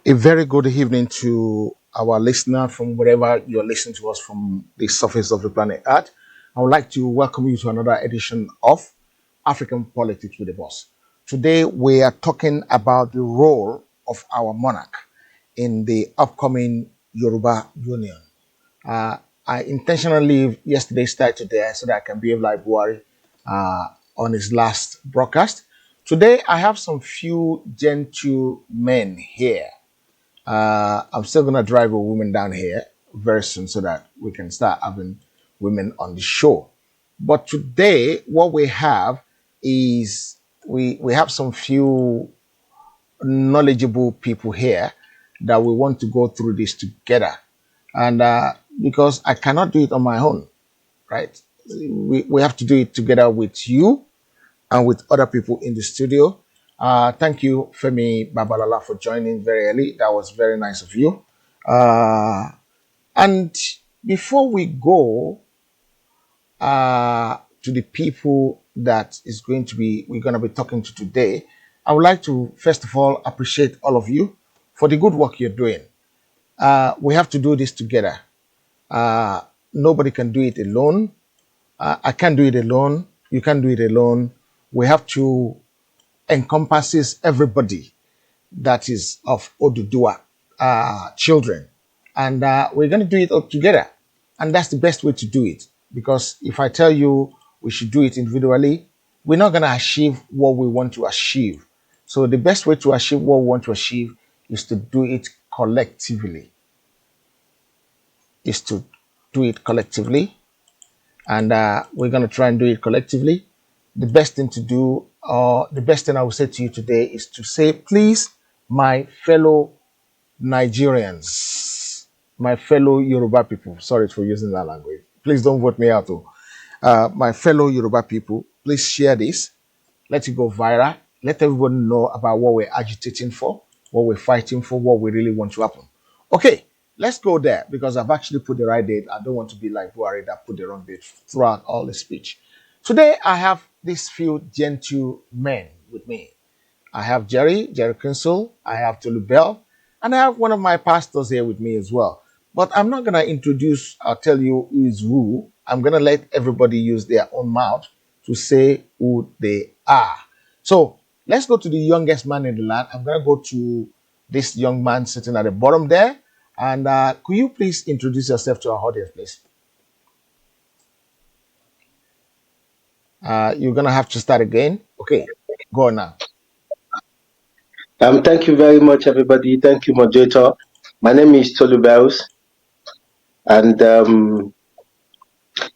A very good evening to our listener from wherever you're listening to us from the surface of the planet Earth. I would like to welcome you to another edition of African Politics with the Boss. Today, we are talking about the role of our monarch in the upcoming Yoruba Union. I intentionally leave yesterday's title there so that I can behave like Buhari on his last broadcast. Today, I have some few gentlemen here. I'm still going to drive a woman down here very soon so that we can start having women on the show. But today, what we have is we have some few knowledgeable people here that we want to go through this together. And because I cannot do it on my own, right? We have to do it together with you and with other people in the studio. Thank you, Femi Babalala, for joining very early. That was very nice of you. And before we go to the people that we're going to be talking to today, I would like to first of all appreciate all of you for the good work you're doing. We have to do this together. Nobody can do it alone. I can't do it alone. You can't do it alone. We have to encompasses everybody that is of Oduduwa children. And we're going to do it all together. And that's the best way to do it. Because if I tell you we should do it individually, we're not going to achieve what we want to achieve. So the best way to achieve what we want to achieve is to do it collectively. And we're going to try and do it collectively. The best thing to do, or the best thing I will say to you today is to say, please, my fellow Nigerians, my fellow Yoruba people, sorry for using that language. Please don't vote me out. My fellow Yoruba people, please share this. Let it go viral. Let everybody know about what we're agitating for, what we're fighting for, what we really want to happen. Okay, let's go there because I've actually put the right date. I don't want to be like Buhari that put the wrong date throughout all the speech. Today, I have these few gentlemen with me. I have Jerry Kinsel, I have Tolu Bell, and I have one of my pastors here with me as well. But I'm not going to introduce or tell you who is who. I'm going to let everybody use their own mouth to say who they are. So let's go to the youngest man in the land. I'm going to go to this young man sitting at the bottom there. And could you please introduce yourself to our audience, please? You're going to have to start again. Okay, go on now. Thank you very much, everybody. Thank you, moderator. My name is Tolu Bells, and I'm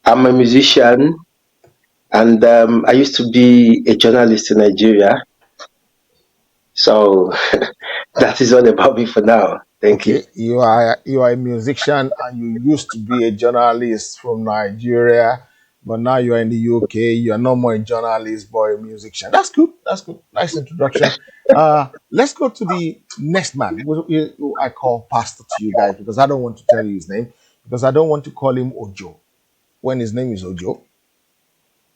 a musician, and I used to be a journalist in Nigeria. So that is all about me for now. Thank you. You are a musician, and you used to be a journalist from Nigeria, but now you are in the UK. You are no more a journalist, but a musician. That's good. That's good. Nice introduction. Let's go to the next man, who I call Pastor to you guys, because I don't want to tell you his name, because I don't want to call him Ojo when his name is Ojo,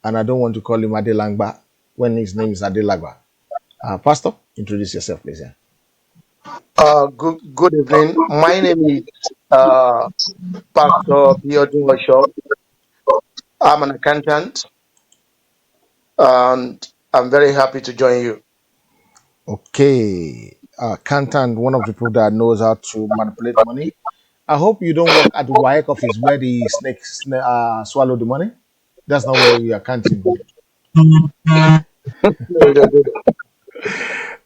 and I don't want to call him Adelangba when his name is Adelagba. Pastor, introduce yourself, please. Yeah. Good evening. My name is Pastor Biodun Osho. I'm an accountant, and I'm very happy to join you. Okay. Accountant, one of the people that knows how to manipulate money. I hope you don't work at the WAEC office where the snakes swallow the money. That's not where we are counting.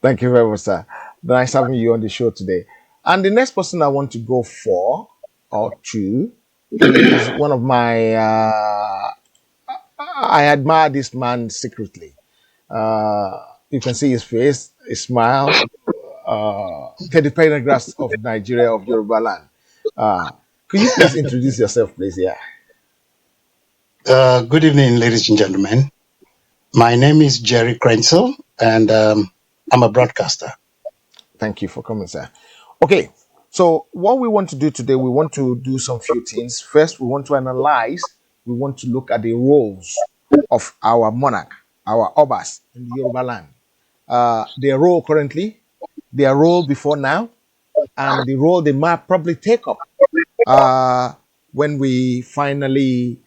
Thank you very much, sir. Nice having you on the show today. And the next person I want to go for or to is one of my. I admire this man secretly. You can see his face, his smile. Teddy Pendergrass of Nigeria, of Yoruba land. Uh, could you please introduce yourself, please? Yeah. Good evening, ladies and gentlemen. My name is Jerry Krenzel, and I'm a broadcaster. Thank you for coming, sir. Okay, so what we want to do today, we want to do some few things. First, we want to analyze, we want to look at the roles of our monarch, our obas in the Yoruba land. Their role currently, their role before now, and the role they might probably take up uh, when we finally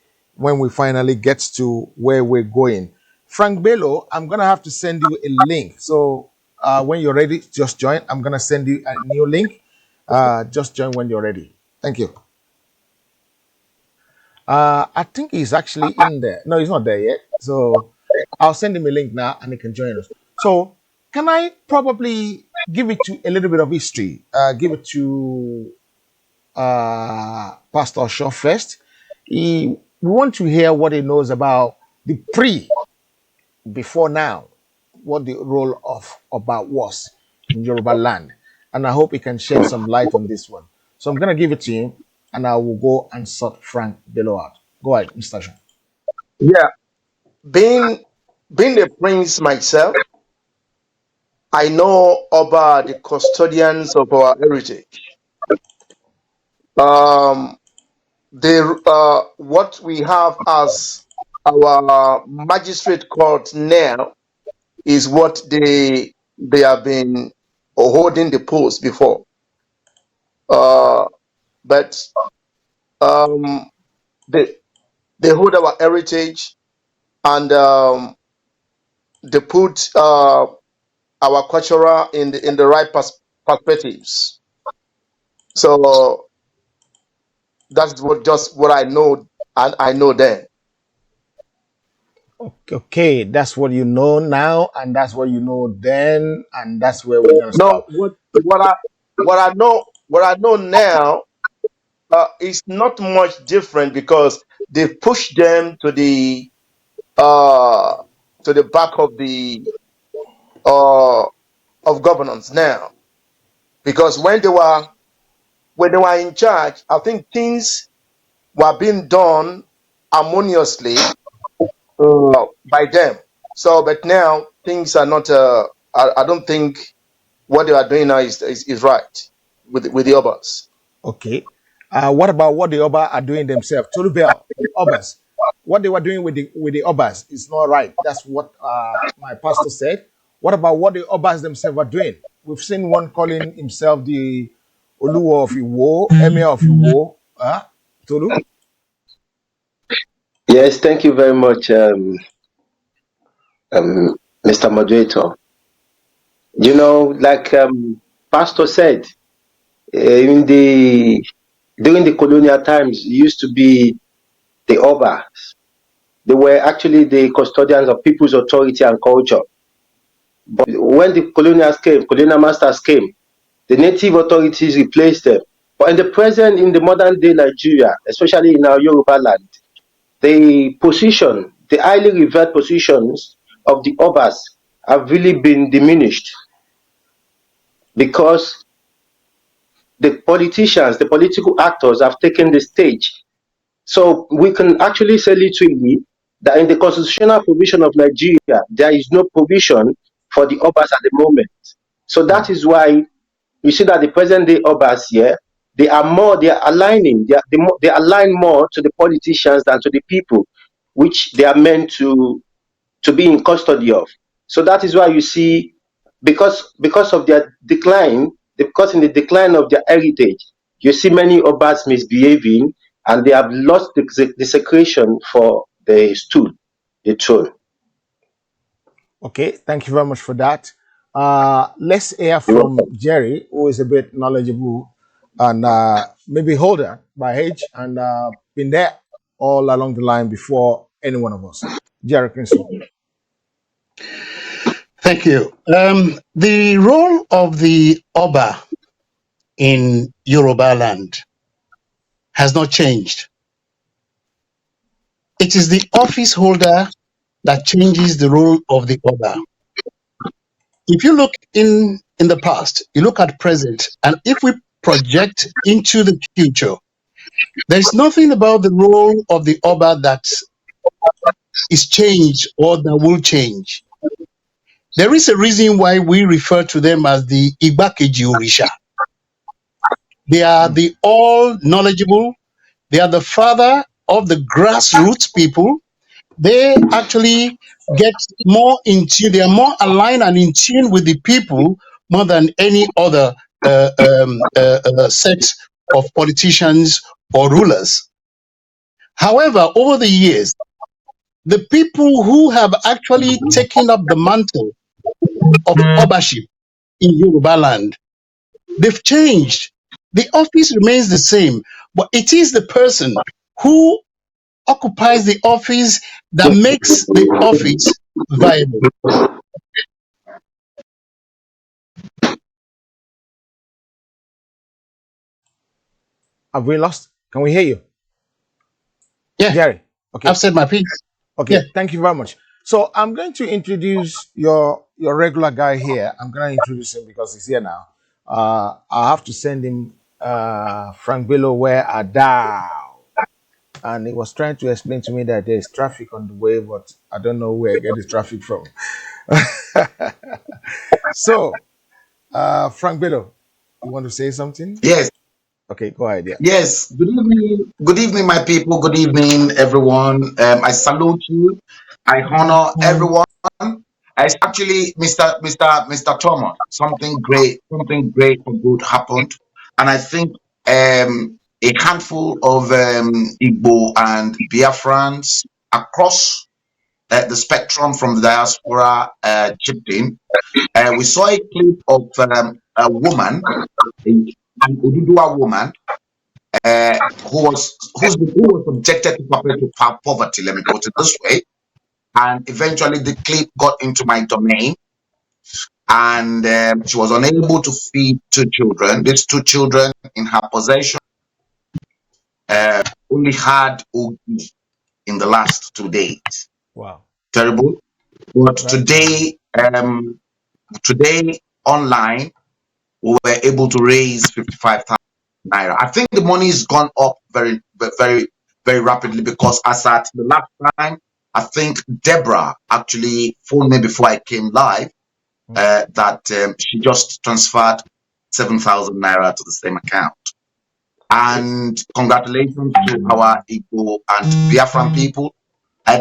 get to where we're going. Frank Bello, I'm gonna have to send you a link. So when you're ready, just join. I'm gonna send you a new link. Just join when you're ready. Thank you. I think he's actually in there. No, he's not there yet. So I'll send him a link now, and he can join us. So can I probably give it to a little bit of history? Give it to Pastor Shaw first. We want to hear what he knows about the before now, what the role of Oba was in Yoruba land. And I hope he can shed some light on this one. So I'm going to give it to him and I will go and sort Frank below out. Go ahead, Mr. Shaw. Yeah, being being a prince myself, I know about the custodians of our heritage. Um, what we have as our magistrate court now is what they have been holding the post before. Uh, but um, they they hold our heritage and they put our cultural in the right perspectives. So that's what just what I know, and I know then. Okay, that's what you know now, and that's what you know then, and that's where we're going to No, stop. what I know now is not much different because they pushed them uh, to the back uh, of governance now because when they were in charge, I think things were being done harmoniously by them. So, but now things are not. I don't think what they are doing now is right with the others. Okay. What about what the Oba are doing themselves? Torubel, the Obas. What they were doing with the Obas is not right. That's what my pastor said. What about what the Obas themselves are doing? We've seen one calling himself the Oluwa of Iwo, Emir of Iwo. Tolu? Yes, thank you very much, Mr. Moderator. Like Pastor said, in the during the colonial times, it used to be the Oba. They were actually the custodians of people's authority and culture. But when the colonial masters came, the native authorities replaced them. But in the modern day Nigeria, especially in our Yoruba land, the highly revered positions of the Obas have really been diminished because the politicians, the political actors have taken the stage. So we can actually say literally that in the constitutional provision of Nigeria, there is no provision for the Obas at the moment. So that is why you see that the present day Obas here, they are aligning, they align more to the politicians than to the people, which they are meant to be in custody of. So that is why you see, because of their decline, because in the decline of their heritage, you see many Obas misbehaving, and they have lost the secretion for the stool, the throne. Okay, thank you very much for that. Let's hear You're from welcome. Jerry, who is a bit knowledgeable and maybe older by age and been there all along the line before any one of us. Jerry Crinson. Thank you. The role of the Oba in Yoruba land has not changed. It is the office holder that changes the role of the Oba. If you look in the past, you look at present, and if we project into the future, there is nothing about the role of the Oba that is changed or that will change. There is a reason why we refer to them as the Igbakeji Orisha. They are the all knowledgeable. They are the father of the grassroots people. They actually get more in tune. They are more aligned and in tune with the people more than any other set of politicians or rulers. However, over the years, the people who have actually taken up the mantle of Obaship in Yoruba land, they've changed. The office remains the same, but it is the person who occupies the office that makes the office viable. Have we lost? Can we hear you, Yeah, Jerry? I've Okay. said my piece. Yeah. Okay. Thank you very much. So I'm going to introduce your regular guy here. I'm going to introduce him because he's here now. I have to send him Frank Bello where I down. And he was trying to explain to me that there's traffic on the way, but I don't know where I get the traffic from. So, Frank Bello, you want to say something? Yes, Okay, go ahead. Yeah. yes. Good evening, my people. Good evening, everyone. I salute you. I honor everyone. It's actually Mr. Thomas. Something great and good happened, and I think a handful of Igbo and Biafrans across the spectrum from the diaspora chipped in. We saw a clip of a woman, an Ududua woman who was subjected to perpetual poverty. Let me put it this way. And eventually, the clip got into my domain, and she was unable to feed two children. These two children in her possession only had ogi in the last 2 days. Wow. Terrible. But Very terrible. today online, we were able to raise 55,000 naira. I think the money's gone up very rapidly because as at the last time, I think Deborah actually phoned me before I came live Hmm. that she just transferred 7,000 naira to the same account. Okay. And congratulations to our Igbo and Biafran people.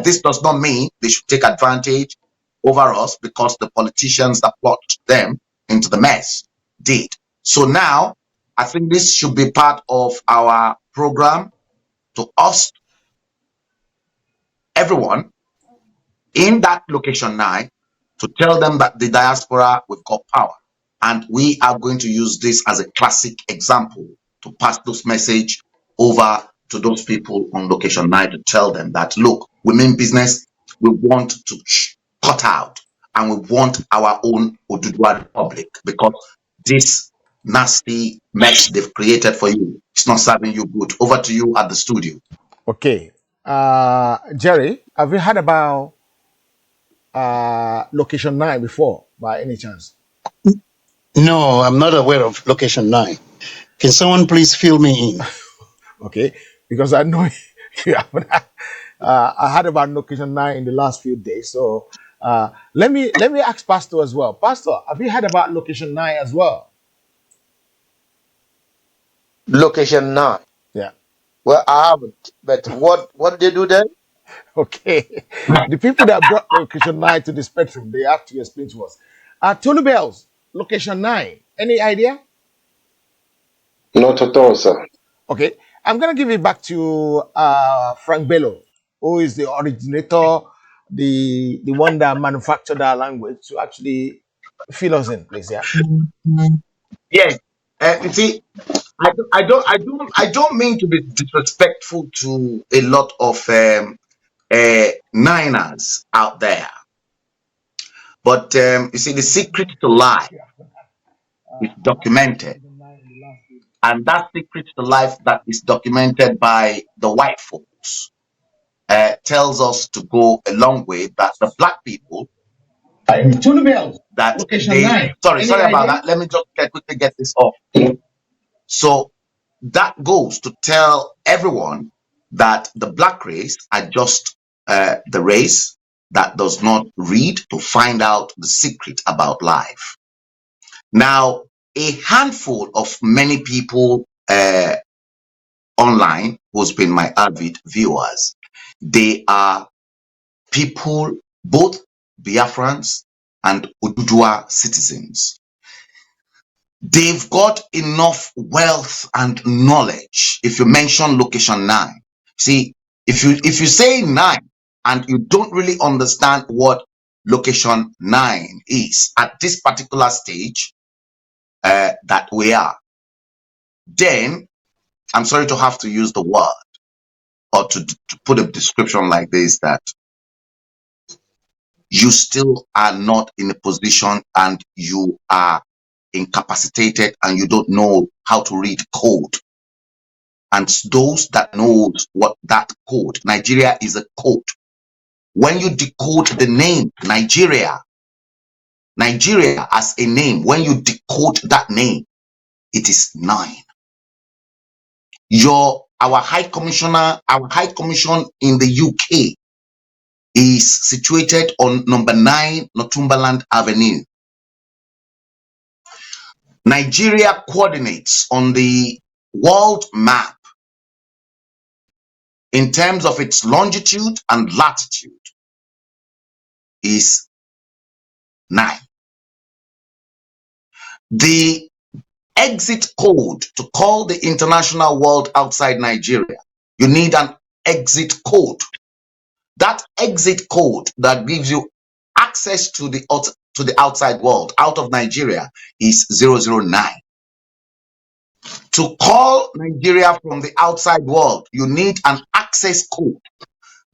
This does not mean they should take advantage over us because the politicians that brought them into the mess did. So now, I think this should be part of our program to us, everyone in that location 9, to tell them that the diaspora, we've got power. And we are going to use this as a classic example to pass this message over to those people on location 9 to tell them that, look, we mean business, we want to cut out, and we want our own Oduduwa Republic because this nasty mess they've created for you, it's not serving you good. Over to you at the studio. Okay. Jerry, have you heard about location 9 before by any chance? No, I'm not aware of location 9. Can someone please fill me in? Okay, because I know you haven't. I heard about location 9 in the last few days. So let me ask Pastor as well. Pastor, have you heard about location 9 as well? Location 9. Yeah. Well, I haven't. But what they do then? Okay. The people that brought location 9 to the spectrum, they have to explain to us. Tony Bells, location 9. Any idea? Not at all, sir. Okay, I'm gonna give it back to Frank Bello, who is the originator, the one that manufactured our language to actually fill us in, please. Yeah. Yes, you see, I don't mean to be disrespectful to a lot of Niners out there, But you see, the secret to life is documented, and that secret to life that is documented by the white folks tells us to go a long way. That the black people, that they sorry about that. Let me just quickly get this off. So that goes to tell everyone that the black race are just the race that does not read to find out the secret about life. Now, a handful of many people online who's been my avid viewers, they are people, both Biafrans and Ududua citizens. They've got enough wealth and knowledge. If you mention location 9, see, if you say 9 and you don't really understand what location 9 is at this particular stage that we are, then I'm sorry to have to use the word or to put a description like this, that you still are not in a position and you are incapacitated and you don't know how to read code. And those that knows what that code, Nigeria is a code. When you decode the name Nigeria as a name, when you decode that name, it is 9. Our High Commission in the UK is situated on number 9 Northumberland Avenue. Nigeria coordinates on the world map in terms of its longitude and latitude is 9. The exit code to call the international world outside Nigeria, you need an exit code. That exit code that gives you access to the outside world out of Nigeria is 009. To call Nigeria from the outside world, you need an access code.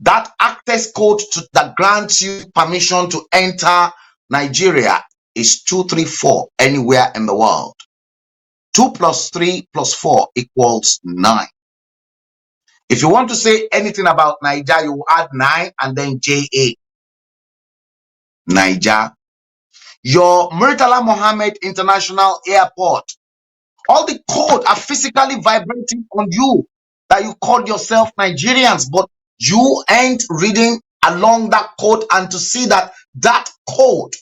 That access code that grants you permission to enter Nigeria is 234 anywhere in the world. 2 plus 3 plus 4 equals 9. If you want to say anything about Niger, you add 9 and then JA. Niger. Your Murtala Mohammed International Airport, all the code are physically vibrating on you that you call yourself Nigerians, but you ain't reading along that code and to see that that code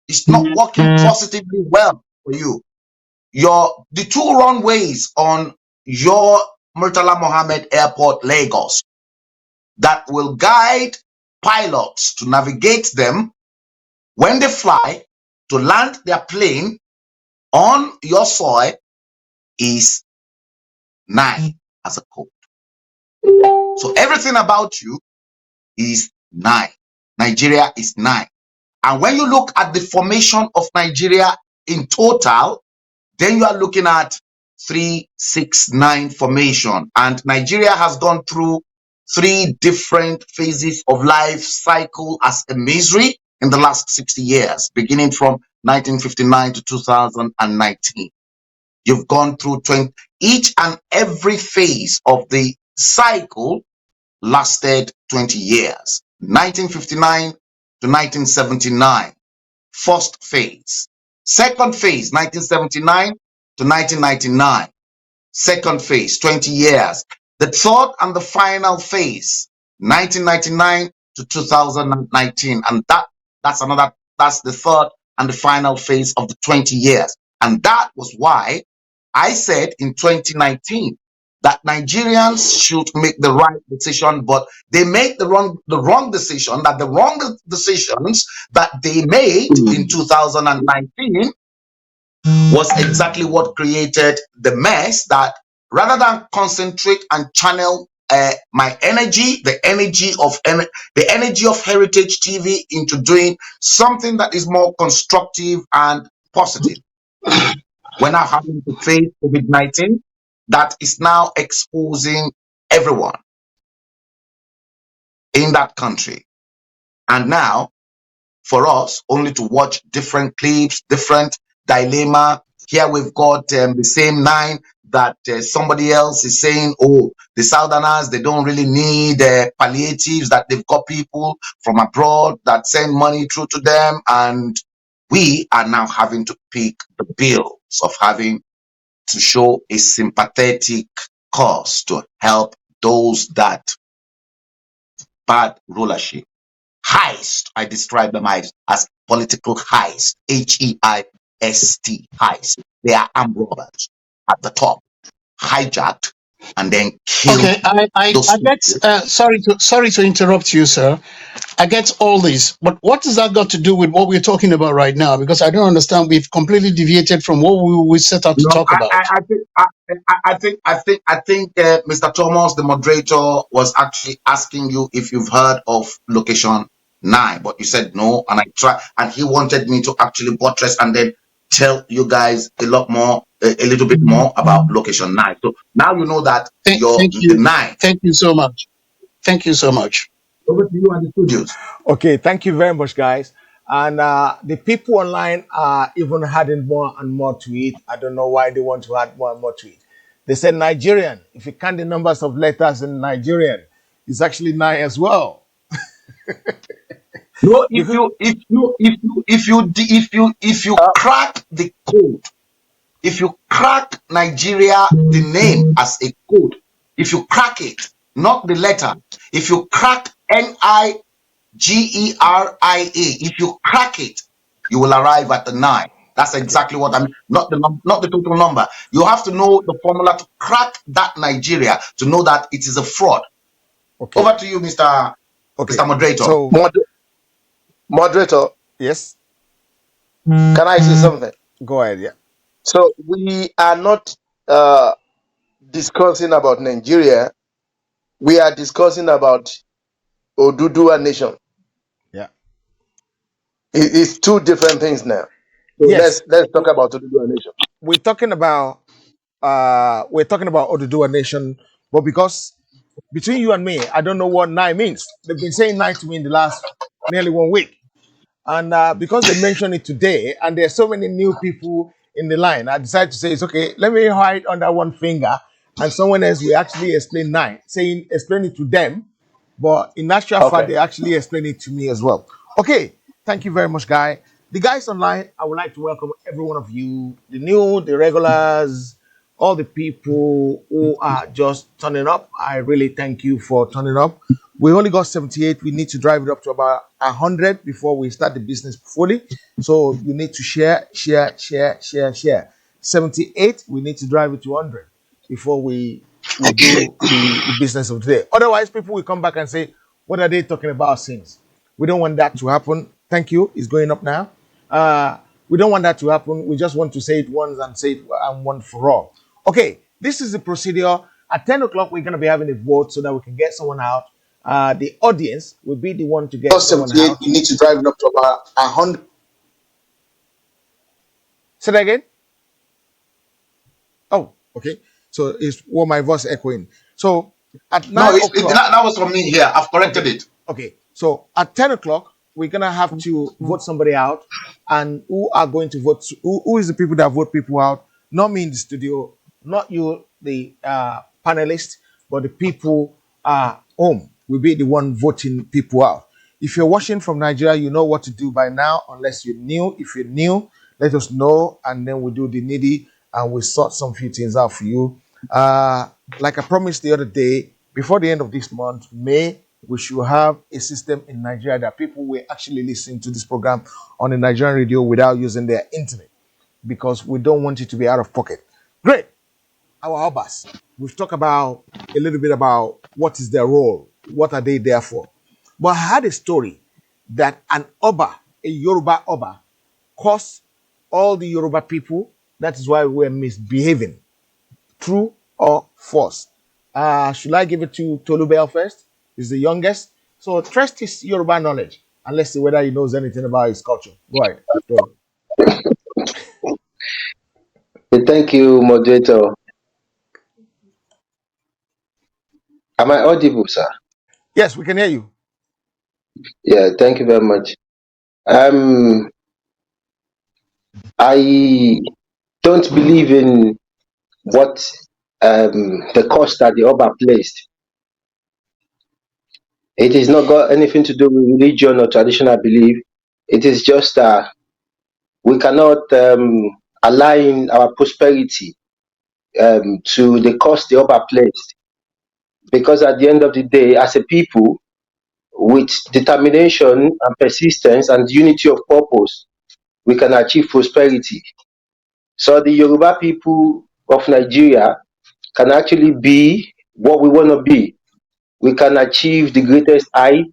is not working positively well for you. The 2 runways on your Murtala Mohammed Airport, Lagos, that will guide pilots to navigate them when they fly to land their plane on your soil is 9 as a code. So everything about you is 9. Nigeria is 9. And when you look at the formation of Nigeria in total, then you are looking at 369 formation. And Nigeria has gone through 3 different phases of life cycle as a misery in the last 60 years, beginning from 1959 to 2019. You've gone through each and every phase of the cycle lasted 20 years. 1959 to 1979, first phase. Second phase, 1979 to 1999. Second phase, 20 years. The third and the final phase, 1999 to 2019. And that's the third and the final phase of the 20 years. And that was why I said in 2019 that Nigerians should make the right decision, but they made the wrong decision, that the wrong decisions that they made in 2019 was exactly what created the mess, that rather than concentrate and channel my energy, the energy of Heritage TV into doing something that is more constructive and positive. We're now having to face COVID-19 that is now exposing everyone in that country. And now for us only to watch different clips, different dilemma. Here we've got the same nine that somebody else is saying, oh, the Southerners, they don't really need palliatives, that they've got people from abroad that send money through to them. And we are now having to pick the bills of having to show a sympathetic cause to help those that bad rulership. Heist, I describe them as political heist, Heist, heist. They are armed robbers at the top, hijacked and then killed Okay, I those get people. sorry to interrupt you, sir. I get all this, but what has that got to do with what we're talking about right now? Because I don't understand. We've completely deviated from what we set out to No, talk about. I think Mr. Thomas, the moderator, was actually asking you if you've heard of location 9, but you said no, and I try, and he wanted me to actually buttress and then tell you guys a lot more, a little bit more about location 9. So now you know that Thank the you, 9. thank you so much. Thank you so much. Over to you and the studios. Okay, thank you very much, guys. And the people online are even adding more and more to it. I don't know why they want to add more and more to it. They said Nigerian. If you count the numbers of letters in Nigerian, it's actually 9 as well. No, Because if you crack the code, if you crack Nigeria, the name as a code, if you crack it, not the letter, if you crack Nigeria, if you crack it, you will arrive at the 9. That's okay, exactly what I mean. Not the total number. You have to know the formula to crack that Nigeria to know that it is a fraud. okay, Over to you, okay. Mr. Moderator. So Moderator, yes, can I say something? go ahead. Yeah, So we are not discussing about Nigeria. We are discussing about Oduduwa Nation. yeah. It's two different things now. So Yes, let's talk about Oduduwa Nation. we're talking about Oduduwa Nation, but because between you and me, I don't know what 9 means. They've been saying 9 to me in the last nearly 1 week. And because they mentioned it today, and there's so many new people in the line, I decided to say, it's okay, let me hide under one finger, and someone else will actually explain 9, saying, explain it to them. But in actual fact, Okay. they actually explain it to me as well. Okay, thank you very much, guy. The guys online, I would like to welcome every one of you, the new, the regulars, all the people who are just turning up. I really thank you for turning up. We only got 78. We need to drive it up to about 100 before we start the business fully. So you need to share, share, share, share, share. 78, we need to drive it to 100 before we Okay. do the business of today. Otherwise, people will come back and say, what are they talking about since? We don't want that to happen. Thank you. It's going up now. Uh, we don't want that to happen. We just want to say it once and say it and one for all. Okay, this is the procedure. At 10 o'clock, we're going to be having a vote so that we can get someone out. The audience will be the one to get someone 78, out. you need to drive it up to about 100. Say that again. Oh, okay. So it's what my voice echoing. So at No, 9 o'clock, that was from me here. I've corrected okay. it. Okay. So at 10 o'clock, we're gonna have to vote somebody out. And who are going to vote? Who is the people that vote people out? Not me in the studio, not you, the panelists, but the people home will be the one voting people out. If you're watching from Nigeria, you know what to do by now, unless you're new. If you're new, let us know, and then we do the needy and we sort some few things out for you. Like I promised the other day, before the end of this month, May, we should have a system in Nigeria that people will actually listen to this program on the Nigerian radio without using their internet because we don't want it to be out of pocket. Great. Our Obas. We've talked about a little bit about what is their role, what are they there for. But I had a story that an Oba, a Yoruba Oba, caused all the Yoruba people. That is why we're misbehaving. True or false? Should I give it to Tolubel first? He's the youngest. So trust his Yoruba knowledge and let's see whether he knows anything about his culture. Go ahead, Tolu. Thank you, moderator. Am I audible, sir? Yes, we can hear you. Yeah, thank you very much. Um, I don't believe in what the cost that the Oba placed. It is not got anything to do with religion or traditional belief. It is just we cannot align our prosperity to the cost the Oba placed. Because at the end of the day, as a people, with determination and persistence and unity of purpose, we can achieve prosperity. So the Yoruba people of Nigeria can actually be what we want to be. We can achieve the greatest height.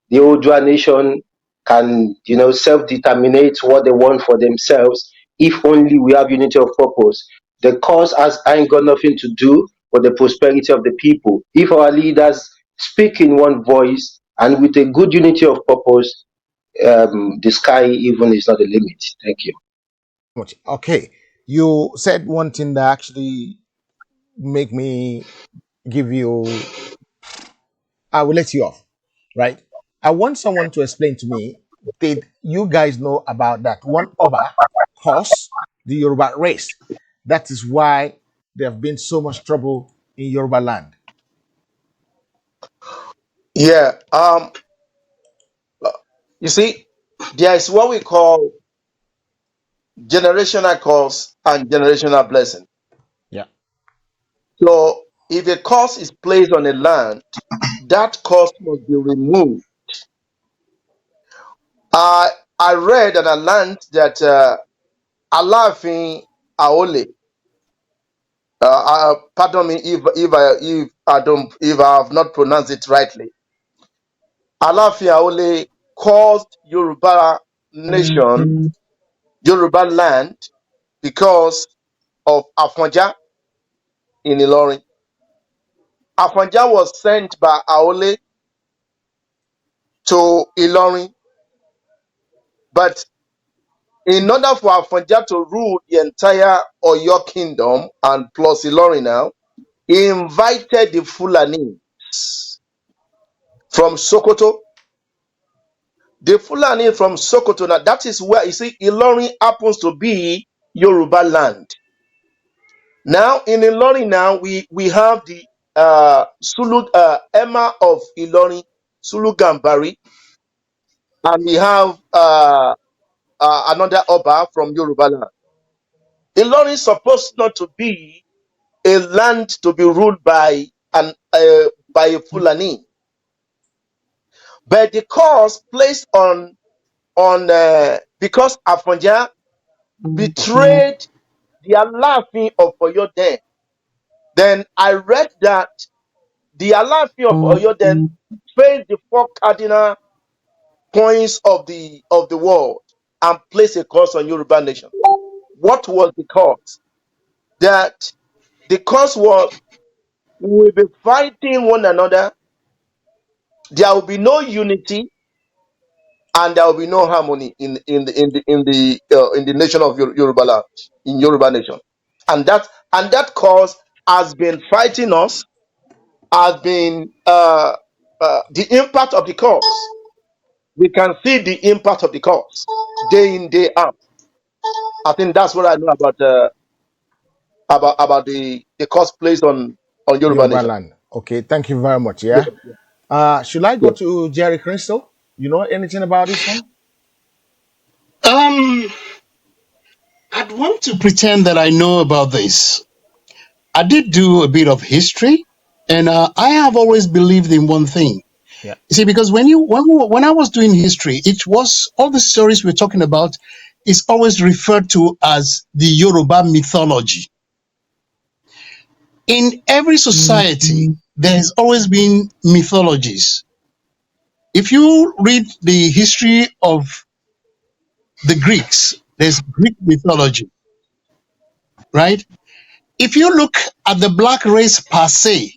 The Odua nation can, self-determinate what they want for themselves if only we have unity of purpose. The cause has ain't got nothing to do with the prosperity of the people. If our leaders speak in one voice and with a good unity of purpose, the sky even is not the limit. Thank you. Okay, you said one thing that actually make me give you. I will let you off, right? I want someone to explain to me. Did you guys know about that one Oba caused the Yoruba race? That is why there have been so much trouble in Yoruba land. Yeah. You see, there is what we call generational curse and generational blessing. Yeah. So if a curse is placed on a land, that curse must be removed. I read and I learned that Alafin Aole, pardon me if I have not pronounced it rightly, Alafin Aole caused Yoruba nation, Yoruba land, because of Afonja in Ilorin. Afonja was sent by Aole to Ilorin, but in order for Afonja to rule the entire Oyo kingdom and plus Ilorin now, he invited the Fulani from Sokoto. The Fulani from Sokoto, now that is where you see Ilorin happens to be Yoruba land. Now in Ilorin now we have the Sulu Emma of Ilorin, Sulu Gambari, and we have another Oba from Yoruba land. Ilorin is supposed not to be a land to be ruled by a Fulani, but the curse placed on because Afonja betrayed the Alaafin of Oyo then I read that the Alaafin of Oyo then faced the four cardinal points of the world and placed a curse on Yoruba nation. What was the cause? That the cause was we will be fighting one another. There will be no unity and there will be no harmony in the nation of Yoruba land, in Yoruba nation, and that cause has been fighting us, has been the impact of the cause. We can see the impact of the cause day in day out. I think that's what I know about the cause placed on Yoruba Yoruba nation. land. Okay, thank you very much. Yeah, Yeah. Should I go yeah. to Jerry Crystal? You know anything about this one? Um, I'd want to pretend that I know about this. I did do a bit of history, and I have always believed in one thing. Yeah. You see, because when I was doing history, it was all the stories we're talking about is always referred to as the Yoruba mythology. In every society, there has always been mythologies. If you read the history of the Greeks, there's Greek mythology, right? If you look at the black race per se,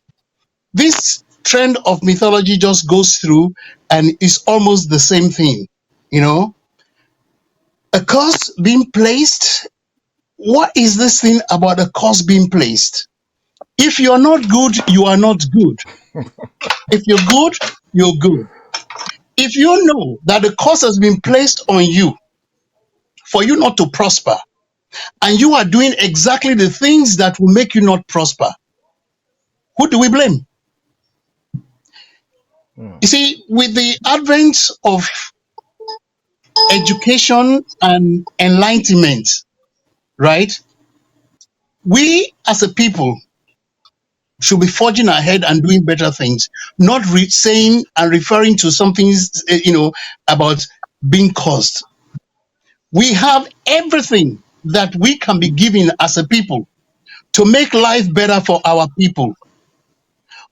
this trend of mythology just goes through and is almost the same thing. You know, a curse being placed. What is this thing about a curse being placed? If you're not good, you are not good. If you're good, you're good. If you know that the curse has been placed on you for you not to prosper, and you are doing exactly the things that will make you not prosper, who do we blame? You see, with the advent of education and enlightenment, right, we as a people should be forging ahead and doing better things, not saying and referring to something, about being caused. We have everything that we can be given as a people to make life better for our people.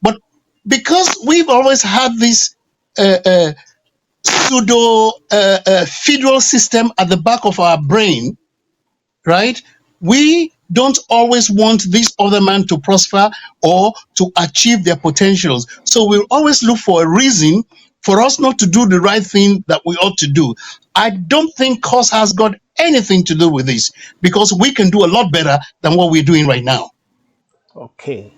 But because we've always had this pseudo federal system at the back of our brain, right? We don't always want this other man to prosper or to achieve their potentials. So we'll always look for a reason for us not to do the right thing that we ought to do. I don't think cause has got anything to do with this, because we can do a lot better than what we're doing right now. Okay.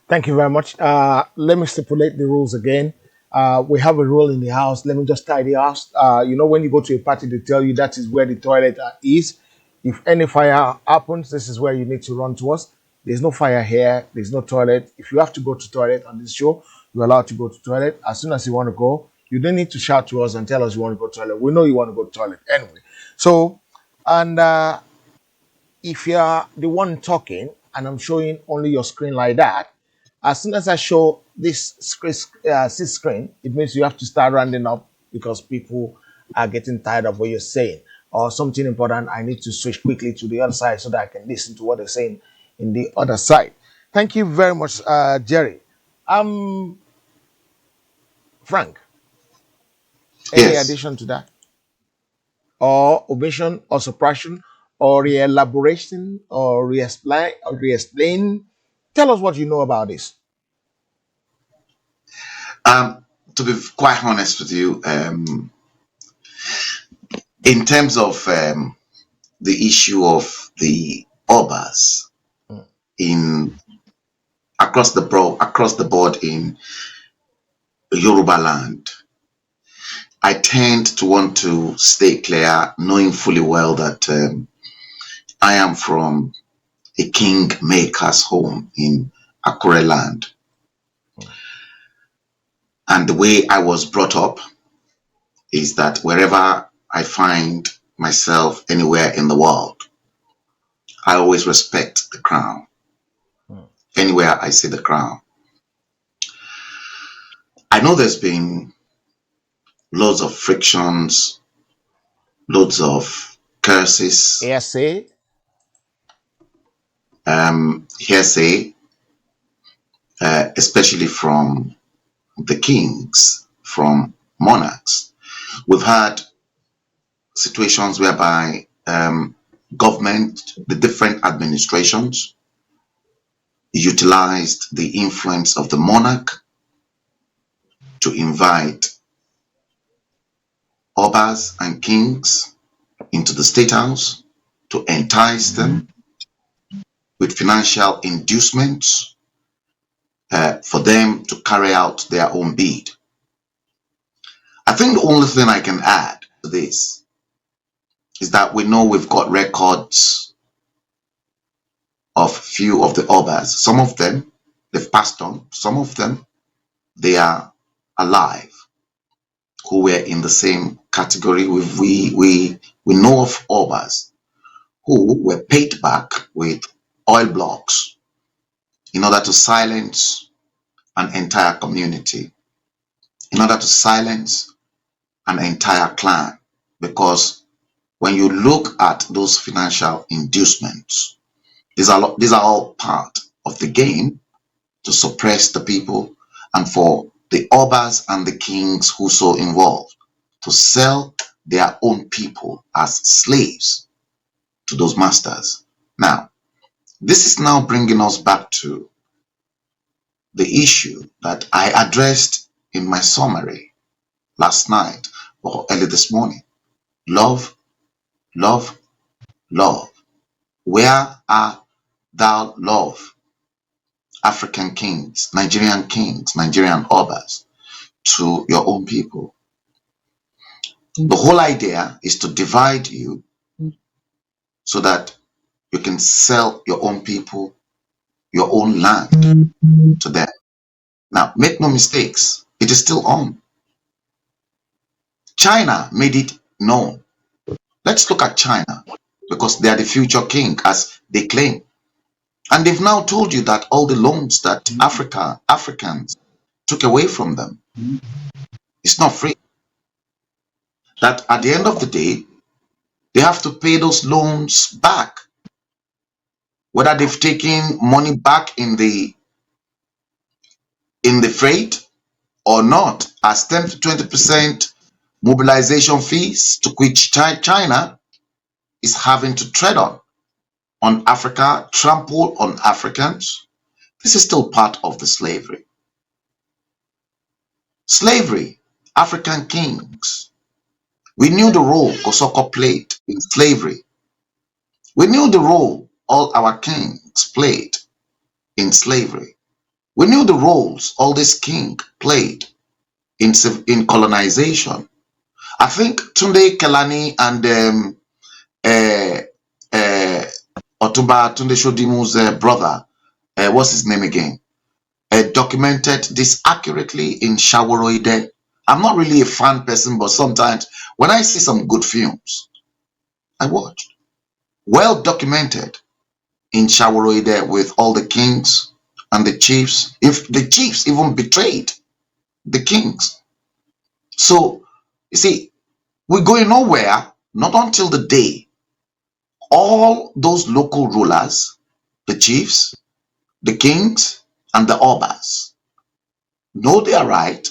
Thank you very much. Let me stipulate the rules again. We have a rule in the house. Let me just tidy house. When you go to a party, they tell you that is where the toilet is. If any fire happens, this is where you need to run towards. There's no fire here. There's no toilet. If you have to go to toilet on this show, you're allowed to go to toilet as soon as you want to go. You don't need to shout to us and tell us you want to go to toilet. We know you want to go to toilet anyway. So, and if you're the one talking and I'm showing only your screen like that, as soon as I show this screen, it means you have to start rounding up because people are getting tired of what you're saying. Or something important, I need to switch quickly to the other side so that I can listen to what they're saying in the other side. Thank you very much, Jerry. Frank, any Yes. addition to that? Or omission or suppression or re-elaboration or re-explain. Tell us what you know about this. To be quite honest with you, in terms of the issue of the obas Mm. in across the board in Yoruba land, I tend to want to stay clear, knowing fully well that I am from a king maker's home in Akure land, Mm. and the way I was brought up is that wherever I find myself anywhere in the world, I always respect the crown. Mm. Anywhere I see the crown, I know there's been loads of frictions, loads of curses, ASA. hearsay, especially from the kings, from monarchs. We've had situations whereby government, the different administrations, utilized the influence of the monarch to invite obas and kings into the state house to entice them with financial inducements for them to carry out their own bid. I think the only thing I can add to this is that we know we've got records of few of the obas. Some of them they've passed on. Some of them they are alive, who were in the same category. We know of obas who were paid back with oil blocks in order to silence an entire community, in order to silence an entire clan. Because when you look at those financial inducements, these are all part of the game to suppress the people and for the obas and the kings who so involved to sell their own people as slaves to those masters. Now, this is now bringing us back to the issue that I addressed in my summary last night or early this morning. Love, love, love. Where are thou love? African kings, Nigerian obas. to your own people. The whole idea is to divide you so that you can sell your own people, your own land to them. Now, make no mistakes, it is still on. China made it known. Let's look at China because they are the future king, as they claim. And they've now told you that all the loans that Africans took away from them, it's not free. That at the end of the day, they have to pay those loans back. Whether they've taken money back in the freight or not, as 10 to 20% mobilization fees, to which China is having to tread on Africa, trample on Africans. This is still part of the slavery. Slavery, African kings. We knew the role Kosoko played in slavery. We knew the role all our kings played in slavery. We knew the roles all this king played in colonization. I think Tunde Kelani and uh, Otuba Tunde Shodimu's brother, what's his name again, documented this accurately in Shaworoide. I'm not really a fan person, but sometimes when I see some good films, I watch. Well documented in Shaworoide with all the kings and the chiefs. If the chiefs even betrayed the kings. So, you see, we're going nowhere, not until the day all those local rulers, the chiefs, the kings, and the obas know their right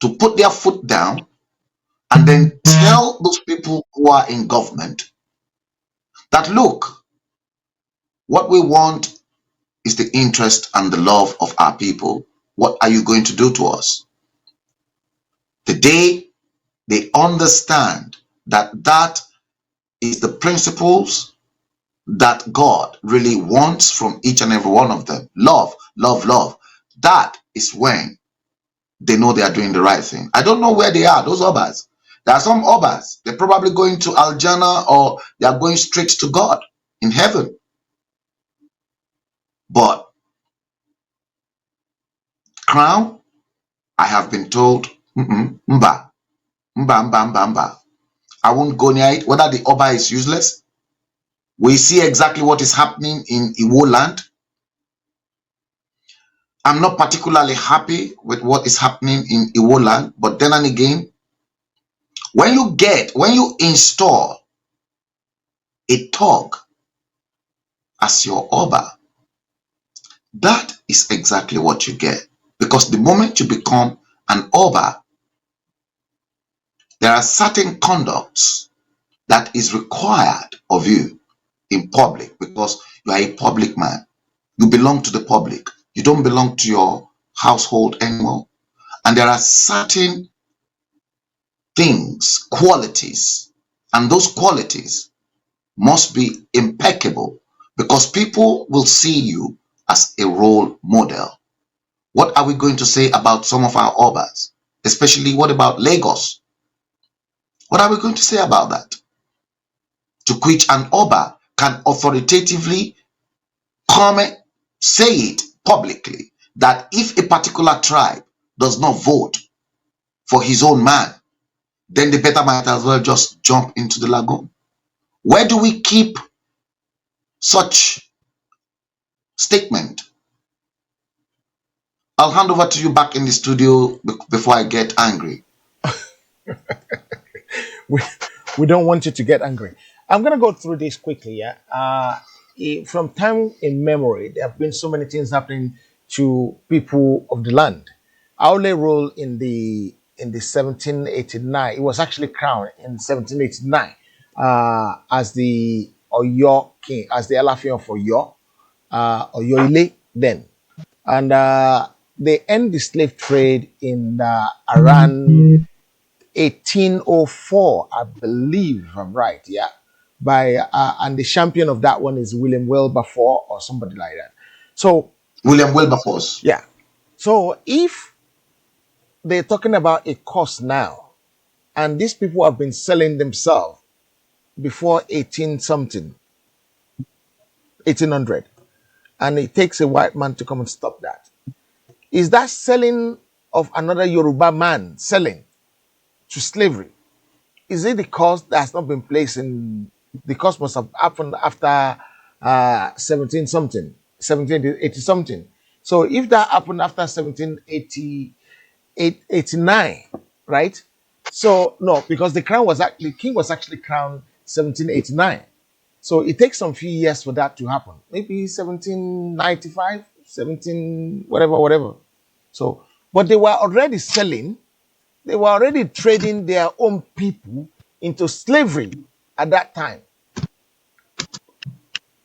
to put their foot down and then tell those people who are in government that, look, what we want is the interest and the love of our people. What are you going to do to us? The day they understand that that is the principles that God really wants from each and every one of them. Love, love, love. That is when they know they are doing the right thing. I don't know where they are, those obas. There are some obas, they're probably going to Aljana or they are going straight to God in heaven. But crown, I have been told, mba, mba, mba, mba, mba. I won't go near it. Whether the oba is useless, we see exactly what is happening in Iwo land. I'm not particularly happy with what is happening in Iwo land, but then and again, when you install a thug as your oba, that is exactly what you get. Because the moment you become an oba, there are certain conducts that is required of you in public because you are a public man. You belong to the public. You don't belong to your household anymore. And there are certain things, qualities, and those qualities must be impeccable because people will see you as a role model. What are we going to say about some of our obas? Especially what about Lagos? What are we going to say about that? To which an oba can authoritatively comment, say it publicly, that if a particular tribe does not vote for his own man, then the better might as well just jump into the lagoon. Where do we keep such statement? I'll hand over to you back in the studio before I get angry. we, we don't want you to get angry. I'm going to go through this quickly. Yeah. From time in memory, there have been so many things happening to people of the land. Aule ruled in the 1789. It was actually crowned in 1789 as the Oyo king, as the Alaafin of Oyo, Oyo Ile then, and they end the slave trade in around 1804, I believe, if I'm right. Yeah, by and the champion of that one is William Wilberforce or somebody like that. So William Wilberforce. yeah, so if they're talking about a cost now, and these people have been selling themselves before 18 something, 1800, and it takes a white man to come and stop that. Is that selling of another Yoruba man selling to slavery? Is it the cost that has not been placed in the cost must have happened after 17 something, 1780 something? So if that happened after 1780, 89, right? So no, because the king was actually crowned 1789. So it takes some few years for that to happen. Maybe 1795, 17, whatever, whatever. So, but they were already selling, they were already trading their own people into slavery at that time.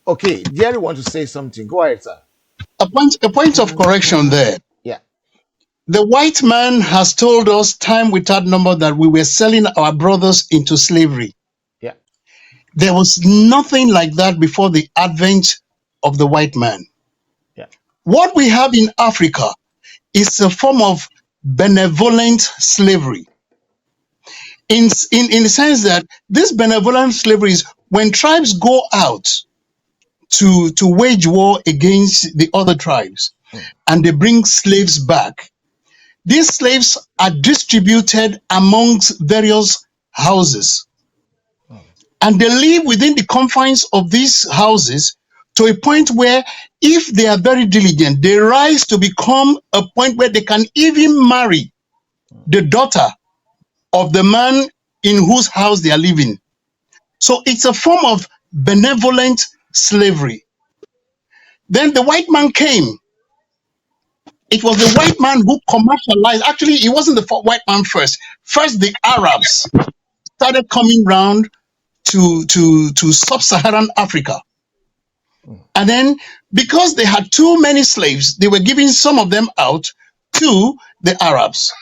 Okay, Jerry wants to say something. Go ahead, sir. A point of correction there. Yeah, The white man has told us time without number that we were selling our brothers into slavery. yeah, There was nothing like that before the advent of the white man. yeah. What we have in Africa is a form of benevolent slavery. In the sense that this benevolent slavery is when tribes go out to wage war against the other tribes Mm, and they bring slaves back. These slaves are distributed amongst various houses mm, and they live within the confines of these houses to a point where if they are very diligent, they rise to become a point where they can even marry the daughter of the man in whose house they are living. So it's a form of benevolent slavery. Then the white man came. It was the white man who commercialized. Actually, it wasn't the white man first. First, the Arabs started coming round to sub-Saharan Africa. mm, And then, because they had too many slaves, they were giving some of them out to the Arabs.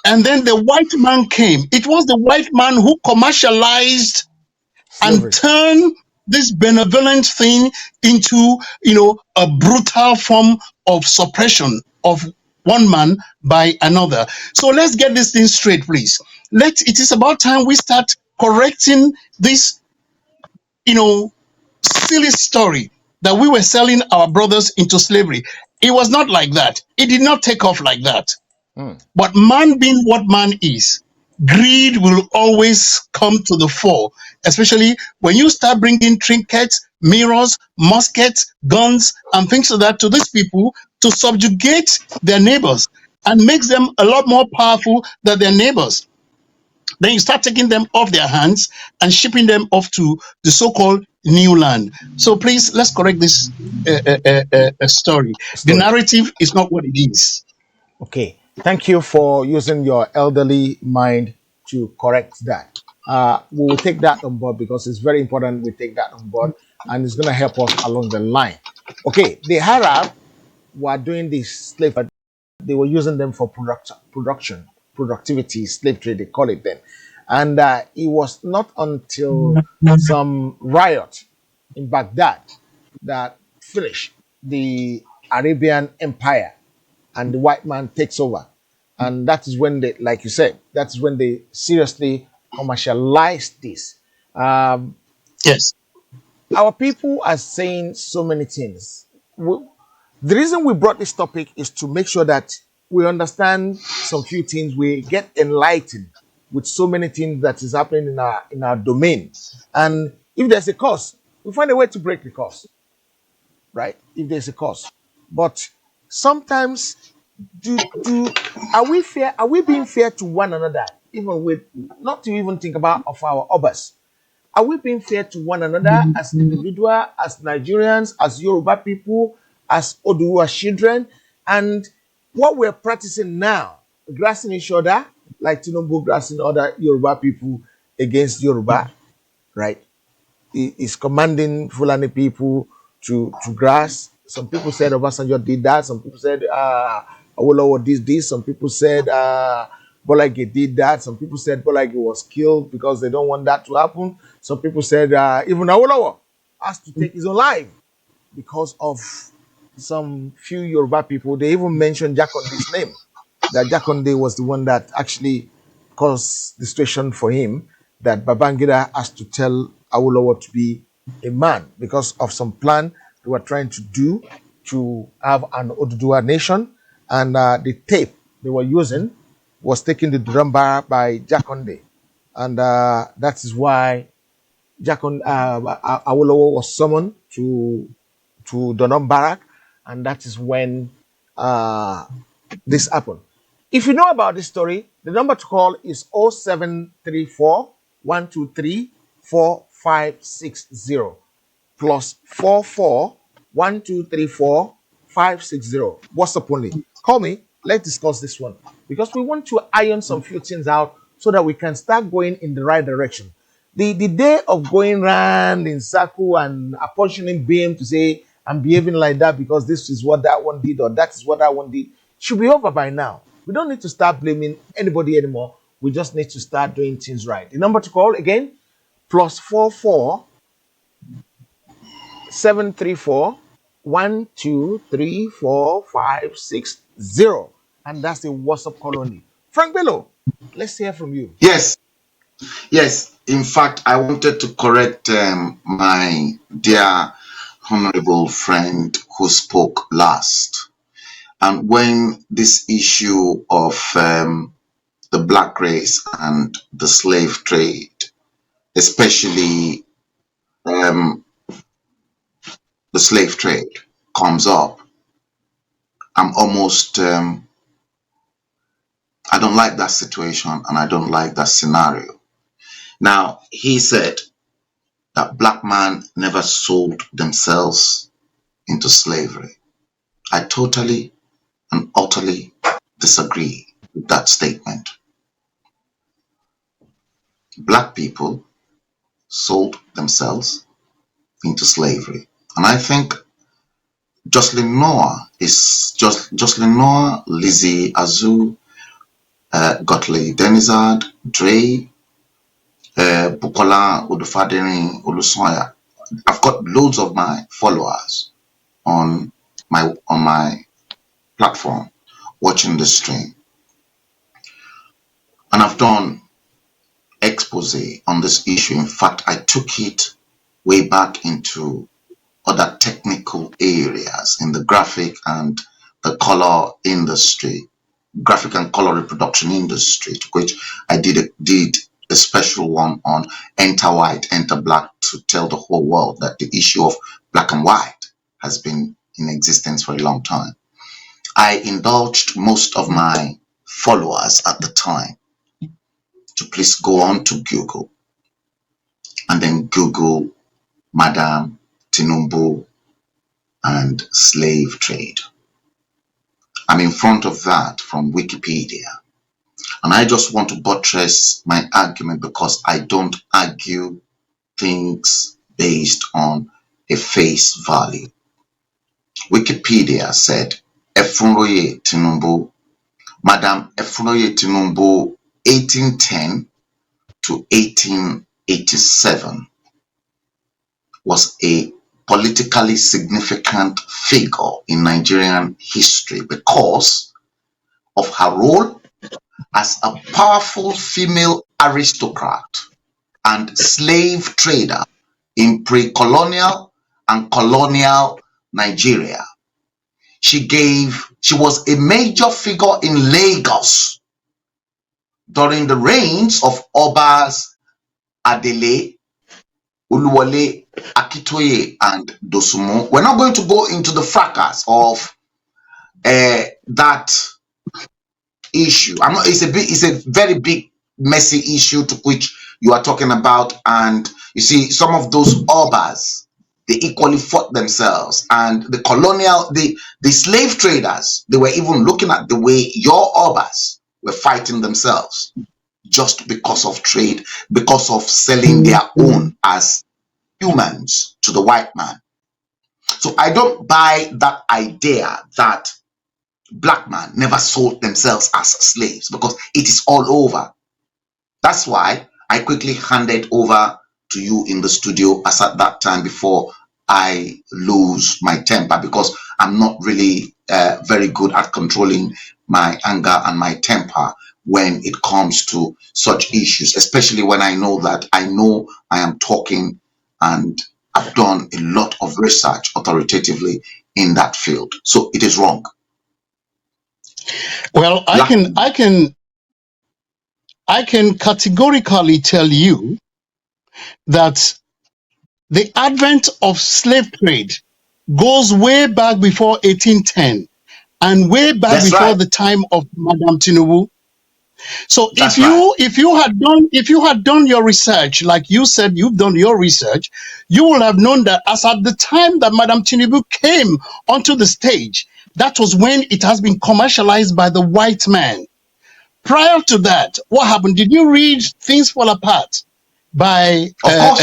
And then the white man came. It was the white man who commercialized and slavery. turn this benevolent thing into, a brutal form of suppression of one man by another. So let's get this thing straight, please. It is about time we start correcting this, silly story that we were selling our brothers into slavery. It was not like that. It did not take off like that. Mm, But man being what man is, greed will always come to the fore, especially when you start bringing trinkets, mirrors, muskets, guns, and things like that to these people to subjugate their neighbors and makes them a lot more powerful than their neighbors. Then you start taking them off their hands and shipping them off to the so-called new land. So please, let's correct this story. The story. narrative is not what it is. Okay. Thank you for using your elderly mind to correct that. We will take that on board because it's very important we take that on board and it's going to help us along the line. Okay. The Arab were doing this slave, they were using them for productivity, slave trade, they call it then. And it was not until some riot in Baghdad that finished the Arabian Empire and the white man takes over. And that is when they, like you said, that's when they seriously commercialized this. Um, Yes. our people are saying so many things. The reason we brought this topic is to make sure that we understand some few things. We get enlightened with so many things that is happening in our domain. And if there's a cause, we find a way to break the cause, right? If there's a cause. But sometimes do are we fair? Are we being fair to one another? Even with not to even think about of our others. Are we being fair to one another as individual, as Nigerians, as Yoruba people, as Oduwa children? And what we're practicing now, grassing each other, like Tinubu grassing other Yoruba people against Yoruba, right? Is commanding Fulani people to grass. Some people said Obasanjo did that. Some people said Awolowo did this. Some people said Bolage did that. Some people said Bolage was killed because they don't want that to happen. Some people said even Awolowo has to take his own life because of some few Yoruba people. They even mentioned Jack on this name. that Jakonde was the one that actually caused the situation for him, that Babangida has to tell Awolowo to be a man because of some plan they were trying to do to have an Oduduwa nation, and the tape they were using was taken to Durambara by Jakonde, and that is why Awolowo was summoned to Donong Barrack, and that is when uh, this happened. If you know about this story, the number to call is 0734 123 4560 plus 44 1234 560. WhatsApp only. Call me. Let's discuss this one because we want to iron some few things out so that we can start going in the right direction. The day of going round in circle and apportioning blame to say I'm behaving like that because this is what that one did or that is what that one did should be over by now. We don't need to start blaming anybody anymore. We just need to start doing things right. The number to call again plus 44 734 1234560, and that's the WhatsApp call only. Frank Bello, let's hear from you. Yes, yes. In fact, I wanted to correct my dear honorable friend who spoke last. And when this issue of the black race and the slave trade, especially um, the slave trade, comes up, I'm almost, I don't like that situation and I don't like that scenario. Now, he said that black man never sold themselves into slavery. I totally and utterly disagree with that statement. Black people sold themselves into slavery. And I think Jocelyn Noah, Lizzie Azu, Gottlieb Denizard, Dre, Bukola Odufadeni Olusoya. I've got loads of my followers on my platform watching the stream, and I've done expose on this issue. In fact, I took it way back into other technical areas in the graphic and the color industry, graphic and color reproduction industry, to which I did a special one on Enter White, Enter Black, to tell the whole world that the issue of black and white has been in existence for a long time. I indulged most of my followers at the time to please go on to Google and then Google Madam Tinubu and slave trade. I'm in front of that from Wikipedia. And I just want to buttress my argument because I don't argue things based on a face value. Wikipedia said Efunroye Tinubu, Madam Efunroye Tinubu, 1810 to 1887, was a politically significant figure in Nigerian history because of her role as a powerful female aristocrat and slave trader in pre-colonial and colonial Nigeria. She was a major figure in Lagos during the reigns of Obas Adele, Uluwole, Akitoye, and Dosumu. We're not going to go into the fracas of that issue. It's a very big, messy issue to which you are talking about. And you see, some of those Obas, they equally fought themselves. And the slave traders, they were even looking at the way your Obas were fighting themselves just because of trade, because of selling their own as humans to the white man. So I don't buy that idea that black men never sold themselves as slaves, because it is all over. That's why I quickly handed over to you in the studio as at that time before I lose my temper, because I'm not really very good at controlling my anger and my temper when it comes to such issues, especially when I know that I am talking and I've done a lot of research authoritatively in that field. So it is wrong. Well, Lastly, I can categorically tell you that the advent of slave trade goes way back before 1810 and way back that's before right. the time of Madame Tinubu. So if That's right. you had done your research, like you said you've done your research, you will have known that as at the time that Madame Tinubu came onto the stage, that was when it has been commercialized by the white man. Prior to that, what happened? Did you read Things Fall Apart by Of course,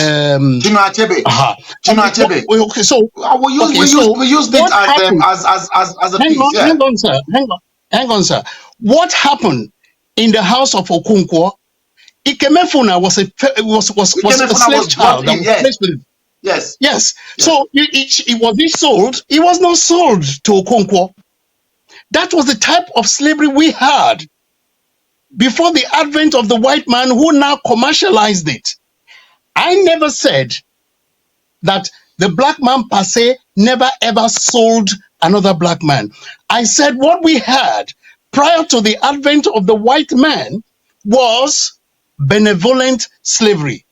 Chino Achebe. uh Chino Achebe. okay, so We used it what as happened? as a piece. Yeah. Hang on, sir. Hang on, sir. What happened in the house of Okonkwo? Ikemefuna was a Ikemefuna slave was brought child that in. was Yes. placed with him. Yes. Yes. Yes. So it was he sold? He was not sold to Okonkwo. That was the type of slavery we had before the advent of the white man who now commercialized it. I never said that the black man per se never ever sold another black man. I said what we had prior to the advent of the white man was benevolent slavery,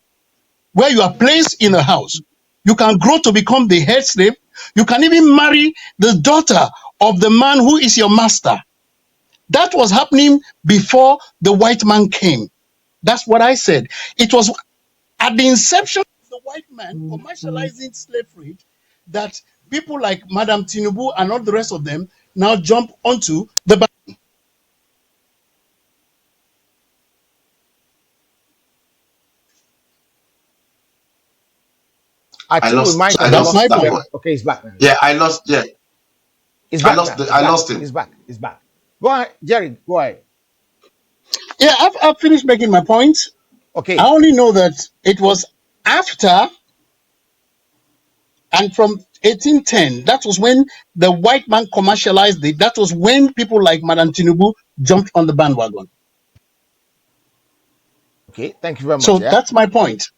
where you are placed in a house. You can grow to become the head slave. You can even marry the daughter of the man who is your master. That was happening before the white man came. That's what I said. It was at the inception of the white man commercializing slave trade that people like Madame Tinubu and all the rest of them now jump onto the. I think we might I have That's my lost lost that point. boy. them. Okay, he's back now. Yeah, I lost. Yeah, He's back now. He's I back. lost him. He's back. He's back. Go ahead, Jerry. Go ahead. Yeah, I've finished making my point. I Okay. only know that it was after and from 1810, that was when the white man commercialized it. That was when people like Madame Tinubu jumped on the bandwagon. Okay. Thank you very much. So Yeah. that's my point.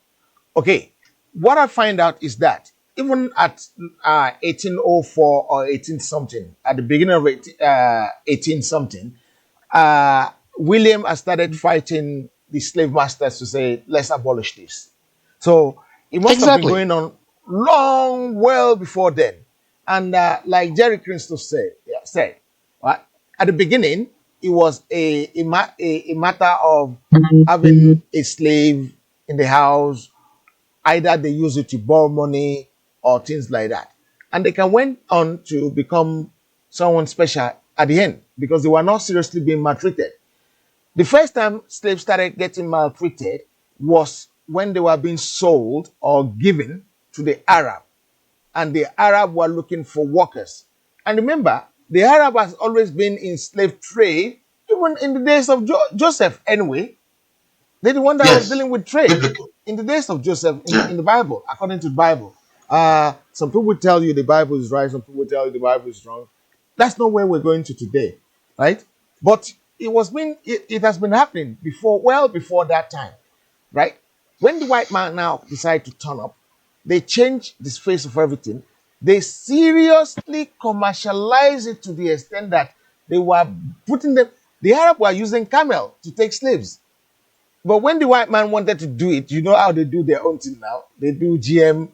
Okay. What I find out is that even at 1804 or 18 something, at the beginning of 18 something, William has started fighting the slave masters to say, let's abolish this. So it must have been Exactly. going on long, well before then. And like Jerry Cristo said, right, at the beginning, it was a matter of having a slave in the house. Either they use it to borrow money or things like that. And they can went on to become someone special at the end because they were not seriously being maltreated. The first time slaves started getting maltreated was when they were being sold or given to the Arab, and the Arab were looking for workers. And remember, the Arab has always been in slave trade, even in the days of Joseph anyway. They're the one that was Yes, dealing with trade biblical. in the days of Joseph Yeah. in the Bible, according to the Bible. Some people tell you the Bible is right, some people tell you the Bible is wrong. That's not where we're going to today, right? But it has been happening before, well before that time, right? When the white man now decide to turn up, they change the face of everything. They seriously commercialize it to the extent that they were putting them. The Arab were using camel to take slaves. But when the white man wanted to do it, you know how they do their own thing now. They do GM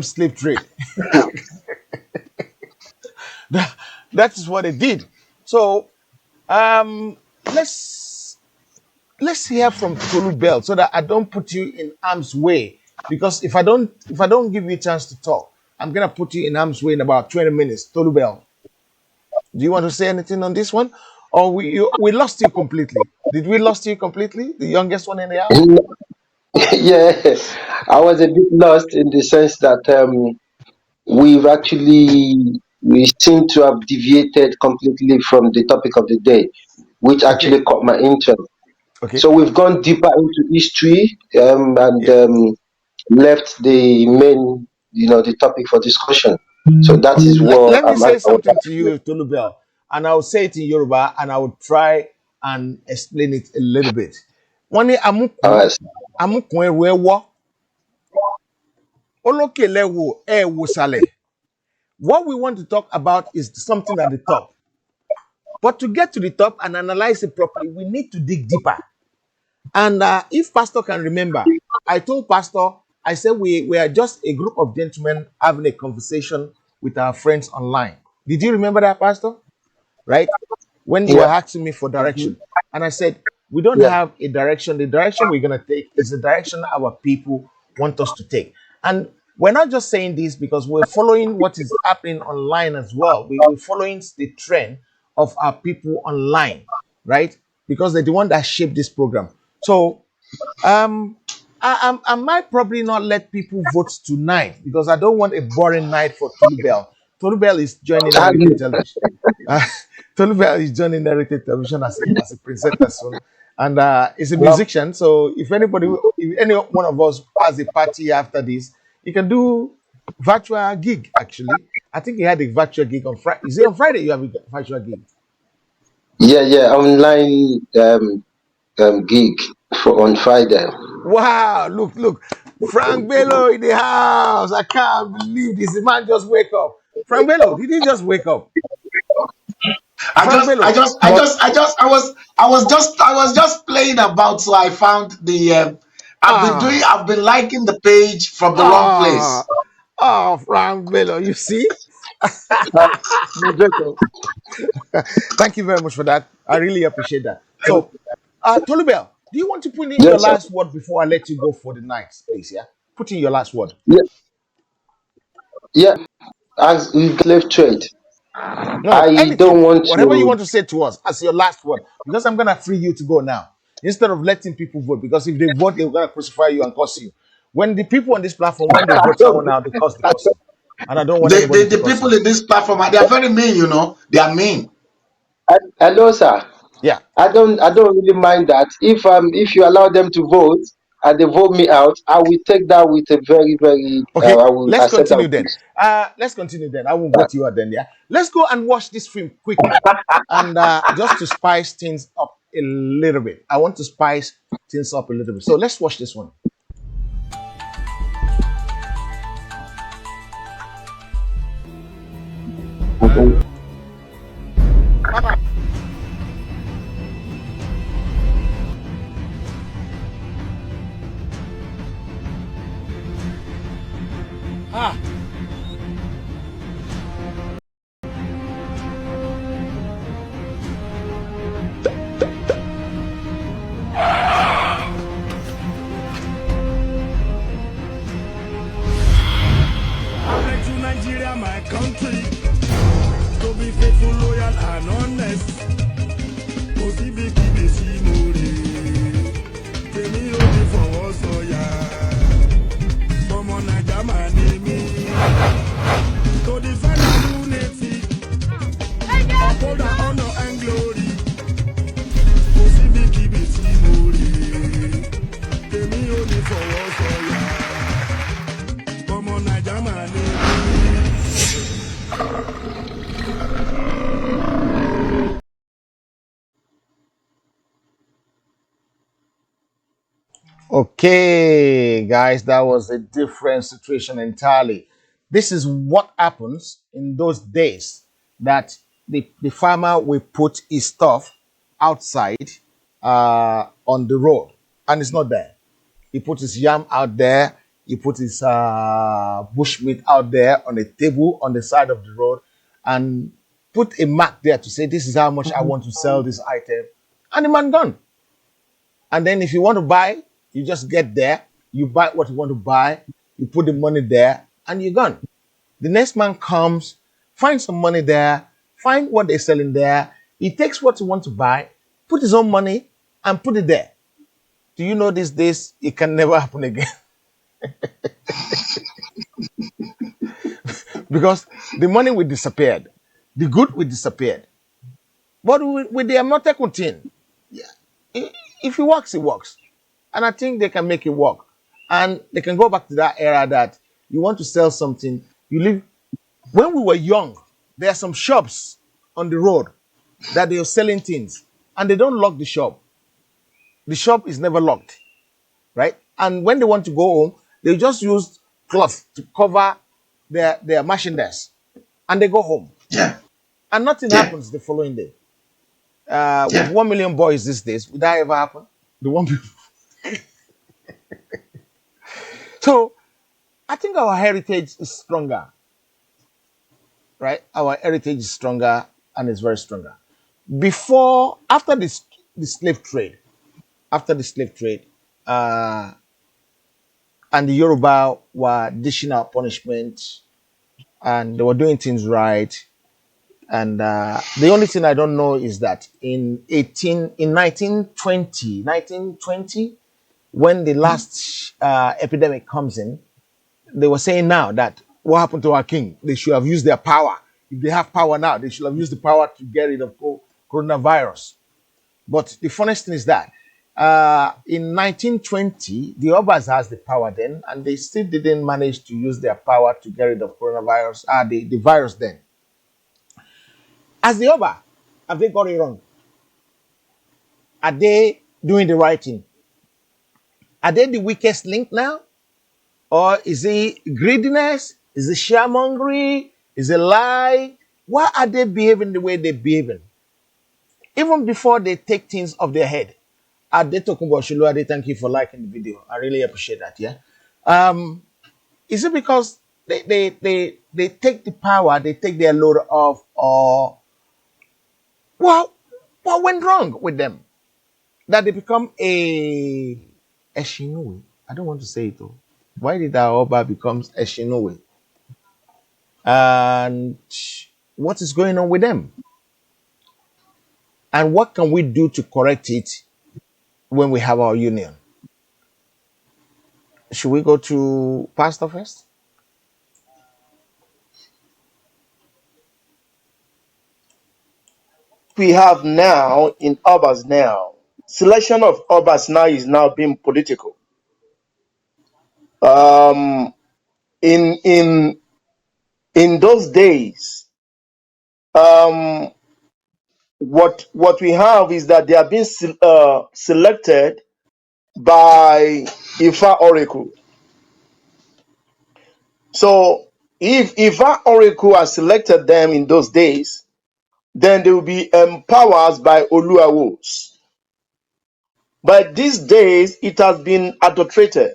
slave trade. That is what they did. So um, let's let's hear from Tolu Bell so that I don't put you in harm's way. Because if I don't give you a chance to talk, I'm gonna put you in harm's way in about 20 minutes. Tolu Bell, do you want to say anything on this one, or we lost you completely? Did we lost you completely? The youngest one in the house. Yeah, I was a bit lost in the sense that we've actually we seem to have deviated completely from the topic of the day, which Okay. actually caught my interest. Okay. So we've gone deeper into history and Yeah. left the main, the topic for discussion. So that is let, what let me say I was something to actually. you, Tolubel. and I'll say it in Yoruba, and I will try and explain it a little bit. Wọ́n ní All amúkùn right. amúkùn ẹrù ẹwọ́ olókè lẹ́wọ̀ ẹ̀ wò sàlẹ̀. What we want to talk about is something at the top. But to get to the top and analyze it properly, we need to dig deeper. And if Pastor can remember, I told Pastor, I said we are just a group of gentlemen having a conversation with our friends online. Did you remember that, Pastor? Right? When you were Yeah. asking me for direction. And I said, we don't Yeah. have a direction. The direction we're going to take is the direction our people want us to take. And we're not just saying this because we're following what is happening online as well. We're following the trend of our people online, right? Because they're the one that shaped this program. So um, I might probably not let people vote tonight because I don't want a boring night for Tulu Bell. Tulu Bell is joining Heritage And Television. Uh, Tolu Bell is joining Heritage Television as a presenter soon, and he's a love. musician. So if any one of us has a party after this, he can do virtual gig. Actually, I think he had a virtual gig on Friday. Is it on Friday? You have a virtual gig. Yeah, yeah. Online gig for on Friday. Wow! Look, Frank Bello in the house. I can't believe this. The man just wake up. Frank Bello, did he just wake up? I Frank just, I Bello. just, I But just, I just, I was just playing about. So I found the. Ah, I've been liking the page from the wrong ah, place. Frank Bello. You see? uh, moderator, Thank you very much for that. I really appreciate that. So, Tolubel, do you want to put in your yes, sir. last word before I let you go for the night, please? Yeah, put in your last word. Yeah, yeah. As we slave trade, No, I anything, don't want whatever you to. want to say to us as your last word, because I'm gonna free you to go now instead of letting people vote. Because if they vote, they're gonna crucify you and curse you. When the people on this platform, when they vote someone out, they curse the person, and I don't want anybody to The curse you. people in this platform, they are very mean. You know, they are mean. Hello, sir. Yeah. I don't really mind that. If you allow them to vote and they vote me out, I will take that with a very, very. Okay, I will let's accept that continue with then. peace. Let's continue then. I won't vote you out then. Yeah, let's go and watch this film quickly, and just to spice things up a little bit. I want to spice things up a little bit. So let's watch this one. Ah, I pledge to Nigeria, my country, to be faithful, loyal, and honest. Kò síbi kíbi tí mo rè é, tèmi ò ní fọwọ́ sọ̀yà. Ọmọ Naija máa ní mí. To defend our unity, uphold our honor and glory. Kò síbi kíbi tí mo rè é, tèmi ò ní fọwọ́ sọ̀yà. Ọmọ Naija máa ní mí. okay, guys, that was a different situation entirely. This is what happens in those days that the farmer will put his stuff outside on the road, and it's not there. He put his yam out there. He put his bushmeat out there on a table on the side of the road and put a mark there to say, this is how much I want to sell this item. And the man gone. And then if you want to buy, you just get there, you buy what you want to buy, you put the money there, and you're gone. The next man comes, finds some money there, find what they're selling there. He takes what he wants to buy, put his own money, and put it there. Do you know these days it can never happen again? Because the money will disappear, the good will disappear. But with the Amotekun thing, yeah, if it works, it works. And I think they can make it work. And they can go back to that era that you want to sell something, you live. When we were young, there are some shops on the road. that they are selling things and they don't lock the shop. The shop is never locked, right? And when they want to go home, they just use cloth to cover their merchandise and they go home. Yeah. And nothing Yeah. happens the following day. With Yeah. 1 million boys these days, would that ever happen? The one people. So I think our heritage is stronger, right? Our heritage is stronger and is very stronger. After the slave trade, after the slave trade, uh, and the Yoruba were dishing out punishment and they were doing things right. And the only thing I don't know is that in 1920, when the last epidemic comes in, they were saying now that what happened to our king? They should have used their power. If they have power now, they should have used the power to get rid of coronavirus. But the funniest thing is that in 1920, the Obas has the power then, and they still didn't manage to use their power to get rid of coronavirus, the virus then. As the Oba, have they got it wrong? Are they doing the right thing? Are they the weakest link now? Or is it greediness? Is it sharemongering? Is it lie? Why are they behaving the way they're behaving? Even before they take things off their head. Adetokunbo Shuluade, thank you for liking the video. I really appreciate that. Yeah. Um, is it because they take the power, they take their load off, or well, what went wrong with them? That they become a Shinui. I don't want to say it though. Why did our Oba becomes a Shinui? And what is going on with them? And what can we do to correct it when we have our union? Should we go to Pastor first? We have now in Obas now, selection of Obas now is now being political. Um, in those days, um, what we have is that they are being selected by Ifa Oracle. So if Ifa Oracle has selected them in those days, then they will be empowered by Oluawos. But these days, it has been adulterated.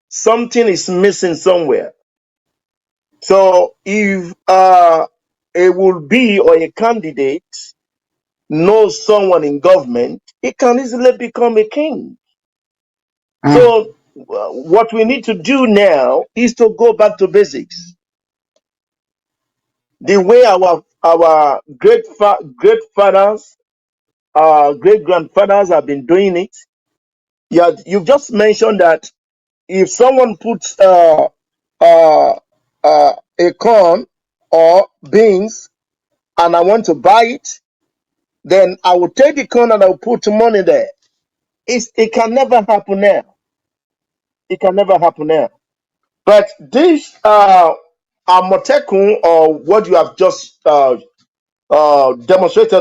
Something is missing somewhere. So if a will be or a candidate knows someone in government, it can easily become a king. Mm. So what we need to do now is to go back to basics. The way our great fathers, great grandfathers have been doing it. Yeah, you've just mentioned that if someone puts uh, a corn or beans and I want to buy it, then I will take the corn and I will put money there. It can never happen now. It can never happen now. But this Amotekun, or what you have just demonstrated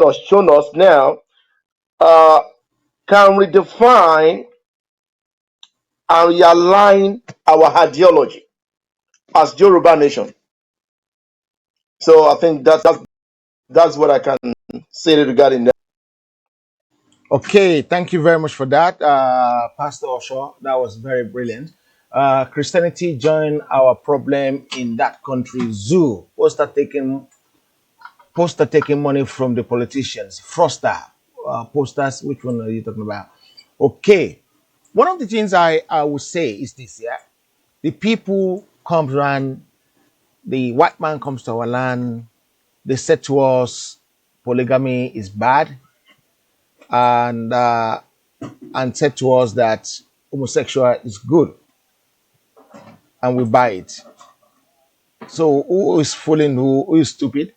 or shown us now, uh, can redefine and realign our ideology as Yoruba nation. So I think that's what I can say regarding that. Okay, thank you very much for that, Pastor Osho. That was very brilliant. Christianity joined our problem in that country. Zoo poster taking money from the politicians. Froster posters. Which one are you talking about? Okay, one of the things I would say is this. Yeah, the people comes around. The white man comes to our land. They said to us, polygamy is bad, and said to us that homosexual is good, and we buy it. So who is fooling who is stupid?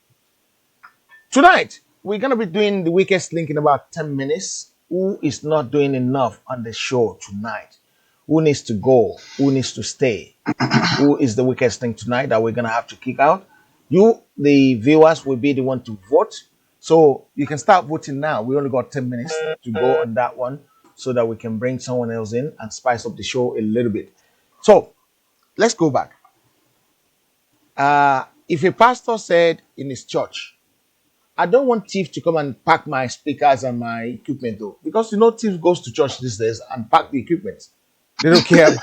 Tonight, we're gonna be doing the weakest link in about 10 minutes. Who is not doing enough on the show tonight? Who needs to go? Who needs to stay? Who is the weakest link tonight that we're gonna have to kick out? You, the viewers, will be the one to vote. So you can start voting now. We only got 10 minutes to go on that one so that we can bring someone else in and spice up the show a little bit. So let's go back. If a pastor said in his church, I don't want thief to come and pack my speakers and my equipment though, because you know thief goes to church these days and pack the equipment. They don't care.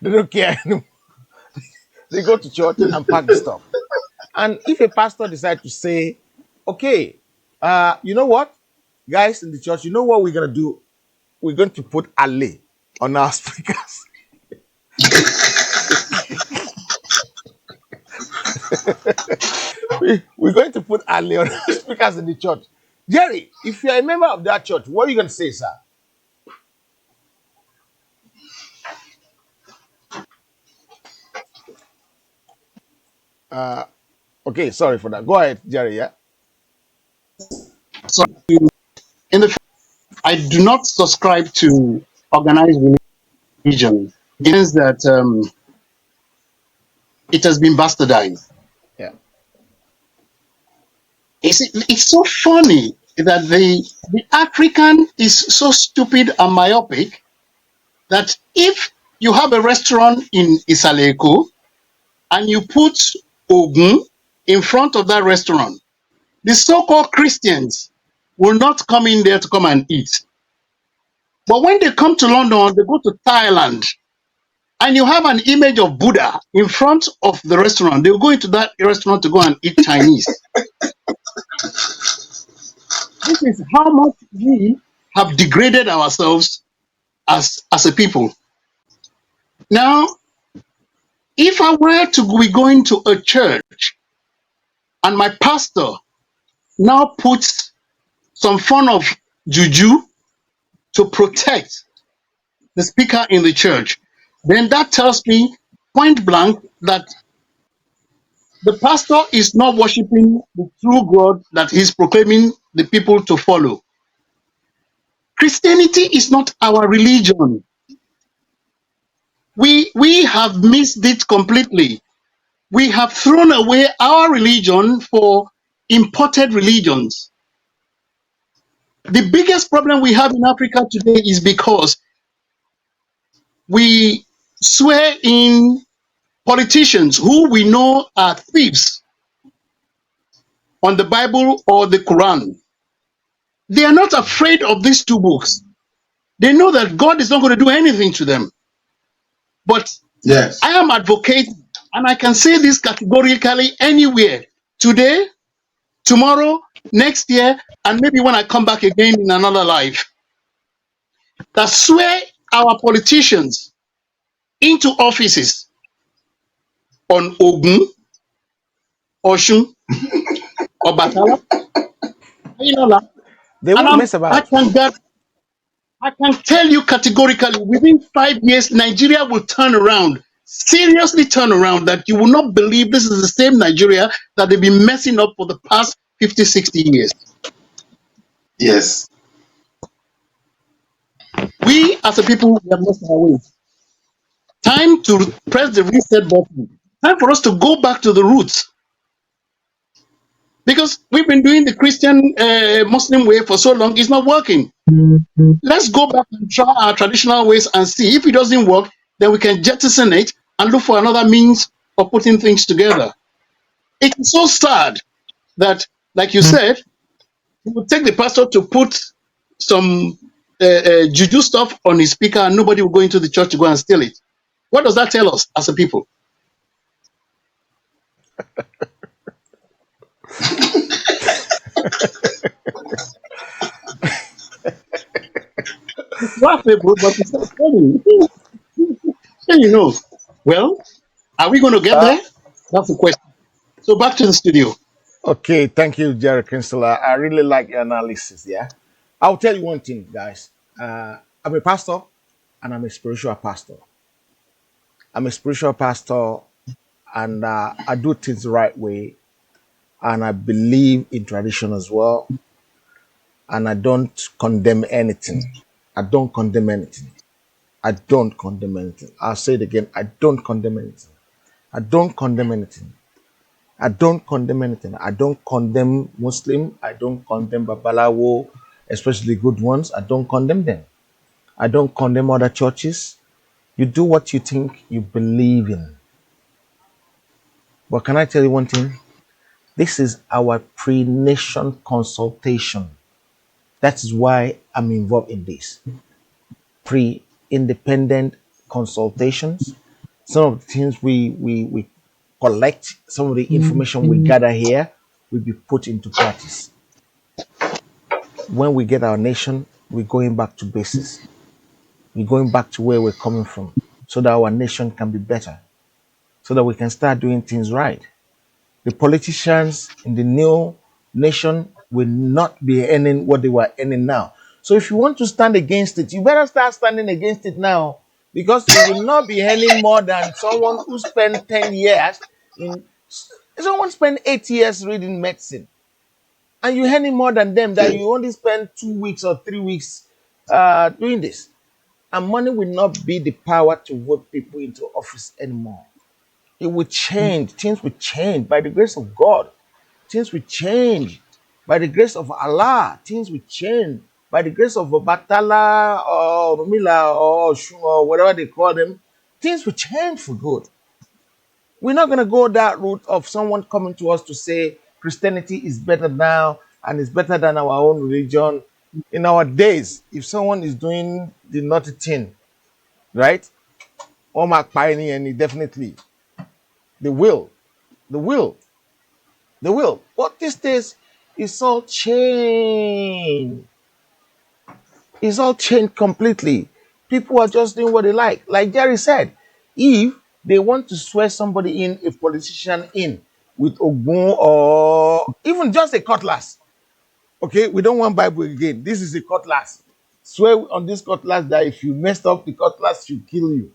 They don't care anymore. They go to church and pack the stuff. And if a pastor decides to say, okay, you know what, guys in the church, you know what we're gonna do? We're going to put alley on our speakers. We're going to put alley on our speakers in the church. Jerry, if you're a member of that church, what are you going to say, sir? Okay, sorry for that. Go ahead, Jerry. Yeah. So in the I do not subscribe to organized religion. It means that it has been bastardized. Yeah. It's so funny that the African is so stupid and myopic that if you have a restaurant in Isaleko and you put Ogun in front of that restaurant, the so-called Christians will not come in there to come and eat. But when they come to London, they go to Thailand, and you have an image of Buddha in front of the restaurant, they'll go into that restaurant to go and eat Chinese. This is how much we have degraded ourselves as a people. Now, if I were to be going to a church and my pastor now puts some form of juju to protect the speaker in the church, then that tells me point blank that the pastor is not worshiping the true God that he's proclaiming the people to follow. Christianity is not our religion. We have missed it completely. We have thrown away our religion for imported religions. The biggest problem we have in Africa today is because we swear in politicians who we know are thieves on the Bible or the Quran. They are not afraid of these two books. They know that God is not going to do anything to them. But Yes. I am advocating, and I can say this categorically anywhere, today, tomorrow, next year, and maybe when I come back again in another life, that swear our politicians into offices on Ogun, Oshun, Obatala, Ayinola, They and won't mess about. I can tell you categorically, within 5 years, Nigeria will turn around, seriously turn around, that you will not believe this is the same Nigeria that they've been messing up for the past 50, 60 years. Yes. We as a people, we have lost our way. Time to press the reset button. Time for us to go back to the roots. Because we've been doing the Christian Muslim way for so long, it's not working. Let's go back and try our traditional ways and see. If it doesn't work, then we can jettison it and look for another means of putting things together. It is so sad that, like you said, you would take the pastor to put some juju stuff on his speaker and nobody will go into the church to go and steal it. What does that tell us as a people? It's laughable, but it's not funny. And you know, well, are we going to get there? That's the question. So back to the studio. Okay, thank you, Jerry Kinsella. I really like your analysis. Yeah. I'll tell you one thing, guys. I'm a pastor and I'm a spiritual pastor. I'm a spiritual pastor and I do things the right way. And I believe in tradition as well. And I don't condemn anything. I don't condemn anything. I don't condemn anything. I'll say it again. I don't condemn anything. I don't condemn anything. I don't condemn anything. I don't condemn Muslim. I don't condemn Babalawo, especially good ones. I don't condemn them. I don't condemn other churches. You do what you think you believe in. But can I tell you one thing? This is our pre-nation consultation. That is why I'm involved in this. Pre-independent consultations. Some of the things we collect, some of the information we gather here will be put into practice. When we get our nation, we're going back to basis. We're going back to where we're coming from so that our nation can be better, so that we can start doing things right. The politicians in the new nation will not be earning what they were earning now. So if you want to stand against it, you better start standing against it now, because you will not be earning more than someone who spent 10 years in someone spent 8 years reading medicine, and you're earning more than them that you only spend 2 weeks or 3 weeks doing this. And money will not be the power to vote people into office anymore. It will change. Things will change by the grace of God. Things will change by the grace of Allah. Things will change by the grace of Obatala or Rumila or Oshun or whatever they call them. Things will change for good. We're not going to go that route of someone coming to us to say Christianity is better now and is better than our own religion. In our days, if someone is doing the naughty thing, right? Omar Pioneer, and definitely they will, they will, they will. But these days, it's all changed. It's all changed completely. People are just doing what they like. Like Jerry said, if they want to swear somebody in, a politician in, with Ogun or even just a cutlass, okay, we don't want Bible again. This is a cutlass. Swear on this cutlass that if you messed up the cutlass, should kill you.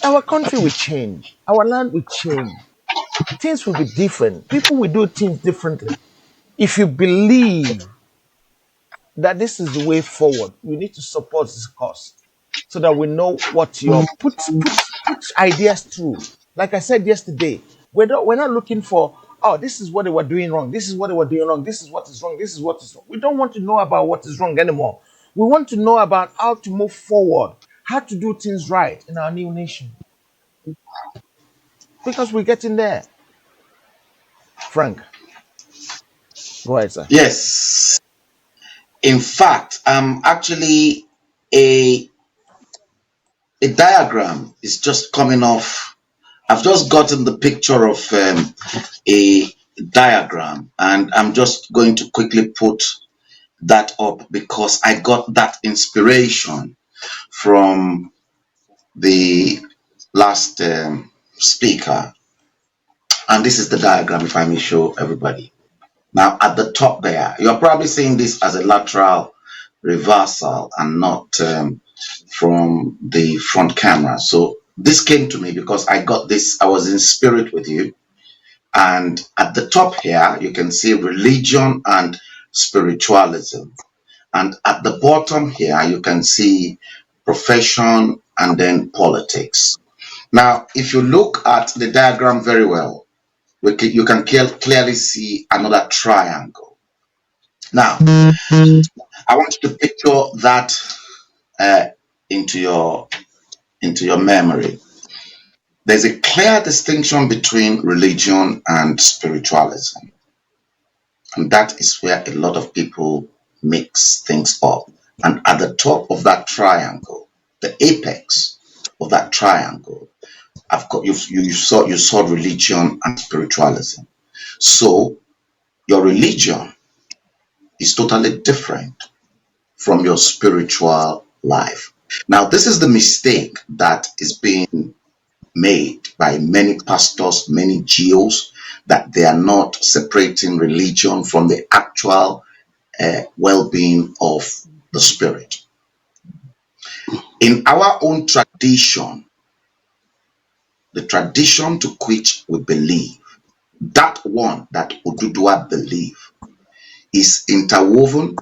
Our country will change. Our land will change. Things will be different. People will do things differently. If you believe that this is the way forward, we need to support this cause so that we know what your put ideas through. Like I said yesterday, we're not looking for, oh, this is what they were doing wrong. This is what they were doing wrong. This is what is wrong. This is what is wrong. We don't want to know about what is wrong anymore. We want to know about how to move forward, how to do things right in our new nation, because we're getting there. Frank, go ahead, sir. Yes. In fact, actually a a diagram is just coming off. I've just gotten the picture of a diagram, and I'm just going to quickly put that up because I got that inspiration from the last speaker. And this is the diagram, if I may show everybody. Now, at the top there, you're probably seeing this as a lateral reversal and not from the front camera. So this came to me because I got this, I was in spirit with you. And at the top here, you can see religion and spiritualism. And at the bottom here, you can see profession and then politics. Now, if you look at the diagram very well, you can clearly see another triangle. Now, I want you to picture that uh, into your memory. There's a clear distinction between religion and spiritualism, and that is where a lot of people mix things up. And at the top of that triangle, the apex of that triangle, I've got you saw religion and spiritualism. So your religion is totally different from your spiritual life. Now, this is the mistake that is being made by many pastors, many GOs, that they are not separating religion from the actual well being of the spirit. In our own tradition, the tradition to which we believe, that one that Ududua believe, is interwoven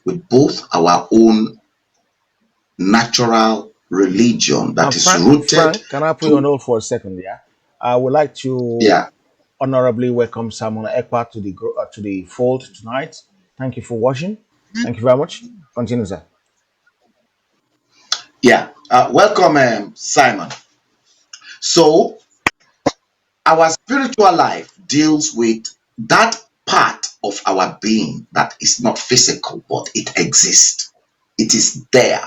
with both our own natural religion that is rooted Frank, can I put you on to. hold for a second? Yeah. I would like to Yeah, honorably welcome Simon Ekpa to to the fold tonight. Thank you for watching. Thank you very much. Continue, sir. yeah. Welcome, Simon. So, our spiritual life deals with that part of our being that is not physical, but it exists. It is there.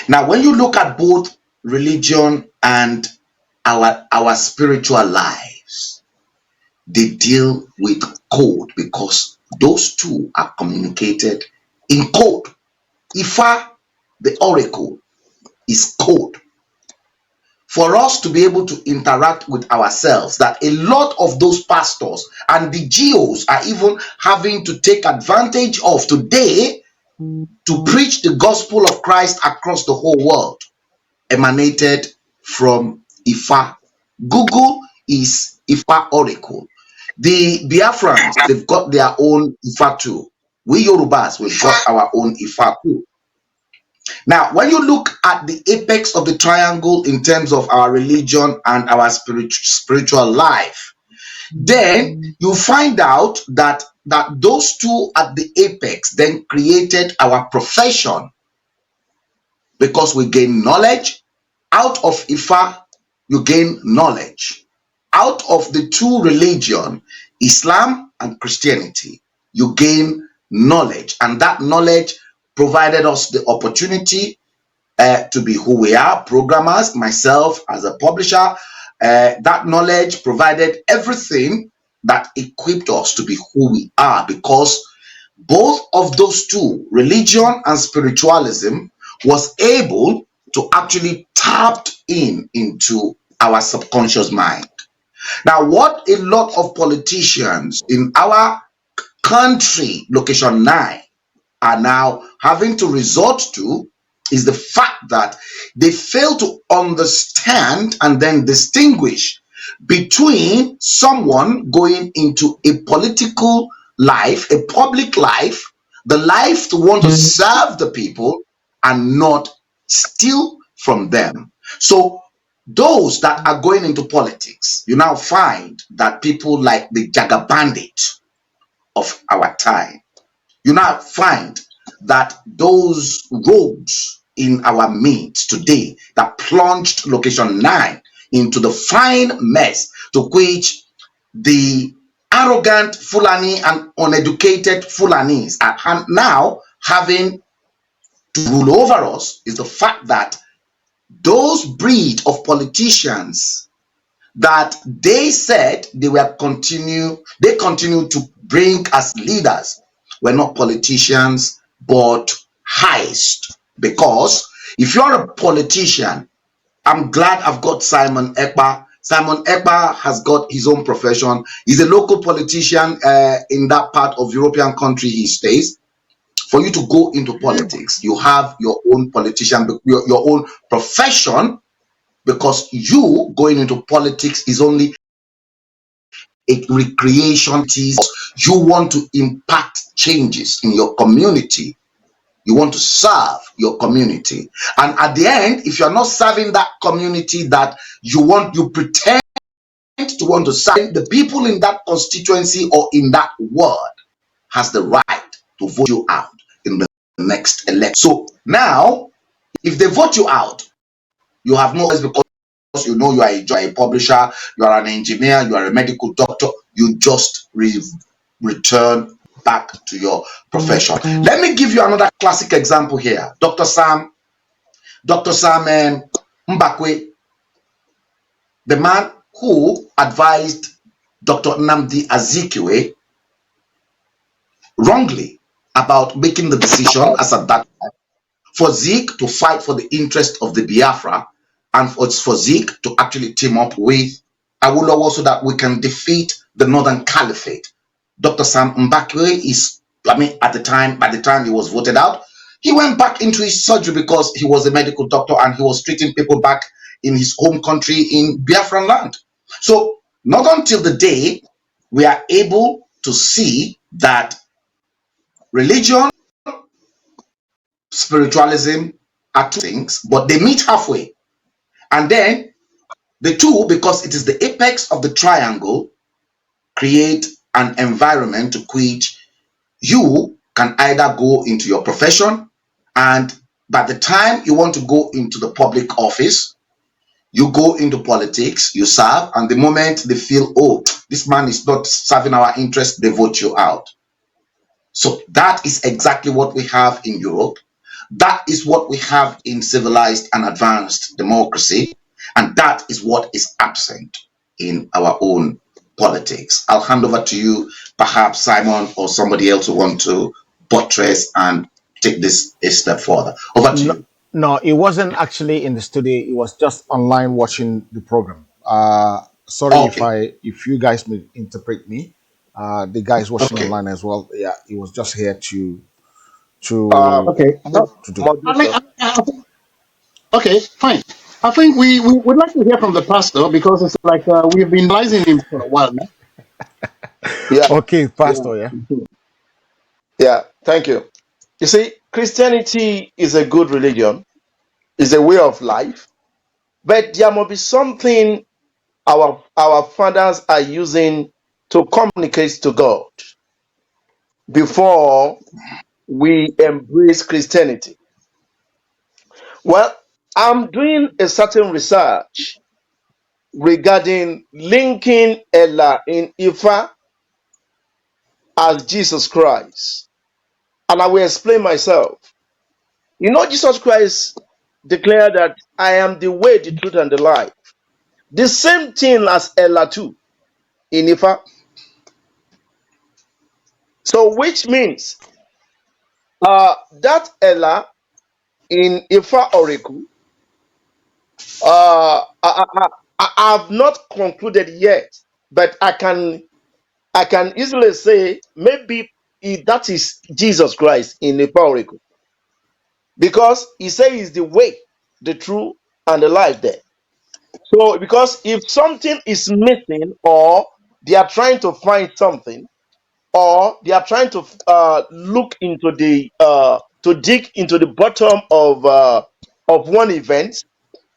Now, when you look at both religion and our spiritual lives, they deal with code because those two are communicated in code. Ifa, the oracle, is code for us to be able to interact with ourselves, that a lot of those pastors and the geos are even having to take advantage of today to preach the gospel of Christ across the whole world, emanated from Ifa. Google is Ifa oracle. The Biafrans, they've got their own Ifa too. We Yorubas, we've got our own Ifa too. Now, when you look at the apex of the triangle in terms of our religion and our spiritual life, then you find out that those two at the apex then created our profession, because we gain knowledge. Out of Ifa, you gain knowledge. Out of the two religion, Islam and Christianity, you gain knowledge. And that knowledge provided us the opportunity to be who we are, programmers, myself as a publisher. That knowledge provided everything that equipped us to be who we are, because both of those two, religion and spiritualism, was able to actually tap in into our subconscious mind. Now, what a lot of politicians in our country, location 9, are now having to resort to is the fact that they fail to understand and then distinguish between someone going into a political life, a public life, the life to want to serve the people and not steal from them. So, those that are going into politics, you now find that people like the Jaga Bandit of our time, you now find that those rogues in our midst today that plunged location 9 into the fine mess to which the arrogant Fulani and uneducated Fulanis are now having to rule over us, is the fact that those breed of politicians that they continue to bring as leaders were not politicians but heist. Because if you're a politician, I'm glad I've got Simon Ekpa. Simon Ekpa has got his own profession. He's a local politician in that part of European country he stays. For you to go into politics, you have your own politician, your own profession, because you going into politics is only a recreation. You want to impact changes in your community. You want to serve your community. And at the end, if you're not serving that community that you pretend to want to serve, the people in that constituency or in that ward has the right to vote you out in the next election. So now, if they vote you out, you have no choice, because you know you are a publisher, you are an engineer, you are a medical doctor, you just return back to your profession. Let me give you another classic example here. Dr. Sam Mbakwe, the man who advised Dr. Nnamdi Azikiwe wrongly about making the decision as at that time for Zeke to fight for the interest of the Biafra, and for Zeke to actually team up with Awolowo so that we can defeat the Northern Caliphate. Dr. Sam Mbakwe is, by the time he was voted out, he went back into his surgery because he was a medical doctor and he was treating people back in his home country in Biafran land. So, not until the day we are able to see that religion, spiritualism are two things, but they meet halfway. And then The two, because it is the apex of the triangle, create an environment to which you can either go into your profession, and by the time you want to go into the public office, you go into politics, you serve, and the moment they feel, oh, this man is not serving our interest, they vote you out. So that is exactly what we have in Europe. That is what we have in civilized and advanced democracy. And that is what is absent in our own politics. I'll hand over to you, perhaps Simon or somebody else who want to buttress and take this a step further. Over to No, you. no, it wasn't actually in the studio. It was just online watching the program. Sorry if Okay. you guys may interpret me. The guys watching Okay. online as well. Yeah, he was just here Uh, to Okay. to do. I mean, Moderator. okay, fine. I think we would like to hear from the pastor because it's like we've been advising him for a while now. Yeah, Okay, Yeah. Pastor. Yeah. yeah. Thank you. You see, Christianity is a good religion, is a way of life, but there must be something our fathers are using to communicate to God before we embrace Christianity. Well, I'm doing a certain research regarding linking Ella in Ifa as Jesus Christ. And I will explain myself. You know, Jesus Christ declared that I am the way, the truth, and the life. The same thing as Ella too in Ifa. So, which means that Ella in Ifa Oracle, I have not concluded yet, but I can easily say maybe that is Jesus Christ in Ifa Oracle because he says he's the way, the truth, and the life there. So, because if something is missing, or they are trying to find something, or they are trying to look into to dig into the bottom of one event,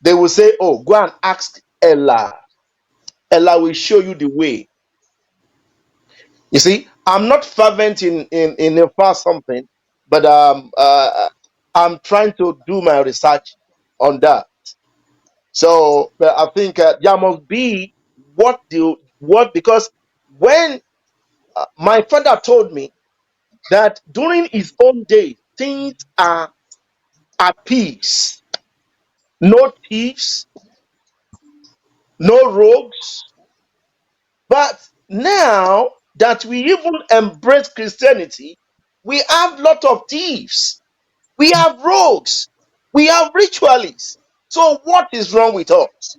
they will say, "Oh, go and ask Ella. Ella will show you the way." You see, I'm not fervent in a far something, but I'm trying to do my research on that. So I think there must be what because when my father told me that during his own days things are at peace, no thieves, no rogues, but now that we even embrace Christianity, we have lot of thieves, we have rogues, we have ritualists. So what is wrong with us?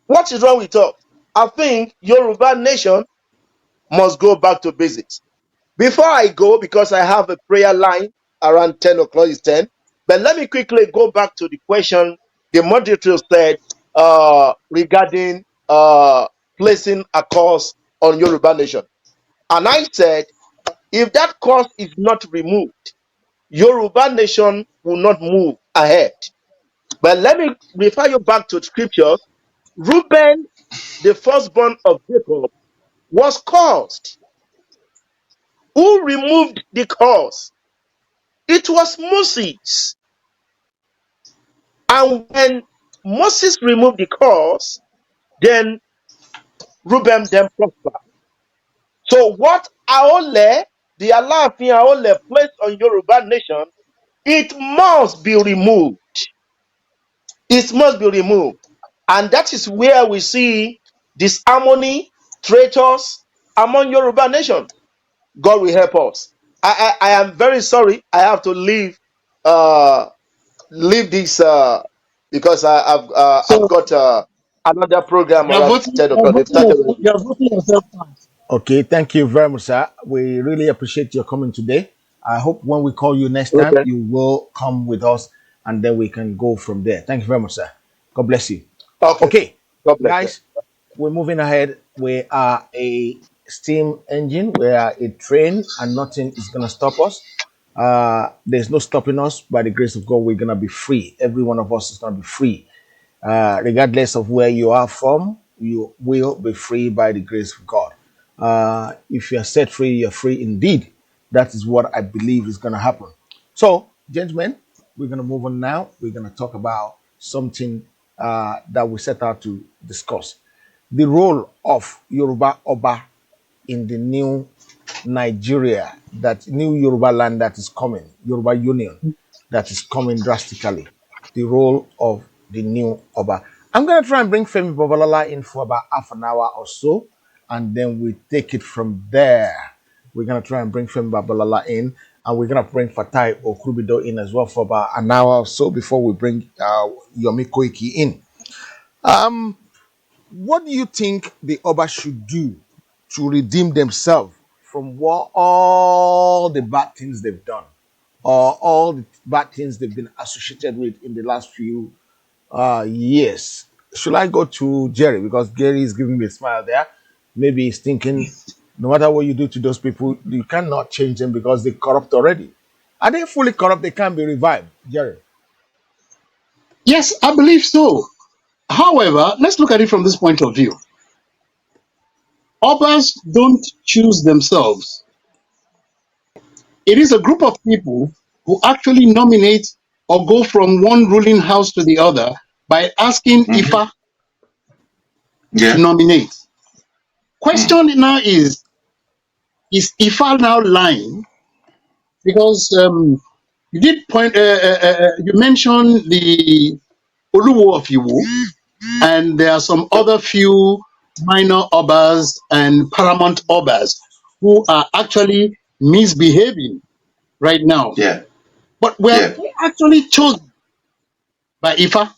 What is wrong with us? I think Yoruba nation must go back to basics. Before I go, because I have a prayer line around 10 o'clock, is 10, but let me quickly go back to the question the moderator said regarding placing a curse on Yoruba nation. And I said, if that curse is not removed, Yoruba nation will not move ahead. But let me refer you back to scriptures. Reuben, the firstborn of Jacob, was cursed. Who removed the curse? It was Moses. And when Moses removed the curse, then Reuben then prospered. So what Aole, the Alaafin Aole placed on Yoruba nation, it must be removed. It must be removed. And that is where we see disharmony, traitors among Yoruba nation. God will help us. I am very sorry. I have to leave this because I've So got another program you're around voting, 10 o'clock. They've started already. you're voting yourself out. Okay, thank you very much, sir. We really appreciate your coming today. I hope when we call you next time, Okay. you will come with us and then we can go from there. Thank you very much, sir. God bless you. Okay. Okay, God bless you. guys, we're moving ahead. We are a steam engine, we are a train, and nothing is going to stop us. There's no stopping us. By the grace of God, we're going to be free. Every one of us is going to be free. Regardless of where you are from, you will be free by the grace of God. If you are set free, you're free indeed. That is what I believe is going to happen. So, gentlemen, we're going to move on now. We're going to talk about something that we set out to discuss: the role of Yoruba Oba in the new Nigeria, that new Yoruba land that is coming, Yoruba Union that is coming drastically, the role of the new Oba. I'm going to try and bring Femi Babalala in for about half an hour or so, and then we take it from there. We're going to try and bring Femi Babalala in, and we're going to bring Fatai Okrubido in as well for about an hour or so before we bring Yomi Koiki in. What do you think the Oba should do to redeem themselves from what all the bad things they've done, or all the bad things they've been associated with in the last few years? Should I go to Jerry? Because Gary is giving me a smile there. Maybe he's thinking, no matter what you do to those people, you cannot change them because they're corrupt already. Are they fully corrupt? They can't be revived, Jerry. Yes, I believe so. However, let's look at it from this point of view. Obas don't choose themselves. It is a group of people who actually nominate or go from one ruling house to the other by asking Mhm. Ifa to Yeah. nominate. Question now is Ifa now lying? Because you did point, you mentioned the Oluwo of Iwo, and there are some other few minor obas and paramount obas who are actually misbehaving right now. Yeah. But were Yeah. they actually chosen by Ifa?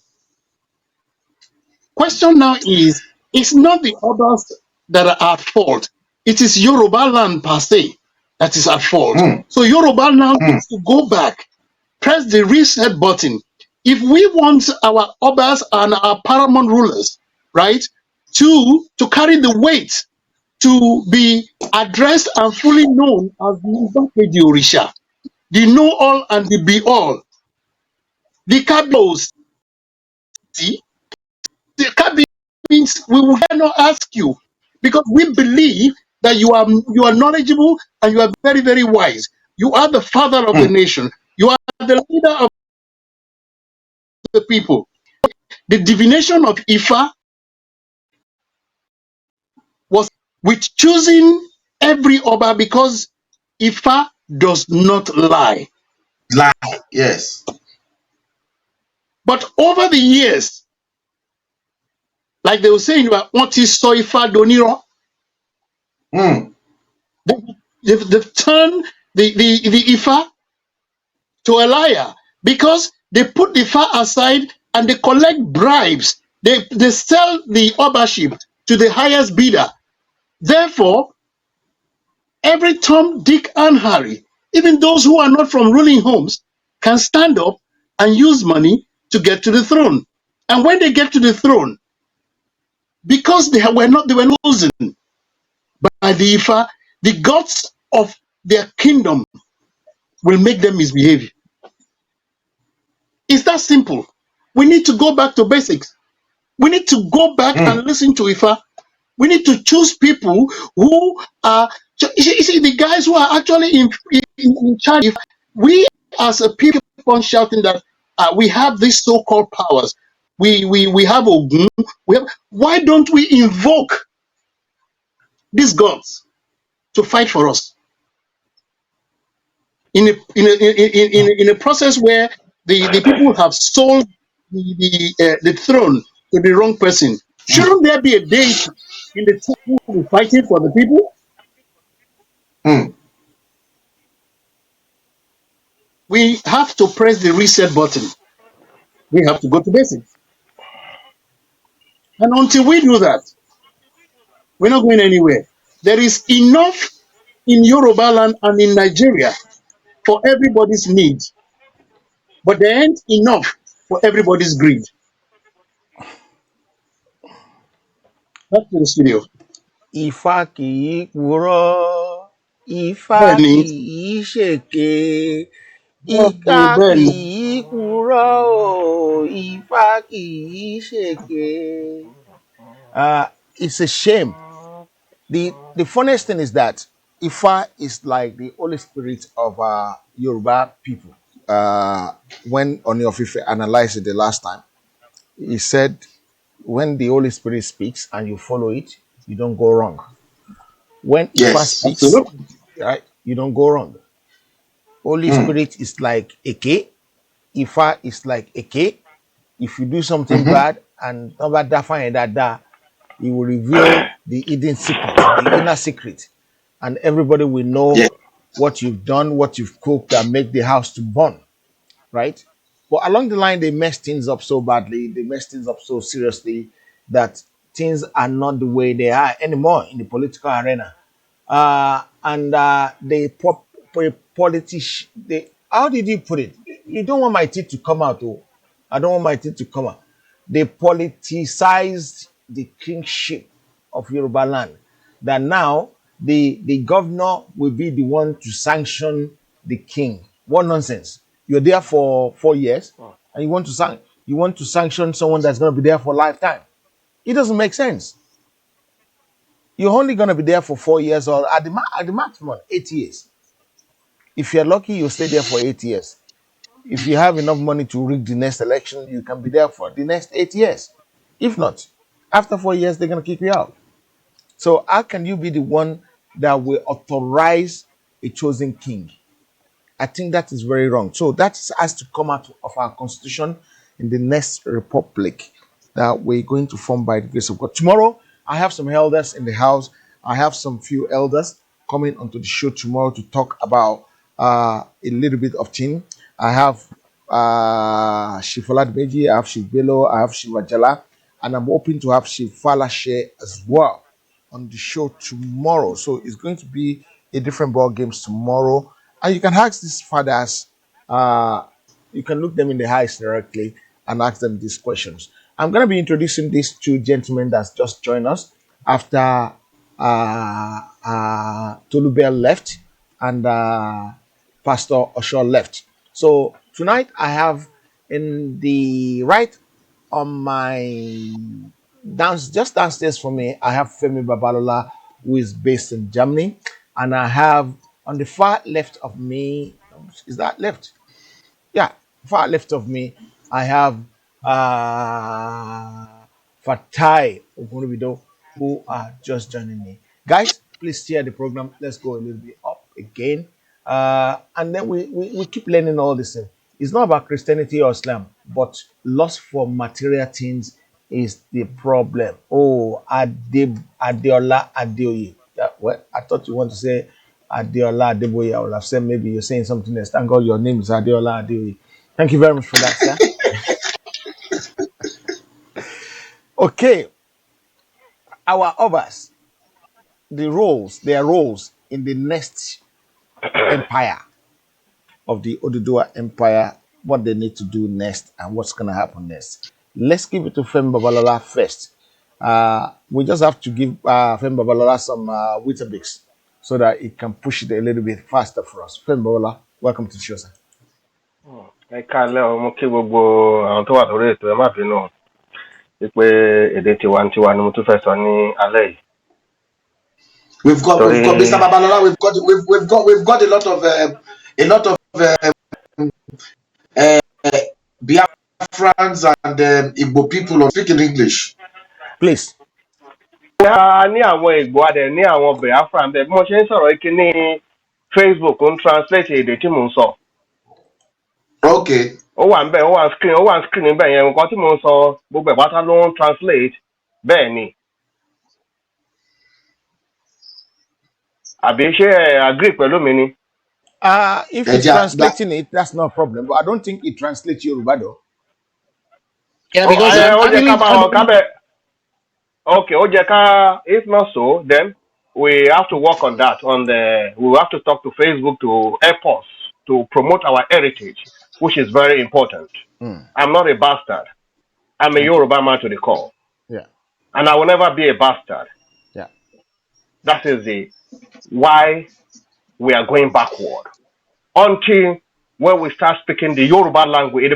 Question now is, it's not the others that are at fault. It is Yoruba land per se that is at fault. Mm. So Yoruba now Mm. needs to go back, press the reset button. If we want our obas and our paramount rulers, right, to carry the weight, to be addressed and fully known as the Igbákejì Òrìṣà, the know all and the be all, the Kábíyèsí, the cabinet means we will dare not ask you because we believe that you are knowledgeable and you are very, very wise. You are the father of the Mm. nation. You are the leader of the people. The divination of Ifa was with choosing every Oba because Ifa does not lie. Lie. Yes. But over the years, like they were saying about what is so Ifa Doniro, Mm. they've turned the Ifa to a liar because they put the far aside and they collect bribes. They sell the ownership to the highest bidder. Therefore, every Tom, Dick, and Harry, even those who are not from ruling homes, can stand up and use money to get to the throne. And when they get to the throne, because they were not chosen by the Ifa, the gods of their kingdom will make them misbehave. It's that simple. We need to go back to basics. We need to go back and Mm. listen to Ifa. We need to choose people who are, you see, the guys who are actually in charge. If we as a people keep on shouting that we have these so-called powers, we have Ogun, why don't we invoke these gods to fight for us in a process where the people have sold the throne to the wrong person? Shouldn't there be a deity in the temple who is fighting for the people? Mm. We have to press the reset button. We have to go to basics. And until we do that, we're not going anywhere. There is enough in Yoruba land and in Nigeria for everybody's needs, but there ain't enough for everybody's greed. Back to the studio. Ifá kì í purọ́, Ifá Bẹ́ẹ̀ni, kì í ṣèké, ìkà kì bẹ́ẹ̀ni, í purọ́. òwúrọ̀ Ifá kì í ṣèké. It's a shame. The funniest thing is that Ifa is like the Holy Spirit of Yoruba people. When Oni of Ife analyzed it the last time, he said, when the Holy Spirit speaks and you follow it, you don't go wrong. When Ifa Yes, speaks, absolutely. right, you don't go wrong. Holy Mm. Spirit is like Eke. Ifa is like Eke. If you do something Mm-hmm. bad and nobody find that, he will reveal the hidden secret, the inner secret, and everybody will Yeah. know what you've done, what you've cooked that make the house to burn, right? But along the line, they mess things up so badly, they mess things up so seriously that things are not the way they are anymore in the political arena. And the politician, how did you put it? You don't want my teeth to come out, oh. I don't want my teeth to come out. They politicized the kingship of Yoruba land. That now the governor will be the one to sanction the king. What nonsense! You're there for 4 years, and you want to sanction someone that's going to be there for a lifetime. It doesn't make sense. You're only going to be there for 4 years or at the maximum 8 years. If you're lucky, you'll stay there for 8 years. If you have enough money to rig the next election, you can be there for the next 8 years. If not, after 4 years, they're going to kick you out. So, how can you be the one that will authorize a chosen king? I think that is very wrong. So that has to come out of our constitution in the next republic that we're going to form by the grace of God. Tomorrow, I have some elders in the house. I have some few elders coming onto the show tomorrow to talk about a little bit of thing. I have Shifola Beji, I have Shibelo, I have Shivajala, and I'm hoping to have Shifala share as well on the show tomorrow. So it's going to be a different ball games tomorrow. And you can ask these fathers, uh, you can look them in the eyes directly and ask them these questions. I'm going to be introducing these two gentlemen that's just joined us after Tolubel left and Pastor Osho left. So tonight I have in the right on my just downstairs from me, I have Femi Babalola, who is based in Germany, and I have on the far left of me, is that left? Yeah, far left of me, I have uh, Fatai Ogunubido, who are just joining me. Guys, please share the program. Let's go a little bit up again. And then we keep learning all this. It's not about Christianity or Islam, but lust for material things is the problem. Oh, Adeola Adeoye. Yeah, well, I thought you want to say Adeola Adeboye. I would have said maybe you're saying something else. Thank God your name is Adeola Adeoye. Thank you very much for that, sir. Okay, our others, their roles in the next empire of the Oduduwa Empire, what they need to do next, and what's going to happen next. Let's give it to Fem Babalola first. We just have to give Fem Babalola some Weetabix so that it can push it a little bit faster for us. Fem Babalola, welcome to the show, sir. Ẹ káalẹ́ o, mo kí gbogbo àwọn tó wà lórí ètò ẹ má bínú wípé èdè tiwantiwa ni mo tún fẹ́ sọ ní alẹ́ yìí. We've got Mr. Torí Babalola. We've got a lot of Biafrans and Igbo people on speaking English. Please. a ní àwọn Ìgbò a dẹ̀ ní àwọn Biafra ń bẹ bí mo ṣe ń sọ̀rọ̀ yìí ní Facebook ń translate èdè tí mò ń sọ. Okay. Ó wà ń bẹ̀, ó wà ń screen níbẹ̀ yẹn nǹkan tí mò ń sọ gbogbo ẹ̀ pátá ló ń translate bẹ́ẹ̀ ni. Àbí ṣé ẹ agree pẹ̀lú mi ni? If it's translating it, that's not a problem. But I don't think it translates Yoruba though. Yeah, Ó because ó jẹ́ ká I bá wọn believe kábẹ̀. Okay, Ojeka, if not so, then we have to work on that. We have to talk to Facebook to help us to promote our heritage, which is very important. I'm not a bastard. I'm a Thank you. Yoruba man to the core, Yeah. and I will never be a bastard. Yeah. That is the why we are going backward. Until where we start speaking the Yoruba language.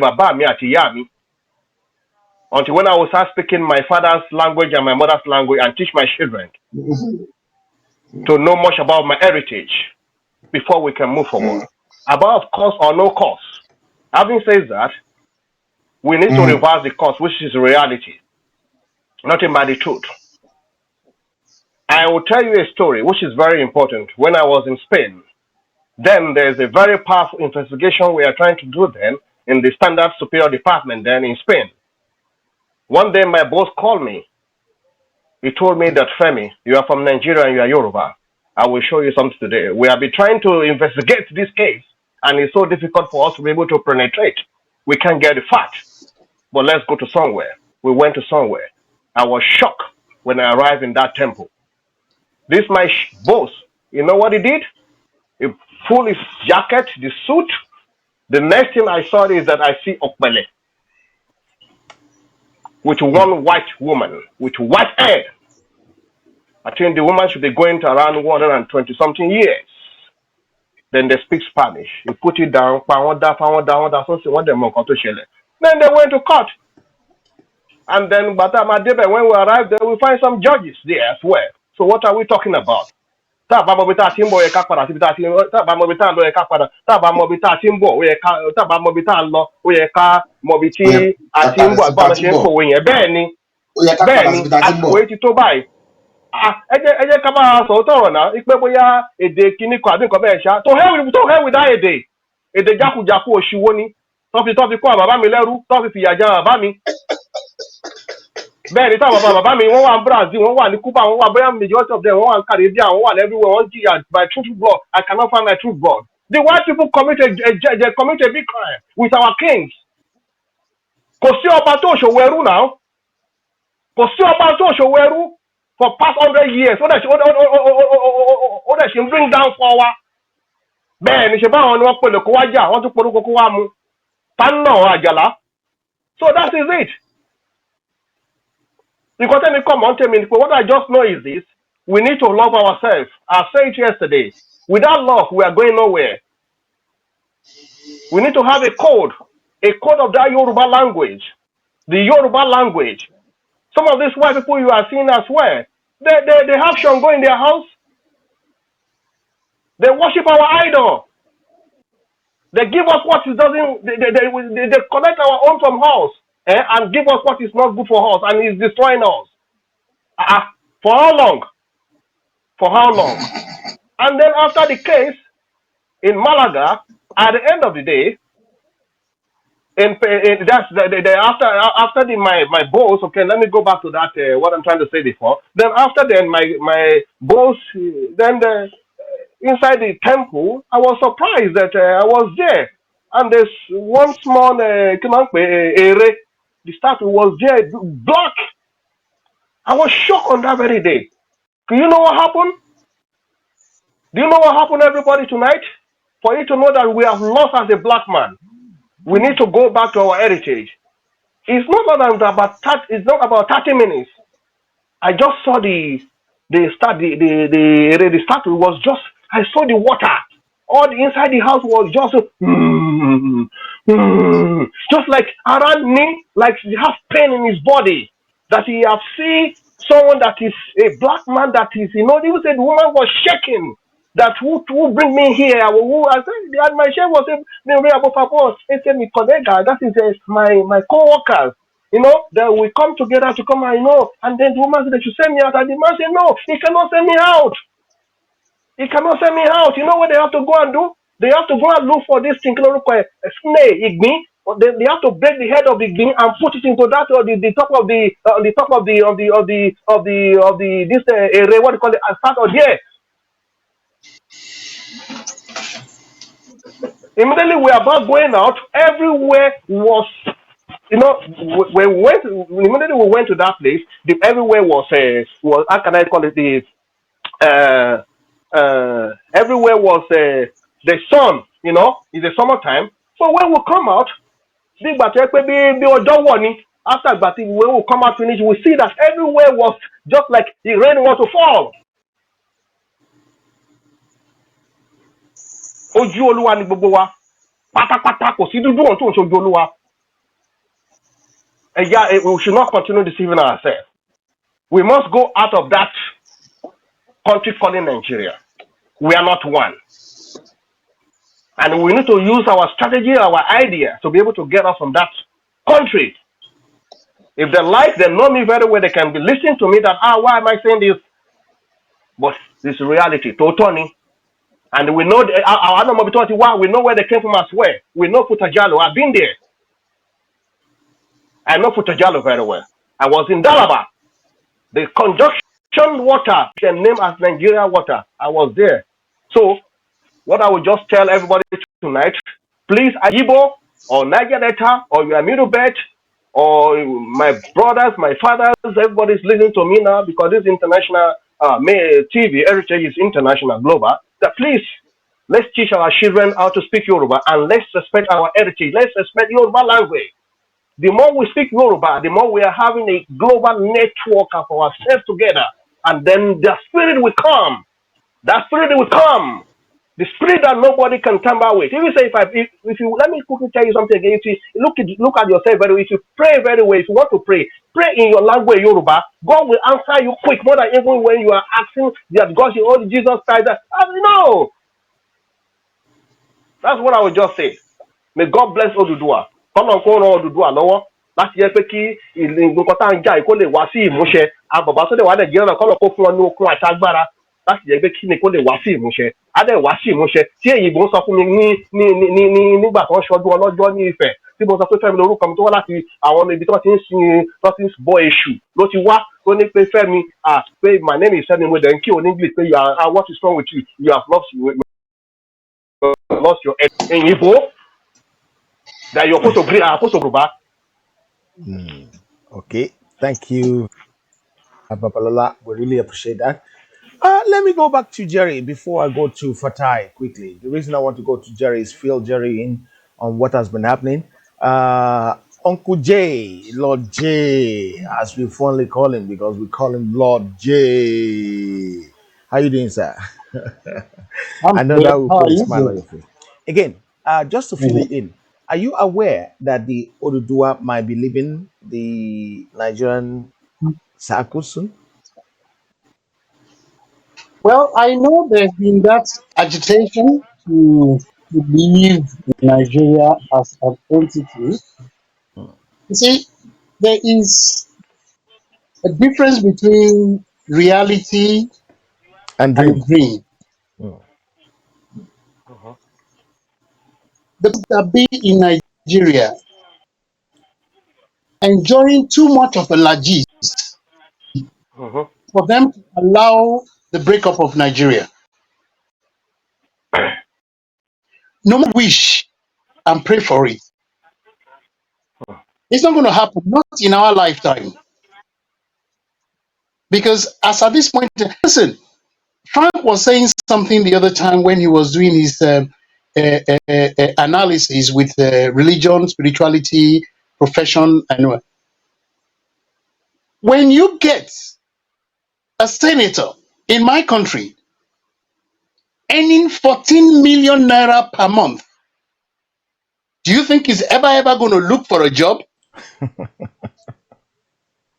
Until when I will start speaking my father's language and my mother's language and teach my children to know much about my heritage before we can move forward. About course or no course. Having said that, we need to reverse the course, which is reality, nothing but the truth. I will tell you a story which is very important. When I was in Spain, then there's a very powerful investigation we are trying to do then in the Standard Superior Department then in Spain. One day my boss called me. He told me that, Femi, you are from Nigeria and you are Yoruba. I will show you something today. We have been trying to investigate this case, and it's so difficult for us to be able to penetrate. We can't get the fact, but let's go to somewhere. We went to somewhere. I was shocked when I arrived in that temple. This my boss, you know what he did? He pulled his jacket, the suit. The next thing I saw is that I see Okbele with one white woman with white hair. I think the woman should be going to around 120 something years. Then they speak Spanish. You put it down, then they went to court. And then by the time when we arrived there, we find some judges there as well. So what are we talking about? Tábà mọ̀bí tá a ti ń bọ̀ yẹ ká padà síbi tá a ti ń tábà mọ̀bí tá a lọ yẹ ká padà tábà mọ̀bí tá a ti ń bọ̀ ó yẹ ká tábà mọ̀bí tá a lọ ó yẹ ká mọ̀bí tí a ti ń bọ̀ àgbà lọ ṣe ń pòwe yẹn bẹ́ẹ̀ ni àsìkò etí tó báyìí ẹ jẹ́ ká máa sọ̀rọ̀ tọ̀rọ̀ náà pé bóyá èdè kìíní kan àbí nǹkan bẹ́ẹ̀ ṣá tó hell with that èdè jákujàku òṣìwò ni tó fi kọ́ bàbá mi lẹ́rú tó fi fìyà jẹ bàbá mi. Bẹ́ẹ̀ ni táwọn bàbá mi wọ́n wà ní Brazil wọ́n wà ní Cuba wọ́n wà bóyá majority of them wọ́n wà ní Caribbean wọ́n wà everywhere wọ́n jìyà by true blood. I cannot find my true blood. The white people commit a big crime with our kings. Kò sí ọba tó ṣòwò ẹrú náà. Kò sí ọba tó ṣòwò ẹrú for past 100 years. Ó dẹ̀ ṣe ń bring down for wa. Bẹ́ẹ̀ ni ṣe báwọn ni wọ́n pèlè kó wá jà wọ́n tún polúkọ kó wá mu. Tánà àjàlá. So that is it. Because then come on, tell me, what I just know is this: we need to love ourselves. I said it yesterday. Without love, we are going nowhere. We need to have a code of that Yoruba language. The Yoruba language. Some of these white people you are seeing as well, they have Shango in their house. They worship our idol. They give us what it doesn't. They collect our own from house. And give us what is not good for us, and is destroying us. For how long? For how long? And then after the case in Malaga, at the end of the day, after my boss. Okay, let me go back to that. What I'm trying to say before. Then after then, my boss. Then inside the temple, I was surprised that I was there, and there's one small area. The statue was there, black. I was shocked on that very day. Do you know what happened? Do you know what happened, everybody, tonight? For you to know that we have lost as a black man, we need to go back to our heritage. It's not about 30 minutes. I just saw the statue was just. I saw the water. All the inside the house was just just like around me, like he has pain in his body. That he have seen someone that is a black man that is, even said the woman was shaking. That who bring me here? I said, my chef was saying, he said, my colleague, that is my co-workers. That we come together to come and and then the woman said they should send me out, and the man said, no, he cannot send me out. He cannot send me out. You know what they have to go and do? They have to go and look for this thing, snake, igni. They have to break the head of the igni and put it into that or the top of the this area. What do you call it? Start or there. Immediately we are about going out. Everywhere was, immediately we went to that place. Everywhere was how can I call it everywhere was the sun, it's the summertime. So when we come out, after when we come out finish, we see that everywhere was just like the rain was to fall. Ojú Olúwa ni gbogbo wa. pátápátá kò sí dúdú ọ̀hún tó ń ṣojú olúwa. We should not continue deceiving ourselves. We must go out of that country calling Nigeria. We are not one. And we need to use our strategy, our idea to be able to get us from that country. If they like, they know me very well, they can be listening to me that, why am I saying this? But this is reality, totally. And we know, we know where they came from as well. We know Futajalo. I've been there. I know Futajalo very well. I was in Dalaba. The conjunction water, the name as Nigeria water. I was there. So what I will just tell everybody tonight, please, Ajibo or Niger Delta or your middle belt or my brothers, my fathers, everybody's listening to me now because this international TV heritage is international, global. That please, let's teach our children how to speak Yoruba and let's respect our heritage. Let's respect Yoruba language. The more we speak Yoruba, the more we are having a global network of ourselves together. And then the spirit will come. That spirit will come. The spirit that nobody can tamper with. If you say, if you let me quickly tell you something again. If you look at yourself very well. If you pray very well, if you want to pray, pray in your language Yoruba. God will answer you quick more than even when you are asking that God, Jesus Christ. No, that's what I would just say. May God bless Odudua. Kọ́nà kó ran Odudua lọ́wọ́ láti jẹ́ pé kí nǹkan tá à ń jà kó lè wá sí ìmúṣẹ. Àbàbà tó lè wá Nàìjíríà náà kọ́nà kó fún wọn ní okun àti agbára láti jẹ́ pé kí ni kó lè wá sí ìmúṣẹ. Á dẹ̀ wá sí ìmúṣẹ. Tí èyìnbó ń sọ fún mi nígbà tó ń ṣọdún ọlọ́jọ́ ní Ifẹ̀ tí mo sọ pé Fẹ́mi lórúkọ mi tó wá láti àwọn ibi tó ti ń sin tó ti ń bọ èṣù ló ti wá tó ní pé Fẹ́mi pé my name is Fẹ́mi mo dẹ̀ ń kí o ní English pé what is wrong with you? You have lost your head. Èyìnbó that you're supposed to bring supposed to Yoruba. Okay, thank you, Babalola. We really appreciate that. Let me go back to Jerry before I go to Fatai quickly. The reason I want to go to Jerry is fill Jerry in on what has been happening. Uncle J, Lord J, as we fondly call him because we call him Lord J. How you doing, sir? I'm I know good. that will How put are a you smile on doing? your face. Again, just to fill it in, are you aware that the Odudua might be leaving the Nigerian circle soon? Well, I know there's been that agitation to leave Nigeria as an entity. You see, there is a difference between reality And and dream. dream. Mm. Uh-huh. The people that be in Nigeria enjoying too much of a largesse Uh-huh. for them to allow the breakup of Nigeria. No matter wish and pray for it. It's not going to happen, not in our lifetime. Because as at this point, listen, Frank was saying something the other time when he was doing his analysis with religion, spirituality, profession, and when you get a senator in my country earning 14 million naira per month, do you think he's ever going to look for a job?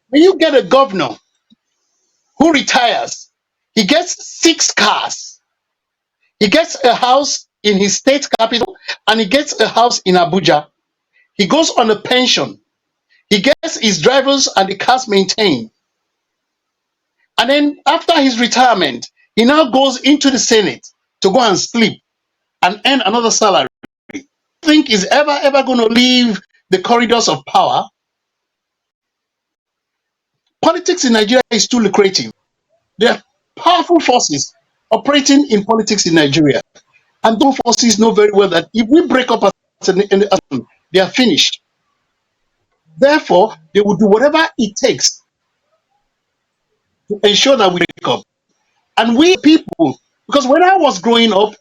When you get a governor who retires, he gets 6 cars, he gets a house in his state capital, and he gets a house in Abuja. He goes on a pension. He gets his drivers and the cars maintained. And then after his retirement, he now goes into the Senate to go and sleep and earn another salary. Think he's ever going to leave the corridors of power? Politics in Nigeria is too lucrative. There are powerful forces operating in politics in Nigeria. And those forces know very well that if we break up, they are finished. Therefore, they will do whatever it takes to ensure that we break up. And we people, because when I was growing up,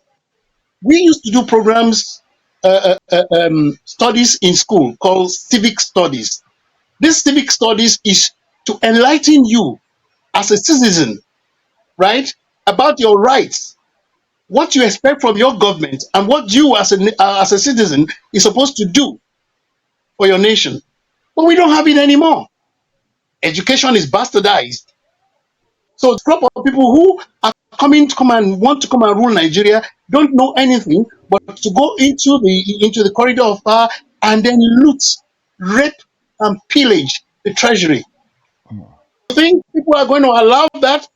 we used to do programs, studies in school called civic studies. This civic studies is to enlighten you as a citizen, right, about your rights. what you expect from your government and what you as a citizen is supposed to do for your nation. But we don't have it anymore. Education is bastardized. So it's a crop of people who are coming to come and want to come and rule Nigeria, don't know anything but to go into the corridor of power and then loot, rape, and pillage the treasury. You think people are going to allow that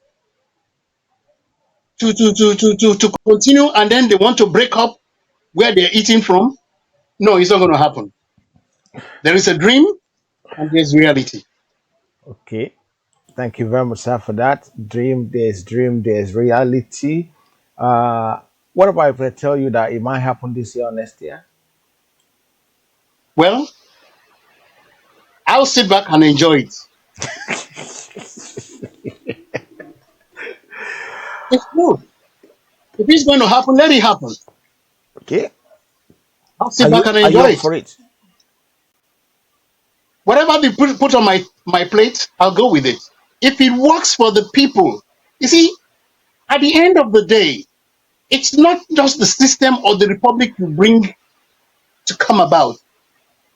to continue, and then they want to break up where they're eating from? No, it's not going to happen. There is a dream and there's reality. Okay. Thank you very much, sir, for that. Dream, there's reality. Uh, what about if I tell you that it might happen this year or next year? Well, I'll sit back and enjoy it. It's good. If it's going to happen, let it happen. Okay. I'll sit back and Are you enjoy up it. for it? Whatever they put on my plate, I'll go with it. If it works for the people, you see, at the end of the day, it's not just the system or the republic you bring to come about.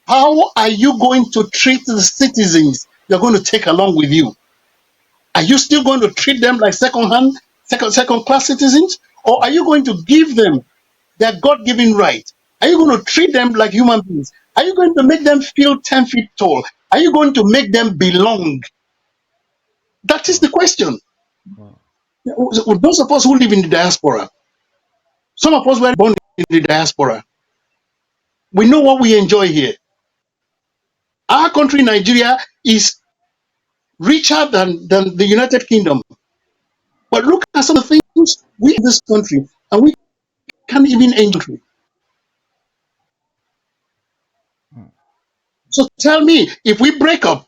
How are you going to treat the citizens you're going to take along with you? Are you still going to treat them like second class citizens? Or are you going to give them their God-given right? Are you going to treat them like human beings? Are you going to make them feel 10 feet tall? Are you going to make them belong? That is the question. Those of us who live in the diaspora, some of us were born in the diaspora. We know what we enjoy here. Our country, Nigeria, is richer than the United Kingdom. But look at some of the things we in this country, and we can't even enjoy. So tell me, if we break up,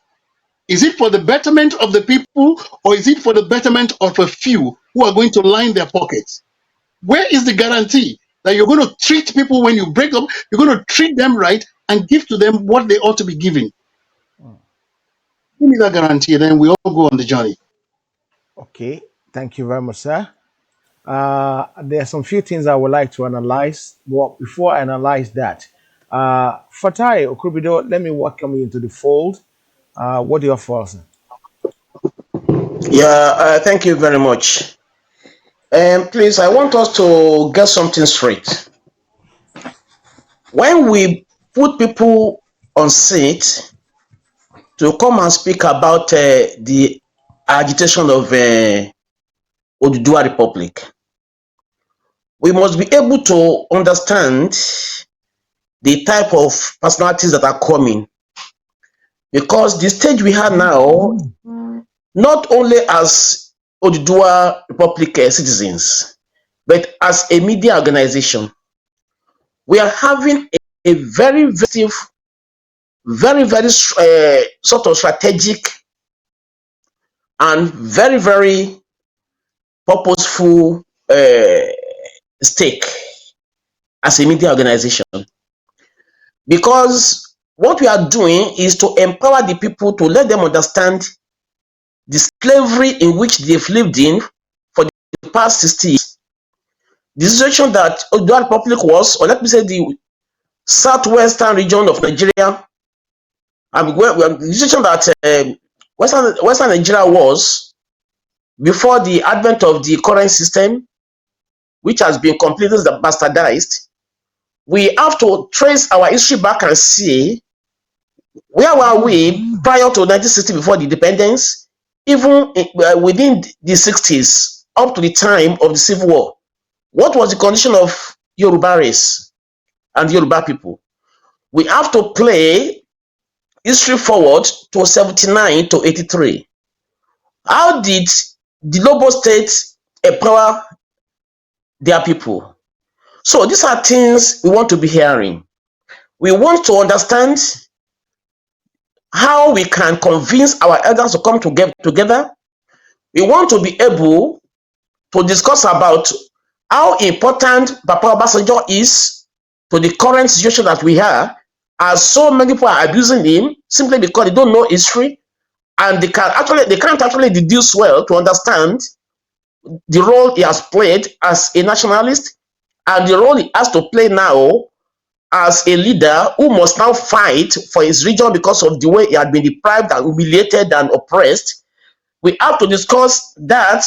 is it for the betterment of the people, or is it for the betterment of a few who are going to line their pockets? Where is the guarantee that you're going to treat people when you break up, you're going to treat them right and give to them what they ought to be given? Give me that guarantee, then we all go on the journey. Okay. Thank you very much, sir. There are some few things I would like to analyze. But before I analyze that, Fatai Okubido, let me welcome you into the fold. What do you offer us? Yeah, thank you very much. Please, I want us to get something straight. When we put people on seat to come and speak about the agitation of Oduduwa Republic, we must be able to understand the type of personalities that are coming. Because the stage we have now, not only as Oduduwa Republic citizens, but as a media organization, we are having a very, very sort of strategic and very, very purposeful stake as a media organization. Because what we are doing is to empower the people, to let them understand the slavery in which they've lived in for the past 60 years. The situation that Oduduwa Republic was, or let me say the southwestern region of Nigeria, the situation that Western Nigeria was before the advent of the current system, which has been completely bastardized. We have to trace our history back and see where were we prior to 1960, before the independence, even within the 60s, up to the time of the Civil War. What was the condition of Yoruba race and Yoruba people? We have to play history forward to 79 to 83. How did the Lobo state empower their people? So these are things we want to be hearing. We want to understand how we can convince our elders to come together. We want to be able to discuss about how important Papa Obasanjo is to the current situation that we have, as so many people are abusing him simply because they don't know history and they can't actually deduce well to understand the role he has played as a nationalist and the role he has to play now as a leader who must now fight for his region because of the way he had been deprived and humiliated and oppressed. We have to discuss that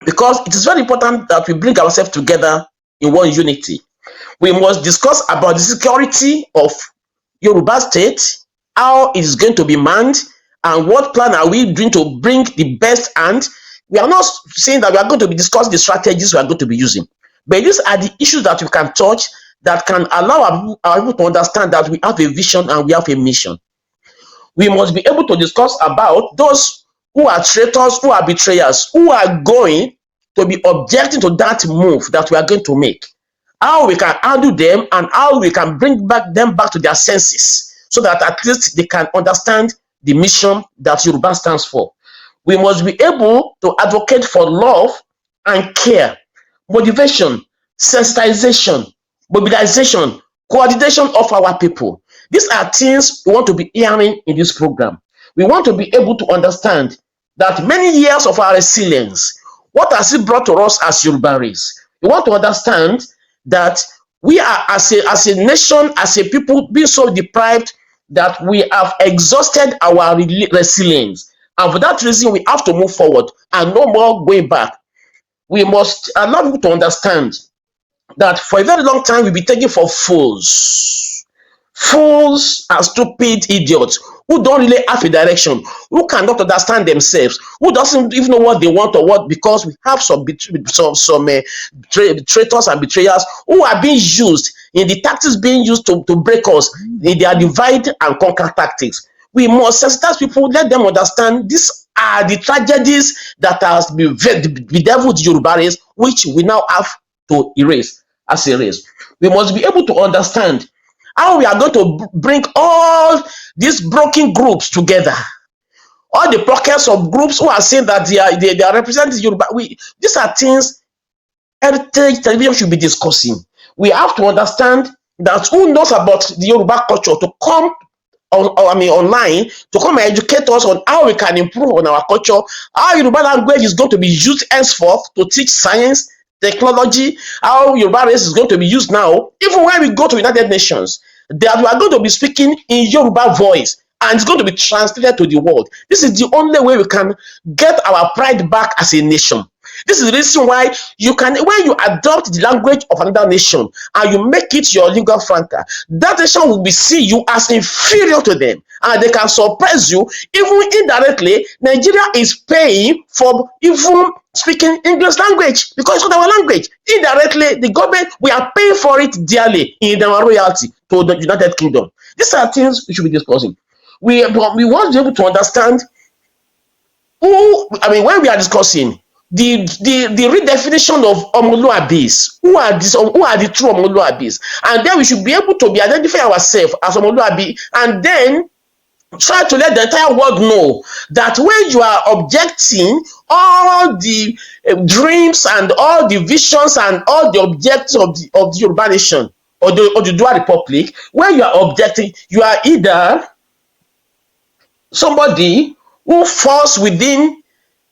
because it is very important that we bring ourselves together in one unity. We must discuss about the security of Yoruba state, how it is going to be manned, and what plan are we doing to bring the best. And we are not saying that we are going to be discussing the strategies we are going to be using, but these are the issues that we can touch that can allow our people to understand that we have a vision and we have a mission. We must be able to discuss about those who are traitors, who are betrayers, who are going to be objecting to that move that we are going to make. How we can handle them and how we can bring them back to their senses so that at least they can understand the mission that Yoruba stands for. We must be able to advocate for love and care, motivation, sensitization, mobilization, coordination of our people. These are things we want to be hearing in this program. We want to be able to understand that many years of our resilience, what has it brought to us as Yoruba race? We want to understand that we are, as a nation, as a people, being so deprived that we have exhausted our resilience. And for that reason, we have to move forward and no more going back. We must allow people to understand that for a very long time we'll be taken for fools. Fools are stupid idiots who don't really have a direction, who cannot understand themselves, who doesn't even know what they want or what, because we have some traitors and betrayers who are being used in the tactics being used to break us in their divide and conquer tactics. We must sensitize people, let them understand these are the tragedies that has been bedeviled the Yoruba race, which we now have to erase as a race. We must be able to understand how we are going to bring all these broken groups together. All the pockets of groups who are saying that they are representing Yoruba. These are things heritage television should be discussing. We have to understand that who knows about the Yoruba culture to come online to come and educate us on how we can improve on our culture, how Yoruba language is going to be used henceforth to teach science, technology, how Yoruba race is going to be used now. Even when we go to United Nations, that we are going to be speaking in Yoruba voice and it's going to be translated to the world. This is the only way we can get our pride back as a nation. This is the reason why you can, when you adopt the language of another nation and you make it your lingua franca, that nation will be see you as inferior to them and they can suppress you. Even indirectly, Nigeria is paying for even speaking English language because it's not our language. Indirectly, the government, we are paying for it dearly in our royalty to the United Kingdom. These are things we should be discussing. We want to be able to understand when we are discussing the redefinition of Omoluabis, who are the true Omoluabis, and then we should be able to be identify ourselves as Omoluabi, and then try to let the entire world know that when you are objecting all the dreams and all the visions and all the objectives of the Yoruba nation or the Dua Republic, when you are objecting, you are either somebody who falls within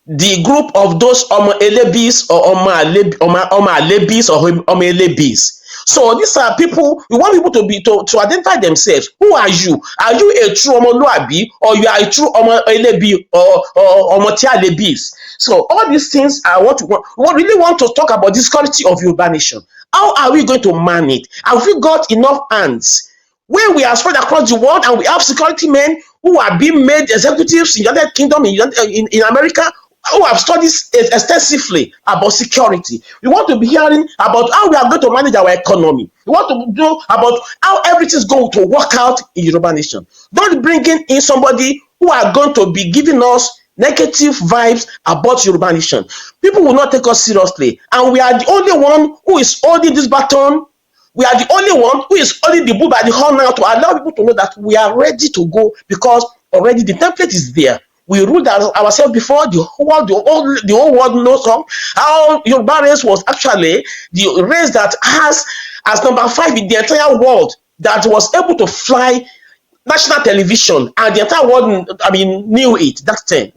the group of those Omo Elebis or Omo Alebis or Omo Elebis. So these are people, we want people to identify themselves. Who are you? Are you a true Omoluabi or you are a true Omo Elebi or Omo Alebis? So all these things are what we really want to talk about, this quality of Yoruba nation. How are we going to man it? Have we got enough hands? When we are spread across the world and we have security men who are being made executives in the United Kingdom, in America, who have studied extensively about security. We want to be hearing about how we are going to manage our economy. We want to know about how everything is going to work out in Yoruba nation. Don't bring in somebody who are going to be giving us negative vibes about Yoruba nation. People will not take us seriously. And we are the only one who is holding this baton. We are the only one who is holding the bull by the horn now to allow people to know that we are ready to go because already the template is there. We ruled ourselves before the whole world knows how Yoruba race was actually the race that has as number 5 in the entire world that was able to fly national television, and the entire world, knew it that time.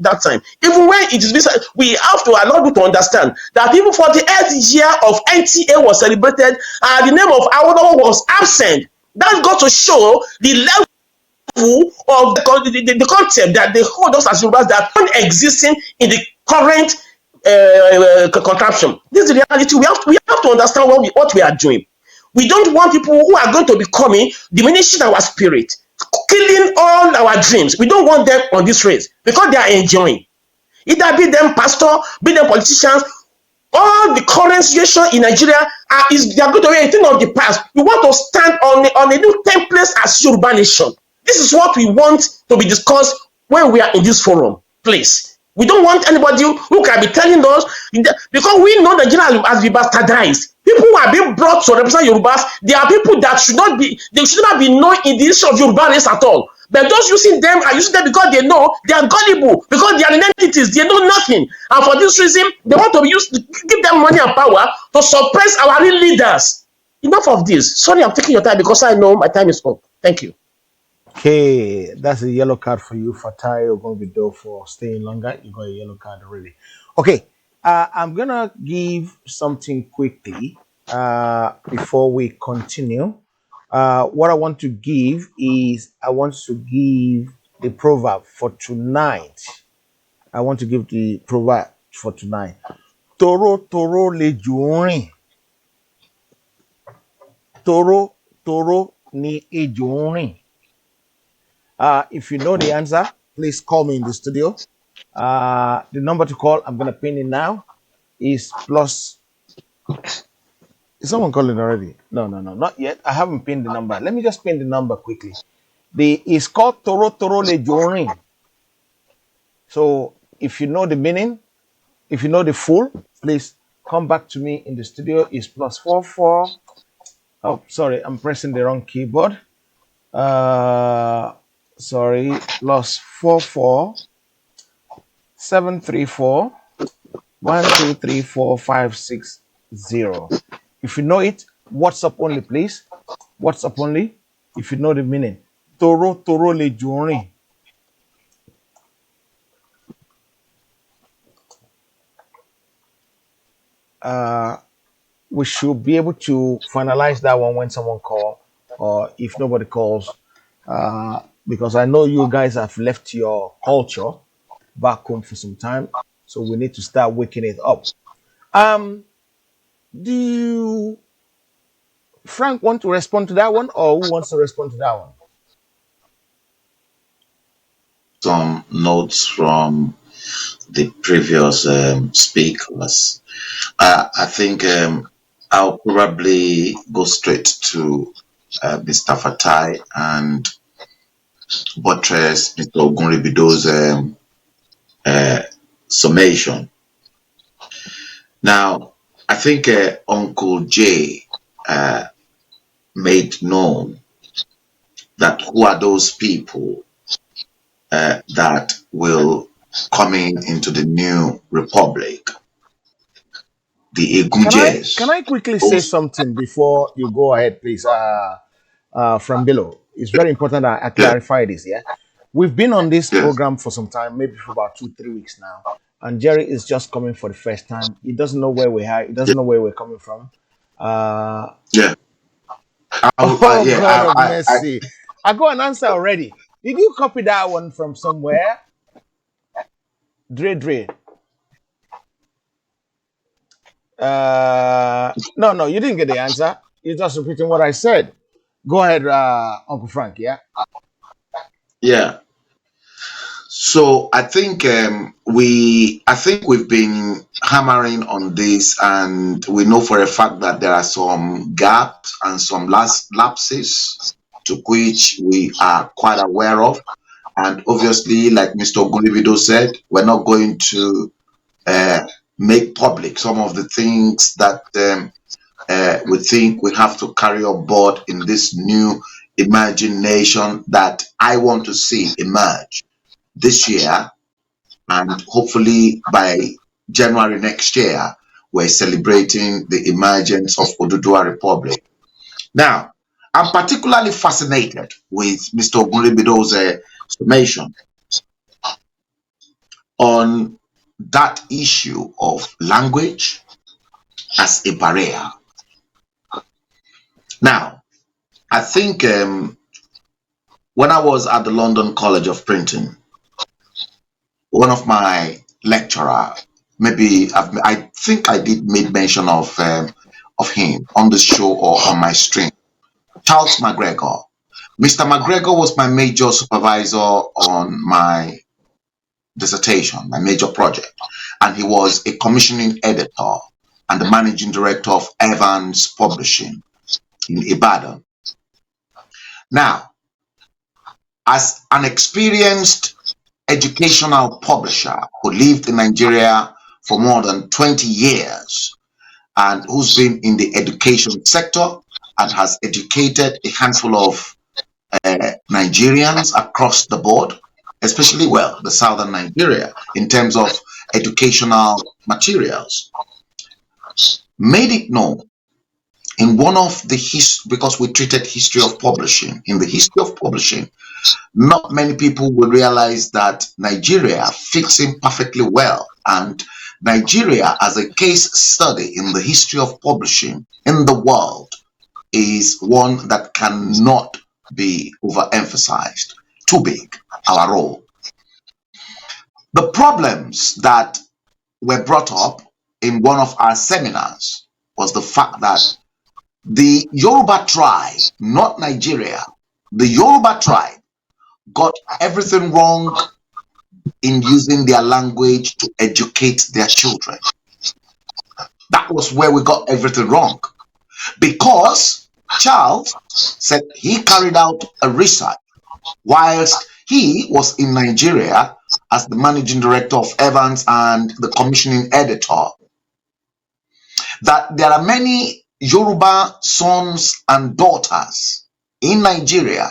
Even when it is business, we have to allow you to understand that even for the 8th year of NTA was celebrated, the name of Awolowo was absent. That got to show the level of the concept that they hold us as Yorubas that aren't existing in the current contraption. This is the reality. We have to understand what we are doing. We don't want people who are going to be coming, diminishing our spirit, killing all our dreams. We don't want them on this race because they are enjoying. Either be them pastor, be them politicians, all the current situation in Nigeria they are going to be a thing of the past. We want to stand on a new template as Yoruba nation. This is what we want to be discussed when we are in this forum. Please. We don't want anybody who can be telling us, because we know Nigeria has been bastardized. People who are being brought to represent Yorubas, they are people that should not be known in the issue of Yoruba race at all. But those using them are using them because they know they are gullible, because they are entities, they know nothing. And for this reason, they want to give them money and power to suppress our real leaders. Enough of this. Sorry, I'm taking your time because I know my time is up. Thank you. Okay, that's a yellow card for you, Fatai. You're going to be done for staying longer. You got a yellow card already. Okay, I'm gonna give something quickly before we continue. What I want to give is the proverb for tonight. I want to give the proverb for tonight. Toro toro le jurin. Toro toro ni ejurin. If you know the answer, please call me in the studio. The number to call, I'm going to pin it now, is plus. Is someone calling already? No, not yet. I haven't pinned the number. Let me just pin the number quickly. It's called Toro Toro Le Jorin. So if you know the meaning, if you know the full, please come back to me in the studio. It's +44. Oh, sorry, I'm pressing the wrong keyboard. Sorry, +44 734 1234560. If you know it, WhatsApp only, please. WhatsApp only. If you know the meaning, Toro Toro Le Jorin. We should be able to finalize that one when someone calls, or if nobody calls, because I know you guys have left your culture back home for some time, so we need to start waking it up. Do you, Frank, want to respond to that one, or who wants to respond to that one? Some notes from the previous speakers. I think I'll probably go straight to Mr. Fatai and buttress Mr. Ogunribido's summation. Now, I think Uncle Jay made known that who are those people that will coming into the new republic, the Egunjes. Can I quickly say something before you go ahead, please? From below, it's very important that I Yeah, clarify this. Yeah, we've been on this yes, program for some time, maybe for about 2-3 weeks now, and Jerry is just coming for the first time. He doesn't know where we are. He yeah, doesn't know where we're coming from. Uh, yeah. oh Yeah, God of mercy! I got an answer already. Did you copy that one from somewhere? Dre. No, you didn't get the answer. You're just repeating what I said. Go ahead, Uncle Frank. Yeah. yeah. So I think we've been hammering on this, and we know for a fact that there are some gaps and some lapses to which we are quite aware of. And obviously, like Mr. Ogunlibido said, we're not going to uh, make public some of the things that we think we have to carry on board in this new imagination that I want to see emerge this year, and hopefully by January next year, we're celebrating the emergence of Oduduwa Republic. Now, I'm particularly fascinated with Mr. Ogunribido's summation on that issue of language as a barrier. Now, I think when I was at the London College of Printing, one of my lecturer, I think I did make mention of him on the show or on my stream, Charles McGregor. Mr. McGregor was my major supervisor on my dissertation, my major project, and he was a commissioning editor and the managing director of Evans Publishing in Ibadan. Now, as an experienced educational publisher who lived in Nigeria for more than 20 years and who's been in the education sector and has educated a handful of Nigerians across the board, especially, well, the southern Nigeria, in terms of educational materials, made it known in one of the because we treated history of publishing. In the history of publishing, not many people will realize that Nigeria fits in perfectly well. And Nigeria, as a case study in the history of publishing in the world, is one that cannot be overemphasized. Too big, our role. The problems that were brought up in one of our seminars was the fact that the Yoruba tribe, not Nigeria, the Yoruba tribe got everything wrong in using their language to educate their children. That was where we got everything wrong. Because Charles said he carried out a research whilst he was in Nigeria as the managing director of Evans and the commissioning editor, that there are many Yoruba sons and daughters in Nigeria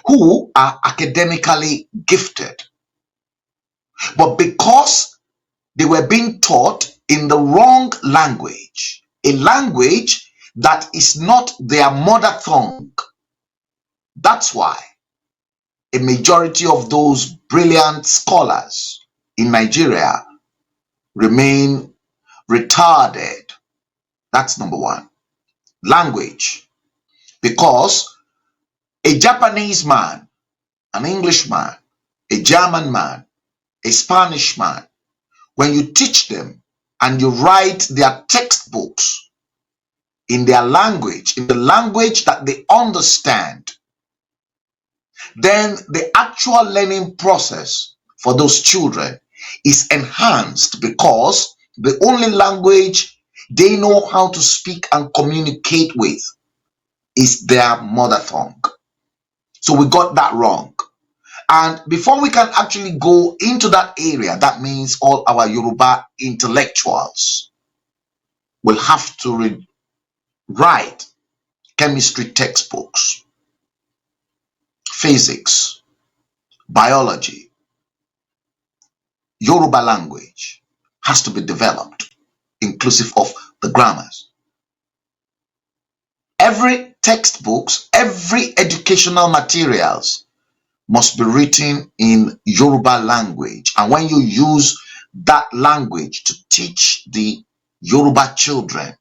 who are academically gifted, but because they were being taught in the wrong language, a language that is not their mother tongue, that's why a majority of those brilliant scholars in Nigeria remain retarded. That's number one. Language. Because a Japanese man, an English man, a German man, a Spanish man, when you teach them and you write their textbooks in their language, in the language that they understand, then the actual learning process for those children is enhanced because the only language they know how to speak and communicate with is their mother tongue. So we got that wrong. And before we can actually go into that area, that means all our Yoruba intellectuals will have to write chemistry textbooks, physics, biology. Yoruba language has to be developed, inclusive of the grammars. Every textbooks, every educational materials must be written in Yoruba language. And when you use that language to teach the Yoruba children,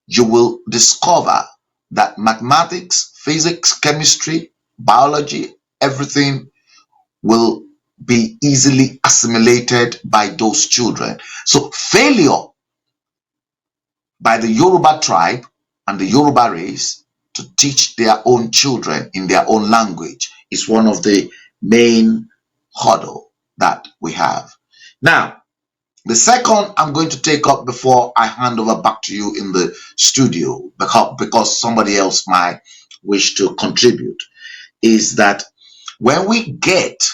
you will discover that mathematics, physics, chemistry, biology, everything will be easily assimilated by those children. So failure by the Yoruba tribe and the Yoruba race to teach their own children in their own language is one of the main hurdle that we have. Now, the second I'm going to take up before I hand over back to you in the studio, because somebody else might wish to contribute, is that when we get,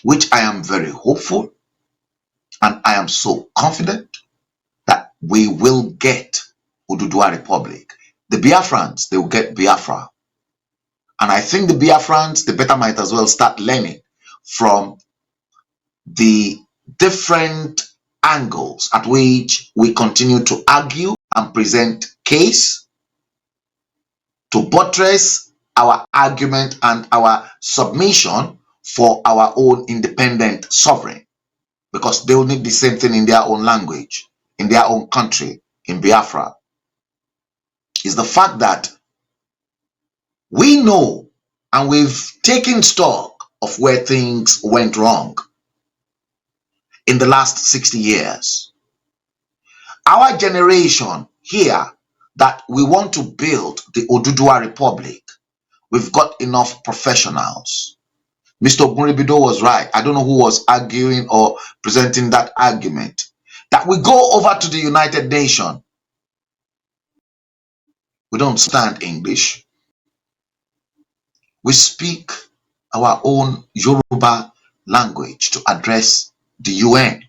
which I am very hopeful and I am so confident that we will get Ududua Republic, the Biafrans, they will get Biafra. And I think the Biafrans, they better might as well start learning from the different angles at which we continue to argue and present case to buttress our argument and our submission for our own independent sovereign, because they will need the same thing in their own language, in their own country, in Biafra, is the fact that we know and we've taken stock of where things went wrong in the last 60 years. Our generation here, that we want to build the Oduduwa Republic, we've got enough professionals. Mr. Ogunribido was right. I don't know who was arguing or presenting that argument, that we go over to the United Nations. We don't understand English. We speak our own Yoruba language to address the UN,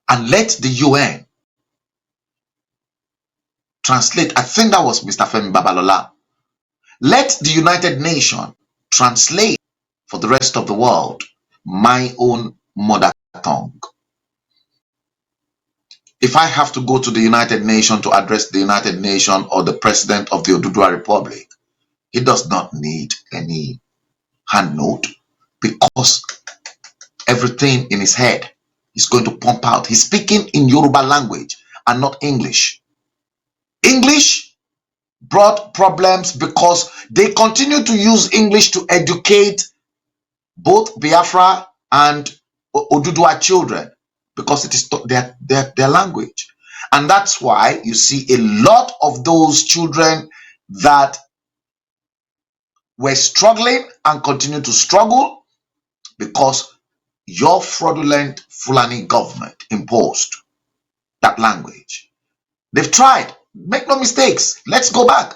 and let the UN translate. I think that was Mr. Femi Babalola. Let the United Nations translate for the rest of the world my own mother tongue. If I have to go to the United Nations to address the United Nations or the president of the Oduduwa Republic, he does not need any hand note, because everything in his head is going to pump out. He's speaking in Yoruba language and not English. English brought problems because they continue to use English to educate both Biafra and Oduduwa children, because it is their language. And that's why you see a lot of those children that were struggling and continue to struggle, because your fraudulent Fulani government imposed that language. They've tried. Make no mistakes. Let's go back.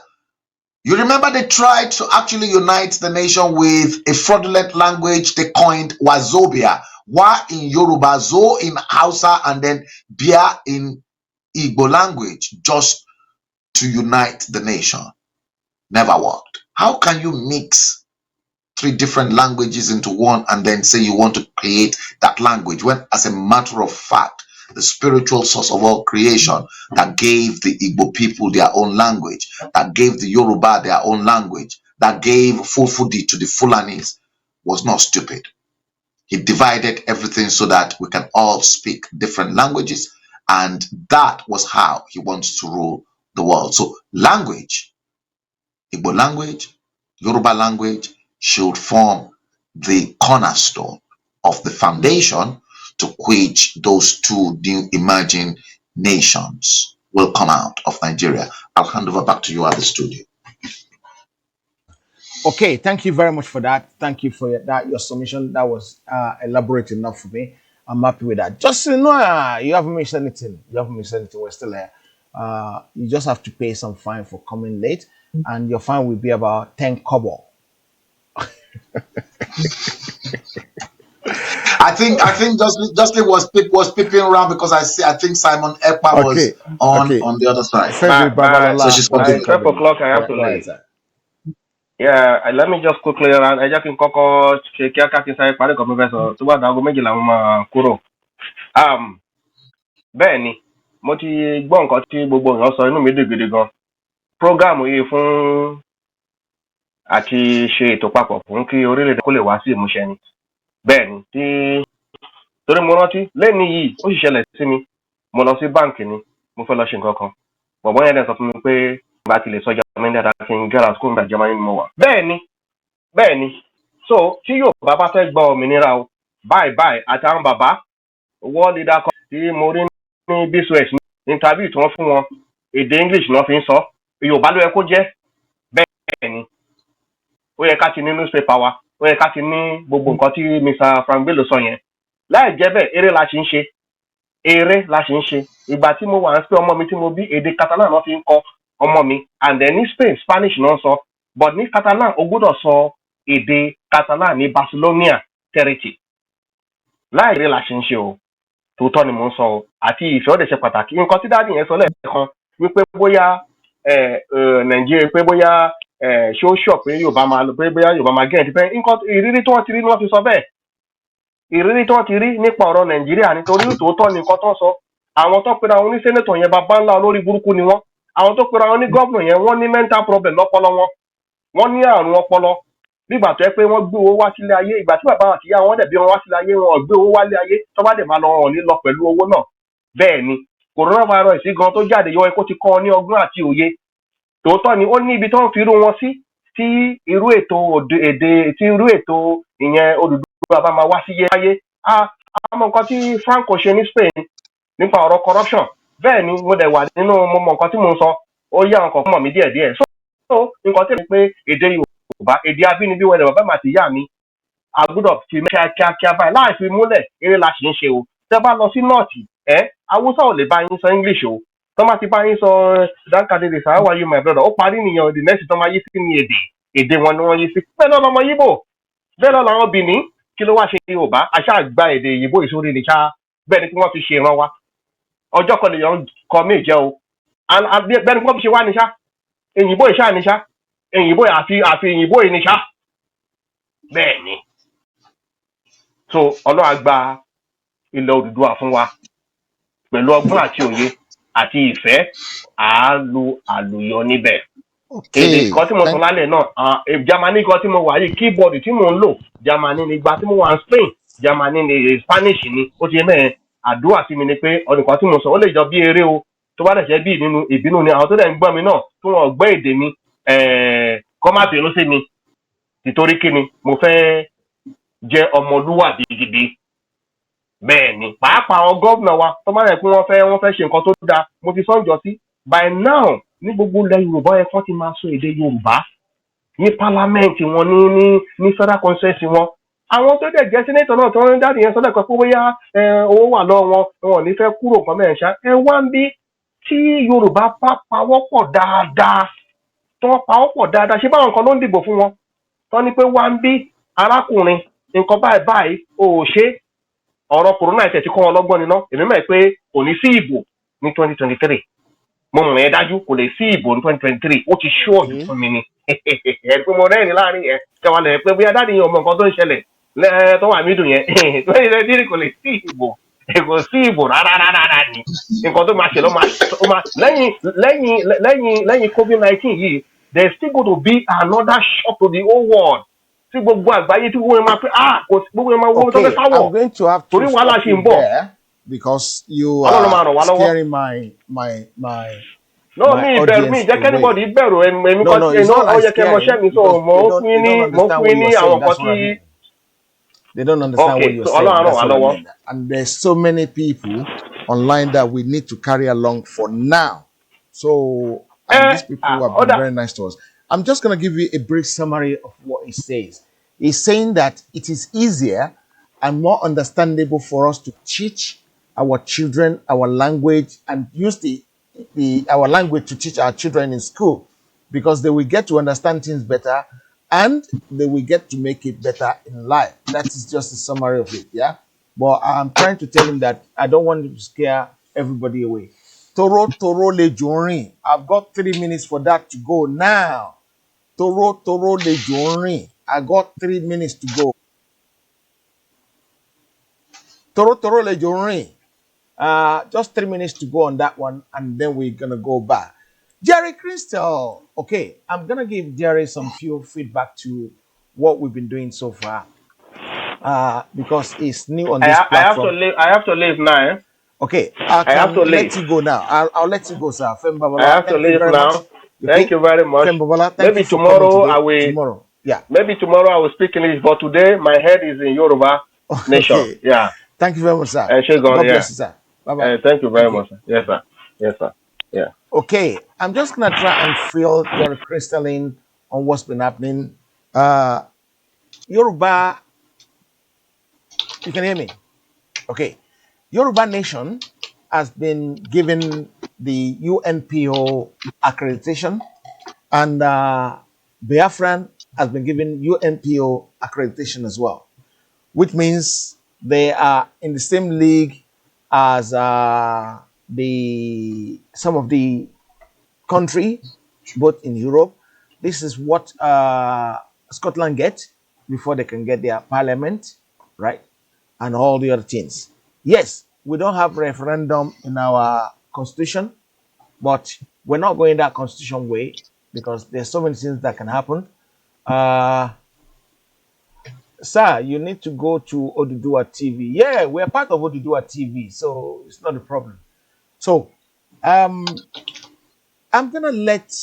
You remember they tried to actually unite the nation with a fraudulent language they coined Wazobia. Wa in Yoruba, Zo in Hausa, and then Bia in Igbo language, just to unite the nation. Never worked. How can you mix 3 different languages into one and then say you want to create that language, when, as a matter of fact, the spiritual source of all creation that gave the Igbo people their own language, that gave the Yoruba their own language, that gave Fulfudi to the Fulanis, was not stupid. He divided everything so that we can all speak different languages, and that was how he wants to rule the world. So language, Igbo language, Yoruba language, should form the cornerstone of the foundation to which those 2 new emerging nations will come out of Nigeria. I'll hand over back to you at the studio. Okay, thank you very much for that. Thank you for your submission. That was elaborate enough for me. I'm happy with that. Just so you know, you haven't missed anything. You haven't missed anything. We're still here. You just have to pay some fine for coming late, and your fine will be about 10 kobo. I think Justly was peeping around, because I think Simon Ekpa was on the other side. So she's by 12 o'clock I have to leave. Yeah, let me just quickly run. I just can kọ́kọ́ ṣe kíákíá kí n sáré parí nǹkan professor tó bá dago méjìlá mo máa kúrò. Bẹ́ẹ̀ ni, mo ti gbọ́ nǹkan tí gbogbo èèyàn sọ, inú mi dùn gidi gan. Prógáàmù yìí fún àti ṣe ètò papọ̀ fún kí orílẹ̀-èdè kó lè wá sí ìmúṣẹ ni. Bẹ́ẹ̀ ni, torí mo rántí lẹ́ni yìí ó sì ṣẹlẹ̀ sí mi. Mo lọ sí báǹkì ni, mo fẹ́ lọ ṣe nǹkan kan. Bọ̀bọ́ yẹn dẹ̀ sọ fún mi pé bá ti lè sọ Germany dáadáa kí n gẹ́ra school nígbà Germany ni mo wà. Bẹ́ẹ̀ ni. So tí Yorùbá bá fẹ́ gba òmìnira o, báyìí àtàwọn bàbá world leader kan tí mo rí ní bsos interview tí wọ́n fún wọn, èdè English náà fi ń sọ, Yorùbá ló yẹ kó jẹ́. Bẹ́ẹ̀ ni, ó yẹ ká ti ní newspaper wa, ó yẹ ká ti ní gbogbo nǹkan tí Mr. Frank Bello sọ yẹn. Láì jẹ́ bẹ́ẹ̀, eré la ṣe ń ṣe. Ìgbà tí mo wà ń pé ọmọ mi tí mo bí, èdè Catalan náà fi ń kọ́ ọmọ mi, and then ní Spain Spanish náà sọ, but ní Catalan ó gbọ́dọ̀ sọ èdè Catalan ní Barcelona territory. Láì eré la ṣe ń ṣe o, tòótọ́ ni mò ń sọ o, àti ìfẹ́ òde ṣe pàtàkì. Nǹkan tí dáàdì yẹn sọ lẹ́ẹ̀kan wípé bóyá Nàìjíríà, pé bóyá ṣó ṣọ̀ pé Yorùbá máa gẹ̀ ẹ́ dípẹ́, nǹkan ìrírí tí wọ́n ti rí ni wọ́n fi sọ bẹ́ẹ̀. Ìrírí tí wọ́n ti rí nípa ọ̀rọ̀ Nàìjíríà, nítorí tòótọ́ ni nǹkan tó ń sọ. Àwọn tó pera wọn ní sẹ́nẹ̀tọ̀ yẹn bàbá ńlá olórí burúkú ni wọ́n. Àwọn tó pera wọn ní gọ́ọ̀nà yẹn wọ́n ní mental problem lọ́pọlọ wọn. wọ́n ní àrùn ọpọlọ nígbà tó yẹ pé wọ́n gbé owó wá sílé ayé ìgbà tí bàbá àti ìyá wọn dẹ̀ bí wọn wá sílé ayé wọn ò gbé owó wálé ayé tó bá dẹ̀ máa lọ wọn ò ní lọ pẹ̀lú owó náà bẹ́ẹ̀ ni coronavirus gan tó jáde yọ ẹ kó ti kọ́ ọ ní ọgbọ́n àti òye tòótọ́ ni ó ní ibi tó ń fi irú wọn sí tí irú ètò èdè tí irú ètò ìyẹn Odùduwà bá máa wá sí yé ayé àmọ́ nǹkan tí Franco ṣe ní Spain nípa ọ̀rọ̀ corruption bẹ́ẹ̀ ni mo dẹ̀ wà nínú mo mọ nǹkan tí mo ń sọ ó yá nǹkan mọ̀ mí díẹ̀díẹ̀ so nǹkan tí mo pé èdè Yorùbá èdè abínibí wọlé bàbá mi àti ìyá mi a gbọ́dọ̀ fi kíákíá báyìí láì fi múlẹ̀ eré la ṣì ń ṣe o tẹ́ bá lọ sí nọ́ọ̀tì Haúsá ò lè bá yín sọ English o tọ́ máa ti bá yín sọ dankadede how are you my brother ó parí nìyẹn the next tọ́ máa yí sí ní èdè wọn ni wọ́n yí sí bẹ́ẹ̀ náà lọmọ Yíbò bẹ́ẹ̀ náà làwọn Benin kí ló wá ṣe Yorùbá àṣà àgbà èdè Yíbò ìsórí ni ṣá bẹ́ẹ̀ ni kí wọ́n fi ṣe ìran wa ọjọ́ kan lèèyàn kọ mí jẹ́ o bẹ́ẹ̀ ni kí wọ́n fi ṣe wá ni ṣá èyìnbó ìṣá ni ṣá èyìnbó àfi èyìnbó yìí ni ṣá bẹ́ẹ̀ ni so Ọlọ́run gba ilẹ̀ Odùduwà fún wa pẹ̀lú ọgbọ́n àti òye àti ìfẹ́ àlùyọ níbẹ̀. Èdè kan tí mo sọ lálẹ́ náà Germany kan tí mo wà yìí keyboard tí mo ń lò Germany ni ìgbà tí mo wà ní Spain Germany ni Spanish ni ó ti yẹ mẹ́rin àdúrà sí mi ni pé ọ̀nìkan tí mo sọ ó lè jọ bí eré o tó bá dẹ̀ ṣe bí nínú ìbínú ni àwọn tó dẹ̀ ń gbọ́ mi náà tí wọ́n gbọ́ èdè mi kọ́ má bínú sí mi nítorí kí ni mo fẹ́ jẹ́ ọmọlúwàbí gidi bẹ́ẹ̀ ni pàápàá àwọn gómìnà wa tó máa ń rẹ̀ pé wọ́n fẹ́ ṣe nǹkan tó dáa mo ti sọ́njọ́ sí by now ní gbogbo ilẹ̀ Yorùbá ẹ̀ fọ́n ti máa sọ èdè Yorùbá ní pálámẹ́ǹtì wọn ní federal constituency wọn àwọn tó dẹ̀ jẹ́ senator náà tó ń jáde yẹn sọ́dọ̀ kan pé bóyá owó wà lọ́wọ́ wọn ò ní fẹ́ kúrò nǹkan mẹ́rin ṣá wá ń bí tí Yorùbá bá pawọ́pọ̀ dáadáa tó wọ́n pawọ́pọ̀ dáadáa ṣé báwọn kan ló ń dìbò fún wọn tó ní pé wá ń bí arákùnrin nǹkan báyìí ò ṣe ọ̀rọ̀ corona ẹ̀sẹ̀ tí kọ́ wọn lọ́gbọ́n níná èmi mọ̀ pé kò ní sí ìbò ní 2023 mo mọ̀ ẹ́ dájú kò lè sí ìbò ní 2023 ó ti ṣọ́ọ̀dù fún mi ni ẹ̀rí pé mo rẹ́rìn láàrin ẹ̀ kẹwàá lẹ̀ pé bóyá dáàdi yẹn ọmọ nǹkan tó ń ṣẹlẹ̀ tó wà mídùn yẹn 2023 kò lè sí ìbò kò sí ìbò rárá ni nǹkan tó máa ṣe ló máa lẹ́yìn COVID-19 yìí there is still going to be another shock to the whole world. Gbogbo àgbáyé tí wọ́n máa pé gbogbo ẹ̀ máa wọ́n tó fẹ́ sáwọ̀. I'm going to have to stop you there because you are scaring my no mi ìbẹ̀rù mi jẹ́ kẹ́nìbọ̀dì bẹ̀rù ẹ̀mí kan tí ó yẹ kẹ́ mọṣẹ́ mi so mo fún ní àwọn kan tí. They don't understand what you're saying. That's what I mean. And there's so many people online that we need to carry along for now. So these people have been very nice to us. I'm just going to give you a brief summary of what he says. He's saying that it is easier and more understandable for us to teach our children our language and use our language to teach our children in school because they will get to understand things better and they will get to make it better in life. That is just a summary of it, yeah? But I'm trying to tell him that I don't want to scare everybody away. Toro le jorin. I've got 3 minutes for that to go now. Toro le jorin. I got 3 minutes to go. Toro le jorin. Just 3 minutes to go on that one, and then we're gonna go back. Jerry Crystal. Okay, I'm gonna give Jerry some few feedback to what we've been doing so far. Because he's new on this platform. I have to leave now. Okay, I have to let you go now. I'll let you go, sir. I have to leave now. Thank you very much. Maybe tomorrow I will. Yeah. Maybe tomorrow I will speak English, but today my head is in Yoruba nation. Yeah. Thank you very much, sir. God bless you, sir. Bye-bye. Thank you very much, sir. Yes, sir. Yes, sir. Yeah. Okay, I'm just gonna try and fill your crystal in on what's been happening. Yoruba, you can hear me? Okay. Yoruba Nation has been given the UNPO accreditation, and Biafran has been given UNPO accreditation as well, which means they are in the same league as some of the country, both in Europe. This is what Scotland gets before they can get their parliament, right? And all the other things. Yes, we don't have referendum in our constitution, but we're not going that constitution way because there's so many things that can happen. Uh, Sir, you need to go to Odudua TV. Yeah, we're part of Odudua TV, so it's not a problem. So, um, I'm gonna let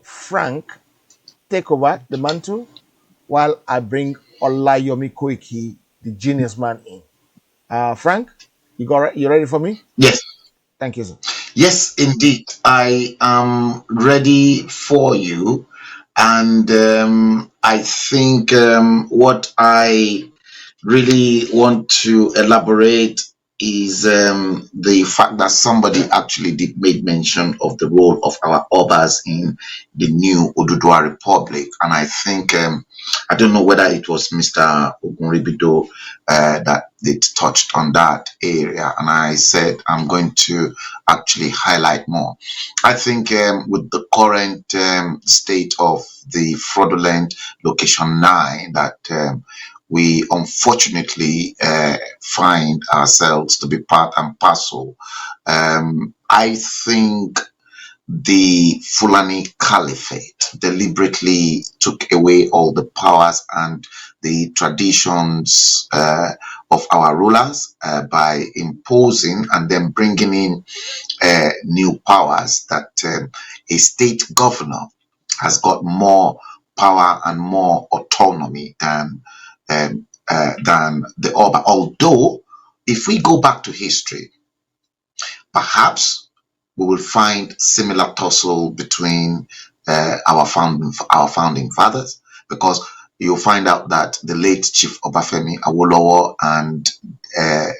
Frank take over the mantle while I bring Olayomi Koiki, the genius man, in. Frank, you ready for me? Yes, Thank you, sir. yes, indeed. I am ready for you. And I think what I really want to elaborate is the fact that somebody actually did make mention of the role of our obas in the new Odudua Republic, and I think I don't know whether it was Mr. Ogunribido that did touched on that area, and I said I'm going to actually highlight more. I think with the current state of the fraudulent location 9 that we unfortunately find ourselves to be part and parcel. I think the Fulani Caliphate deliberately took away all the powers and the traditions of our rulers by imposing and then bringing in new powers that a state governor has got more power and more autonomy than the Oba. Although, if we go back to history, perhaps we will find similar tussle between our founding fathers, because you'll find out that the late Chief Obafemi Awolowo and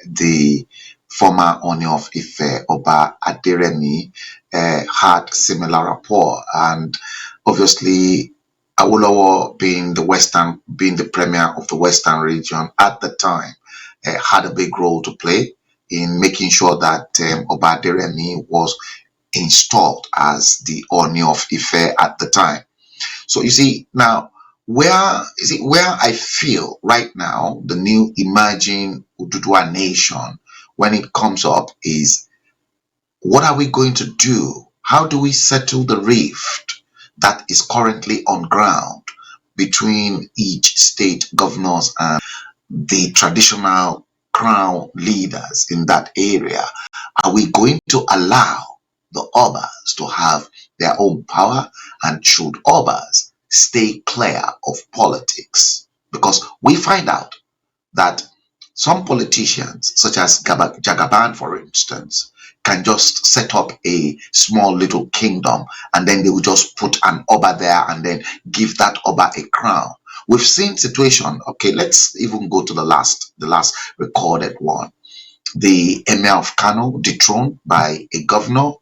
the former Oni of Ife, Oba Aderemi, had similar rapport, and obviously Awolowo being the premier of the Western region at the time, had a big role to play in making sure that Oba Aderemi was installed as the Oni of Ife at the time. So you see now, where I feel right now the new emerging Ududua nation, when it comes up, is what are we going to do? How do we settle the rift that is currently on ground between each state governors and the traditional crown leaders in that area? Are we going to allow the Obas to have their own power? And should Obas stay clear of politics? Because we find out that some politicians, such as Jagaban, for instance, can just set up a small little kingdom, and then they will just put an Oba there and then give that Oba a crown. We've seen situation. Okay, let's even go to the last recorded one. The Emir of Kano dethroned by a governor,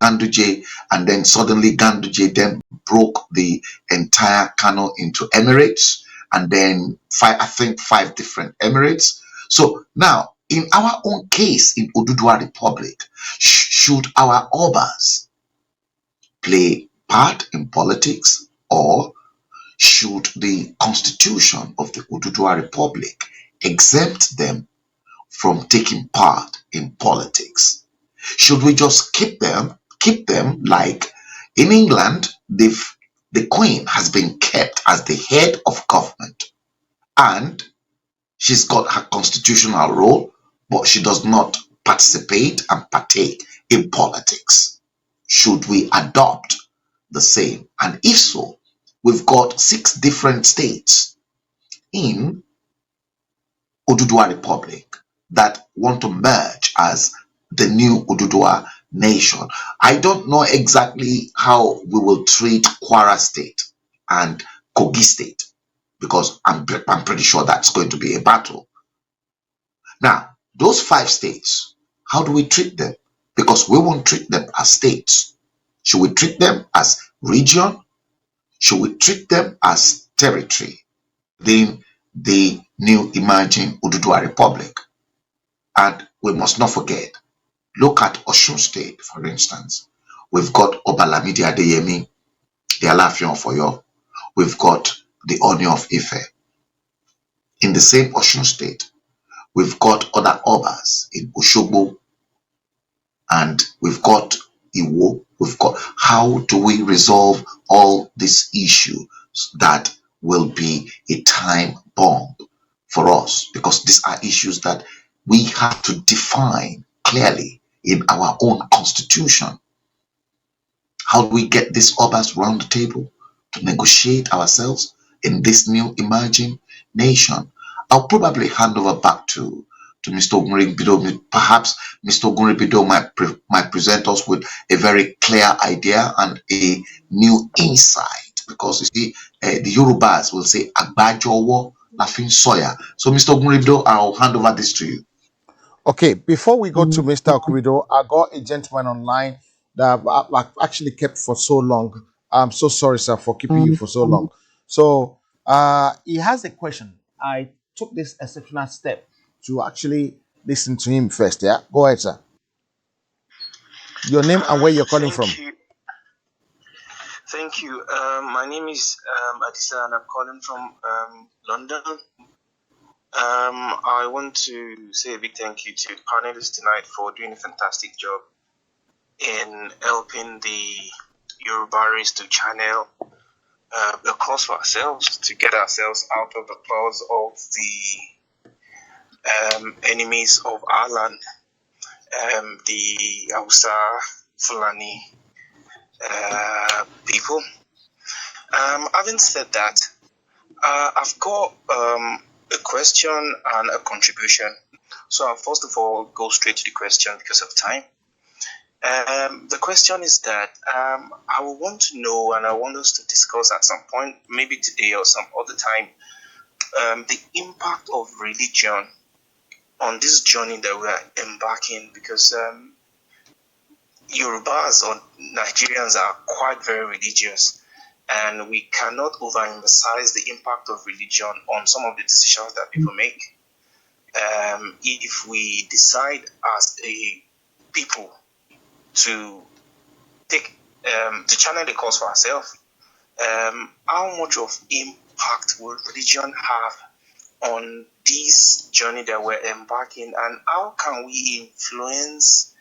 Ganduje, and then suddenly Ganduje then broke the entire Kano into emirates, and then I think five different emirates. So now, in our own case in Odudua Republic, should our Obas play part in politics, or should the constitution of the Odudua Republic exempt them from taking part in politics? Should we just keep them like in England? The Queen has been kept as the head of government, and she's got her constitutional role, but she does not participate and partake in politics. Should we adopt the same? And if so, we've got 6 different states in Odudua Republic that want to merge as the new Odudua nation. I don't know exactly how we will treat Kwara State and Kogi State, because I'm pretty sure that's going to be a battle. Now, those 5 states, how do we treat them? Because we won't treat them as states. Should we treat them as region? Should we treat them as territory within the new emerging Odudua Republic? And we must not forget, look at Osun State, for instance. We've got Obalamidi Adeyemi, the Alaafin of Oyo. We've got the Oni of Ife. In the same Osun State, we've got other Obas in Oshogbo, and we've got Iwo, we've got how do we resolve all these issues that will be a time bomb for us, because these are issues that we have to define clearly in our own constitution. How do we get these others round the table to negotiate ourselves in this new emerging nation? I'll probably hand over back to Mr. Oguribido. Perhaps Mr. Oguribido might present us with a very clear idea and a new insight, because you see, the Yorubas will say Agbajowo Lafin Soya. So, Mr. Oguribido, I'll hand over this to you. Okay, before we go to Mr. Okubido, I got a gentleman online that I've actually kept for so long. I'm so sorry, sir, for keeping you for so long. So he has a question. I took this exceptional step to actually listen to him first. Yeah, go ahead, sir. Your name and where you're calling Thank from. you. Thank you. My name is Adisa and I'm calling from London. I want to say a big thank you to the panelists tonight for doing a fantastic job in helping the Yoruba race to channel the cause for ourselves, to get ourselves out of the claws of the enemies of our land, the Hausa, Fulani people. Having said that, I've got a question and a contribution. So I'll first of all go straight to the question because of time. The question is that I will want to know, and I want us to discuss at some point, maybe today or some other time, the impact of religion on this journey that we are embarking, because Yorubas or Nigerians are quite very religious, and we cannot overemphasize the impact of religion on some of the decisions that people make. If we decide as a people to take to channel the cause for ourselves, how much of impact will religion have on this journey that we're embarking, and how can we influence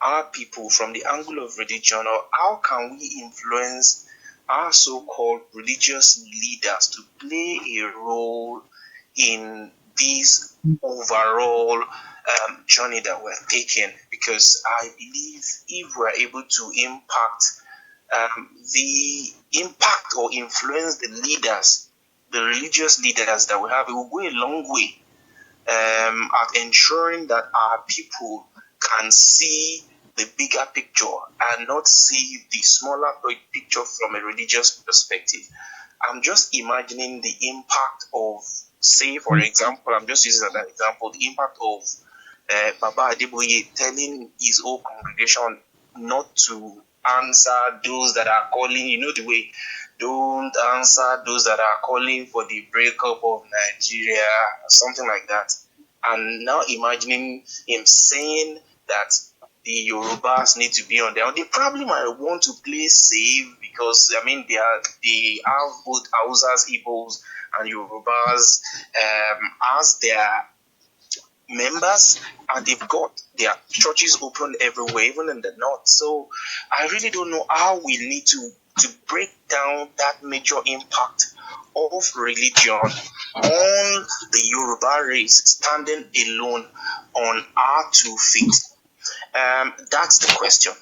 our people from the angle of religion, or how can we influence our so-called religious leaders to play a role in this overall journey that we're taking? Because I believe if we're able to the impact or influence the leaders, the religious leaders that we have, it will go a long way at ensuring that our people can see the bigger picture and not see the smaller picture from a religious perspective. I'm just imagining the impact of, say, for example, I'm just using an example, the impact of Baba Adeboye telling his whole congregation not to answer those that are calling, you know, the way, don't answer those that are calling for the breakup of Nigeria, something like that. And now imagining him saying that the Yorubas need to be on their own. They probably might want to play safe because I mean they have both Hausas, Igbos, and Yorubas as their members, and they've got their churches open everywhere, even in the north. So I really don't know how we need to break down that major impact of religion on the Yoruba race standing alone on our 2 feet. That's the question.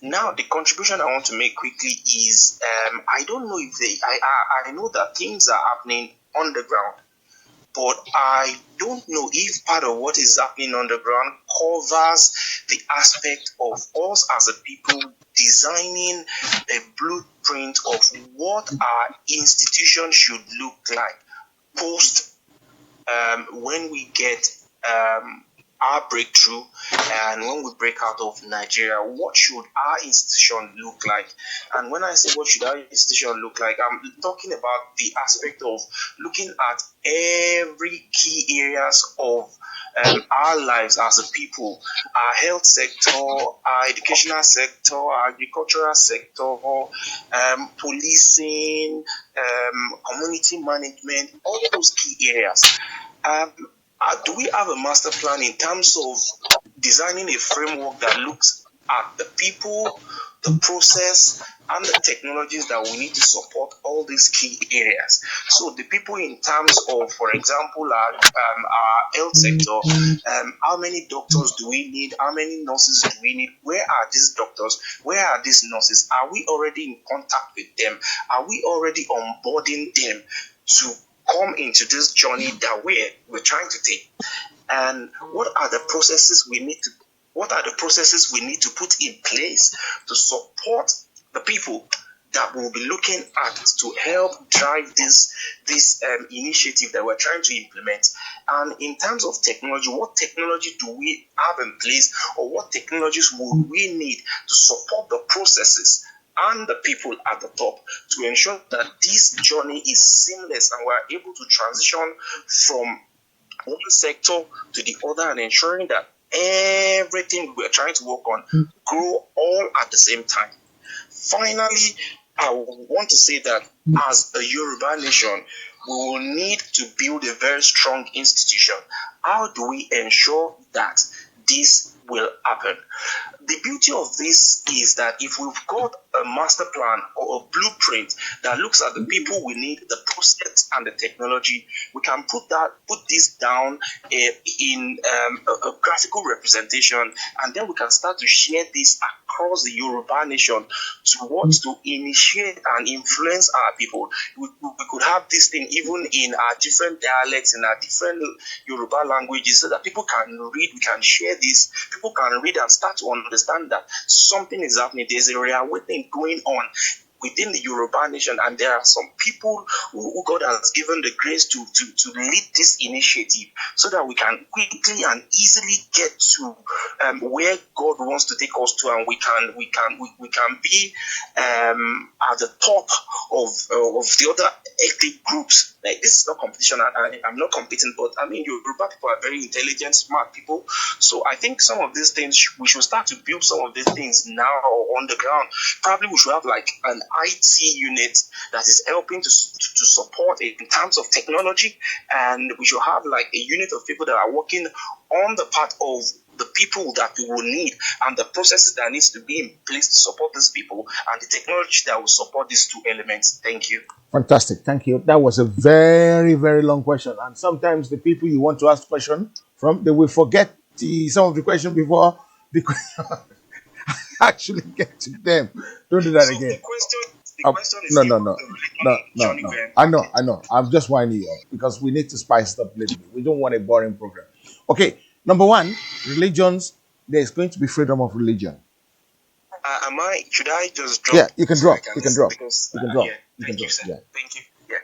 Now, the contribution I want to make quickly is I don't know if I know that things are happening on the ground, but I don't know if part of what is happening on the ground covers the aspect of us as a people designing a blueprint of what our institution should look like post when we get our breakthrough and when we break out of Nigeria. What should our institution look like? And when I say what should our institution look like, I'm talking about the aspect of looking at every key areas of our lives as a people, our health sector, our educational sector, our agricultural sector, policing, community management, all those key areas. Do we have a master plan in terms of designing a framework that looks at the people, the process, and the technologies that we need to support all these key areas. So the people in terms of, for example, our health sector, how many doctors do we need? How many nurses do we need? Where are these doctors? Where are these nurses? Are we already in contact with them? Are we already onboarding them to come into this journey that we're trying to take? And what are the processes we need to put in place to support the people that we'll be looking at to help drive this initiative that we're trying to implement? And in terms of technology, what technology do we have in place, or what technologies would we need to support the processes and the people at the top to ensure that this journey is seamless and we're able to transition from one sector to the other and ensuring that everything we're trying to work on grow all at the same time. Finally, I want to say that as a Yoruba nation, we will need to build a very strong institution. How do we ensure that this will happen? The beauty of this is that if we've got a master plan or a blueprint that looks at the people we need, the process and the technology, we can put this down in a graphical representation, and then we can start to share this across the Yoruba nation to initiate and influence our people. We could have this thing even in our different dialects, in our different Yoruba languages, so that people can read, we can share this, people can read and start to understand that something is happening. There's a reawakening going on within the Yoruba nation, and there are some people who God has given the grace to lead this initiative, so that we can quickly and easily get to where God wants to take us to, and we can be at the top of the other ethnic groups. Like, this is not competition. I'm not competing, but I mean, Yoruba people are very intelligent, smart people. So I think some of these things, we should start to build some of these things now on the ground. Probably we should have like an IT unit that is helping to support in terms of technology, and we should have like a unit of people that are working on the part of the people that we will need and the processes that needs to be in place to support these people, and the technology that will support these two elements. Thank you. Fantastic. Thank you. That was a very, very long question. And sometimes the people you want to ask question from, they will forget some of the question before the actually get to them. Don't do that So again. the question is No, no, about no, the no, religion no, journey no. we're I embarking. know. I'm just winding you up because we need to spice it up a little bit. We don't want a boring program. Okay. Number one, religions. There's going to be freedom of religion. Should I just drop Yeah, you can so I drop. can You can listen? drop. Because You can drop. yeah, You can thank you, drop. sir. Yeah. Thank you. Yeah.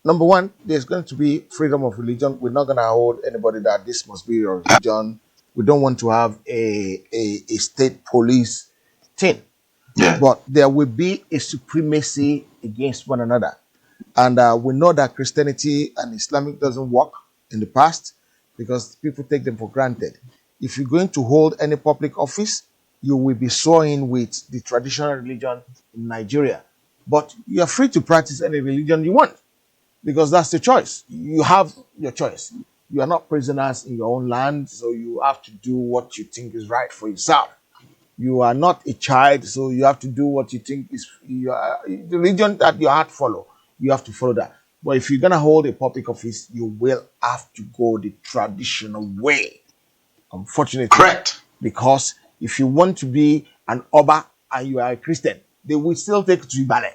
Number one, there's going to be freedom of religion. We're not going to hold anybody that this must be your religion. We don't want to have a state police thing, Yeah. but there will be a supremacy against one another. And we know that Christianity and Islamic doesn't work in the past because people take them for granted. If you're going to hold any public office, you will be sworn with the traditional religion in Nigeria. But you're free to practice any religion you want because that's the choice. You have your choice. You are not prisoners in your own land, so you have to do what you think is right for yourself. You are not a child, so you have to do what you think is the religion that your heart follow. You have to follow that. But if you're gonna hold a public office, you will have to go the traditional way. Unfortunately, Correct. because if you want to be an Oba and you are a Christian, they will still take you to Ibale,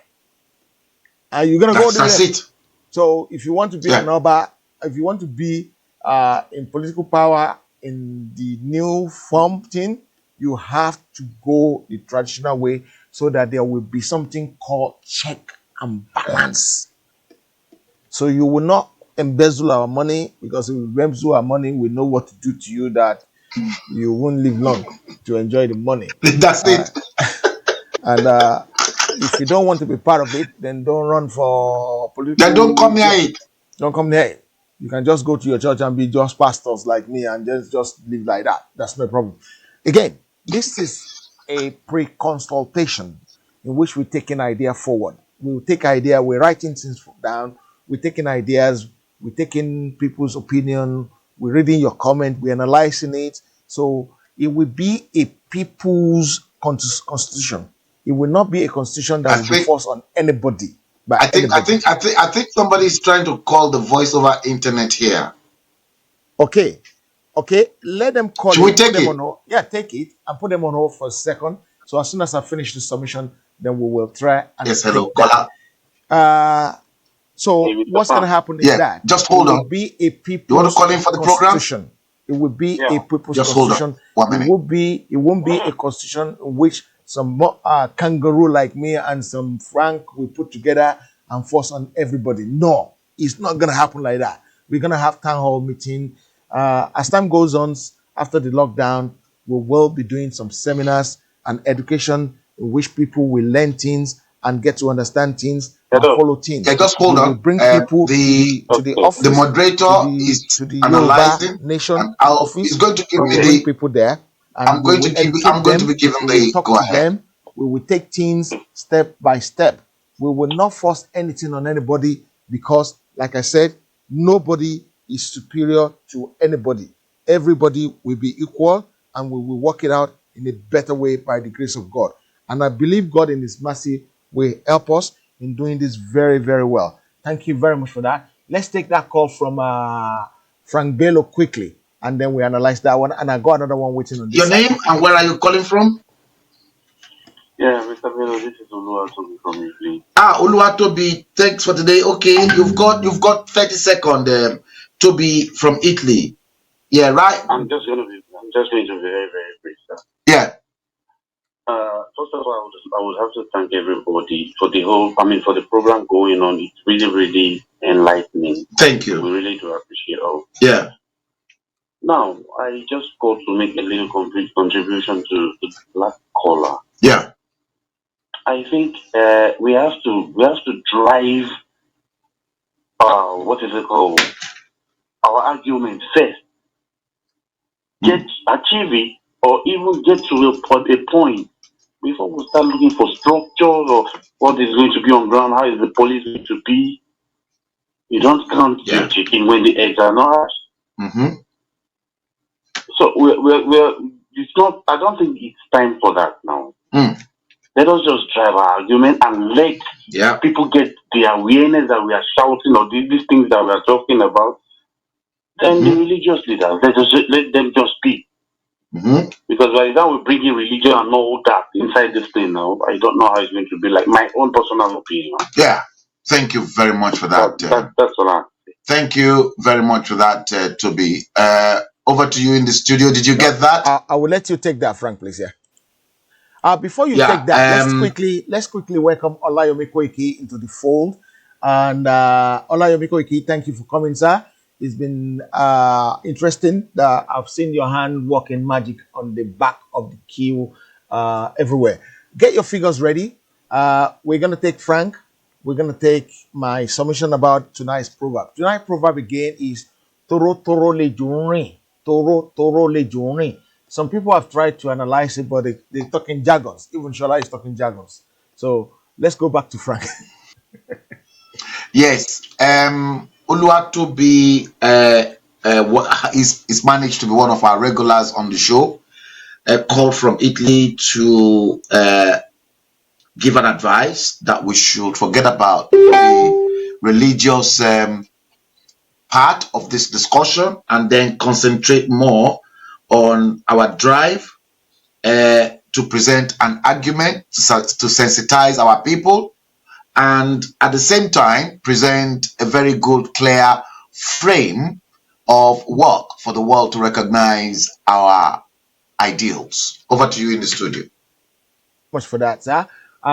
and you're gonna go That's there. it. So if you want to be an Yeah. Oba, if you want to be in political power in the new form thing, you have to go the traditional way so that there will be something called check and balance. So you will not embezzle our money, because if we embezzle our money, we know what to do to you that you won't live long to enjoy the money. That's Uh, it. and if you don't want to be part of it, then don't run for They don't political come near job. it. Don't come near it. You can just go to your church and be just pastors like me and just live like that. That's no problem. Again, this is a pre-consultation in which we take an idea forward. We take idea, we're writing things down, we're taking ideas, we're taking people's opinion, we're reading your comment, we're analyzing it. So it will be a people's constitution. It will not be a constitution that I will be think forced on anybody by I think I anybody. think I think I think somebody is trying to call the voice over internet here. Okay, let them call Should we it. Put take them it? on hold. Yeah, take it and put them on hold for a second. So as soon as I finish the submission, then we will try and Yes, hello, take that. caller. So what's going to happen is Yeah, that just it hold will on. be a You want to people's call in for the program? constitution. It will be a people's Just hold on constitution. 1 minute. It won't be a constitution in which some kangaroo like me and some Frank will put together and force on everybody. No, it's not going to happen like that. We're going to have town hall meeting. As time goes on, after the lockdown, we will be doing some seminars and education in which people will learn things and get to understand things and follow Yeah, things. just We hold will on. bring people to The the the office, moderator is to the Yoruba analyzing, Nation and I'll he's office. going to give We me will bring the. people there and I'm we going will to give. educate I'm going to be them. given We will the talk go to ahead. them. We will take things step by step. We will not force anything on anybody because, like I said, nobody is superior to anybody. Everybody will be equal and we will work it out in a better way by the grace of God. And I believe God in His mercy will help us in doing this very, very well. Thank you very much for that. Let's take that call from Frank Bello quickly, and then we analyze that one. And I got another one waiting on this Your side. name and where are you calling from? Yeah, Mr. Bello, this is Oluwatobi from Italy. Oluwatobi, thanks for today. Okay, you've got 30 seconds. Toby from Italy. Yeah, right. I'm just going to be very, very brief, sir. Yeah. First of all, I would have to thank everybody for for the program going on. It's really, really enlightening. Thank you. We really do appreciate all. Yeah. Now, I just got to make a little complete contribution to the last caller. Yeah. I think we have to drive what is it called? Our argument first. Achieve it or even get to a point before we start looking for structures or what is going to be on ground, how is the police going to be. You don't count your chicken when the eggs are not hatched. Mm-hmm. So it's not. I don't think it's time for that now. Let us just drive our argument and let people get the awareness that we are shouting or these things that we are talking about. Then the religious leaders, let them just speak. Because by the time we bring in religion and all that inside this thing now, I don't know how it's going to be. Like my own personal opinion. Yeah. Thank you very much for that. That's all I. Thank you very much for that, Toby. Over to you in the studio. Did you get that? I will let you take that, Frank, please. Before you take that, let's quickly welcome Olayomi Koiki into the fold. And Olayomi Koiki, thank you for coming, sir. It's been interesting that I've seen your hand working magic on the back of the queue everywhere. Get your figures ready. We're gonna take Frank. We're gonna take my submission about tonight's proverb. Tonight's proverb again is Toro Toro Le Juni. Toro Toro Le Juni. Some people have tried to analyze it, but they're talking jargons. Even Shola is talking jargons. So let's go back to Frank. Yes. Oluwatobi is managed to be one of our regulars on the show. A call from Italy to give an advice that we should forget about the religious part of this discussion and then concentrate more on our drive to present an argument to sensitize our people and at the same time present a very good clear frame of work for the world to recognize our ideals. Over to you in the studio. Much for that, sir.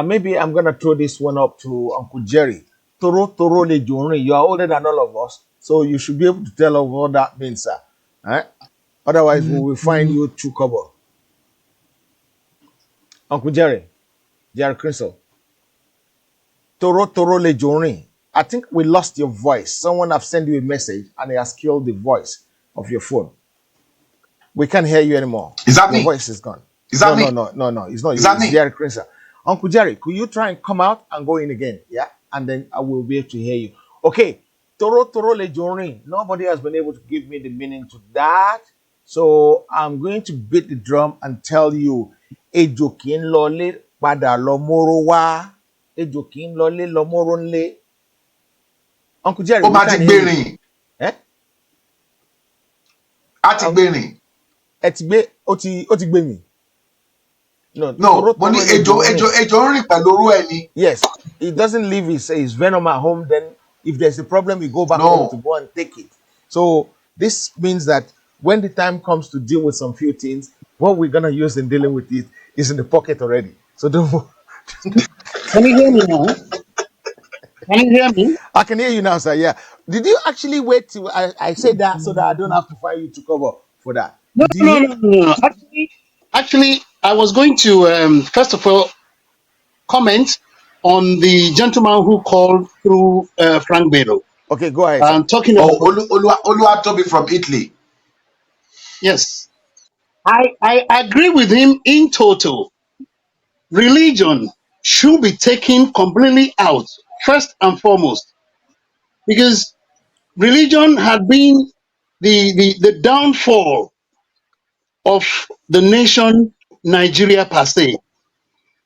Maybe I'm gonna throw this one up to Uncle Jerry. Toro Toro Le Juni. You are older than all of us, so you should be able to tell us what that means, sir. All right? Otherwise, we will find you through cover. Uncle Jerry Crystal. Toro Toro Le Juni. I think we lost your voice. Someone have sent you a message and they has killed the voice of your phone. We can't hear you anymore. Is that your me? voice is gone. Is that me? No. It's not Is you. that It's me? Jerry Crinser. Uncle Jerry, could you try and come out and go in again? Yeah, and then I will be able to hear you. Okay. Toro Toro Le Juni. Nobody has been able to give me the meaning to that. So I'm going to beat the drum and tell you ejò kì í lọlé padà lọ móró wá. Ejò kì í lọlé lọ móró ńlé. Uncle Jerry, ó we máa ti can't hear you. gbèrìn Eh? á ti gbèrìn. Ẹ ti gbé ó ti gbé mi. No, No, mo ní toro lejò ń rìn. ejò ń rìn pẹ̀lú orú ẹ̀ ni. Yes, it doesn't leave his venom at home. Then, if there's a problem, you go back home to No. go and take it. So this means that when the time comes to deal with some few things, what we're gonna use in dealing with it is in the pocket already. So don't. Can you hear me now? Can you hear me? I can hear you now, sir. Yeah. Did you actually wait till I said that so that I don't have to find you to cover for that? No, Did no, you? no, no, no. Actually, I was going to first of all comment on the gentleman who called through Frank Bedo. Okay, go ahead, sir. Talking Oh, about Oluwatobi from Italy. yes, I agree with him in total. Religion should be taken completely out first and foremost because religion had been the downfall of the nation Nigeria per se.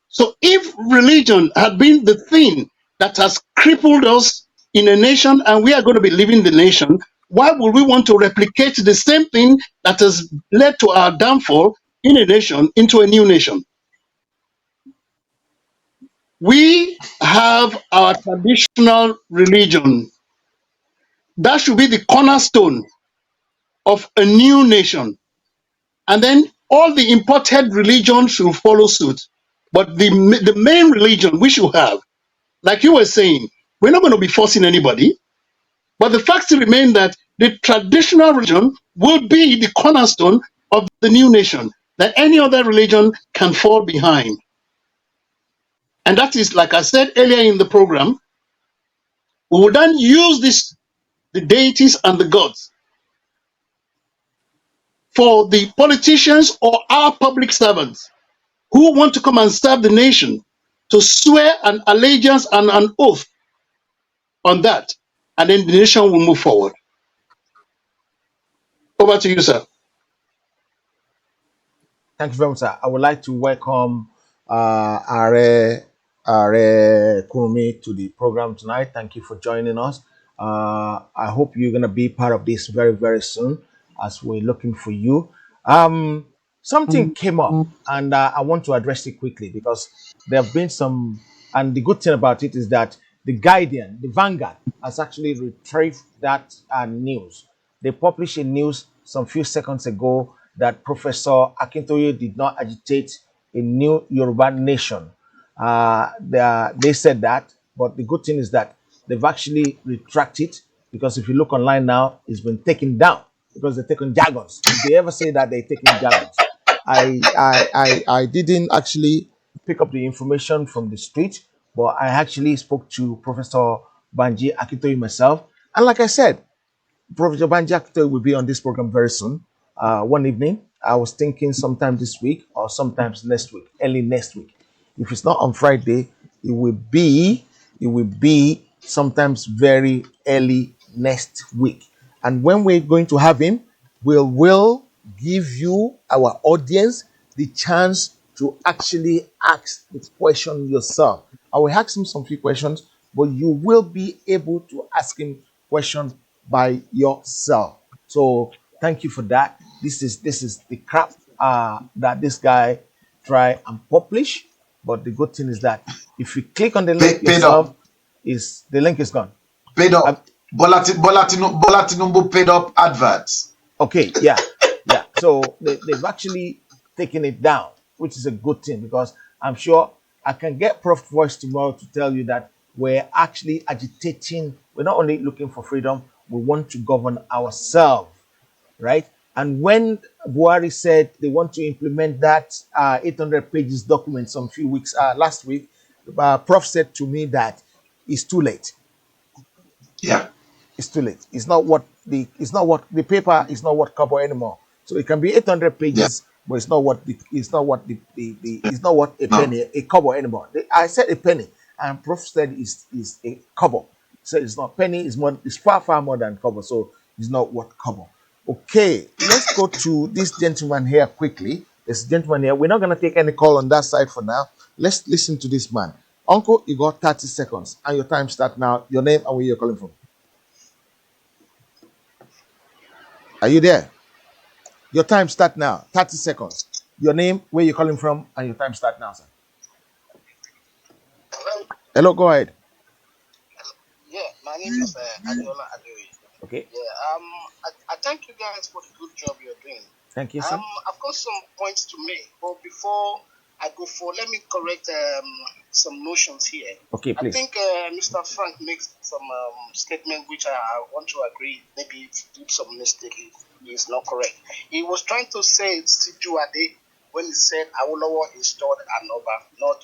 So if religion had been the thing that has crippled us in a nation and we are going to be leaving the nation, why would we want to replicate the same thing that has led to our downfall in a nation into a new nation? We have our traditional religion. That should be the cornerstone of a new nation. And then all the imported religions should follow suit. But the main religion we should have, like you were saying, we're not going to be forcing anybody. But the fact still remains that the traditional religion will be the cornerstone of the new nation, that any other religion can fall behind. And that is, like I said earlier in the program, we will then use the deities and the gods for the politicians or our public servants who want to come and serve the nation to swear an allegiance and an oath on that, and then the nation will move forward. Over to you, sir. Thank you very much, sir. I would like to welcome Are Kurumi to the program tonight. Thank you for joining us. I hope you're going to be part of this very, very soon as we're looking for you. Something came up, and I want to address it quickly because there have been some, and the good thing about it is that the Guardian, the Vanguard, has actually retrieved that news. They published a news some few seconds ago that Professor Akintoye did not agitate a new Yoruba nation. They said that, but the good thing is that they've actually retracted because if you look online now, it's been taken down because they're taking jargons. If they ever say that they're taking jargons, I didn't actually pick up the information from the street, but I actually spoke to Professor Banji Akintoye myself, and like I said, Professor Banjakto will be on this program very soon. One evening, I was thinking sometime this week or sometimes next week, early next week. If it's not on Friday, it will be sometimes very early next week. And when we're going to have him, we will give you, our audience, the chance to actually ask the question yourself. I will ask him some few questions, but you will be able to ask him questions by yourself. So thank you for that. This is the crap that this guy try and publish. But the good thing is that if you click on the link Paid up. yourself, is the link is gone. Paid Um, up. Bola Tinubu paid up adverts. Okay, yeah, yeah. So they've actually taken it down, which is a good thing because I'm sure I can get Prof Voice tomorrow to tell you that we're actually agitating. We're not only looking for freedom, we want to govern ourselves, right? And when Buhari said they want to implement that 800 pages document some few weeks last week, Prof said to me that it's too late. Yeah. It's too late. It's not what the paper is not what cover anymore. So it can be 800 Yeah. pages, but it's not what it's not what a penny a cover anymore. I said a penny, and Prof said is a cover. So it's not penny. It's far more than cover. So it's not what cover. Okay, let's go to this gentleman here quickly. There's a gentleman here. We're not going to take any call on that side for now. Let's listen to this man. Uncle, you got 30 seconds and your time start now. Your name and where you're calling from. Are you there? Your time start now. 30 seconds. Your name, where you're calling from, and your time start now, sir. Hello, go ahead. Yeah, my name is Adiola Adeoye. Okay. Yeah, I thank you guys for the good job you're doing. Thank you, sir. I've got some points to make, but before I go for, let me correct some notions here. Okay, please. I think Mr. Frank makes some statement which I want to agree. Maybe if he did some mistake, he is not correct. He was trying to say Sijuade when he said Awolowo installed an Oba, not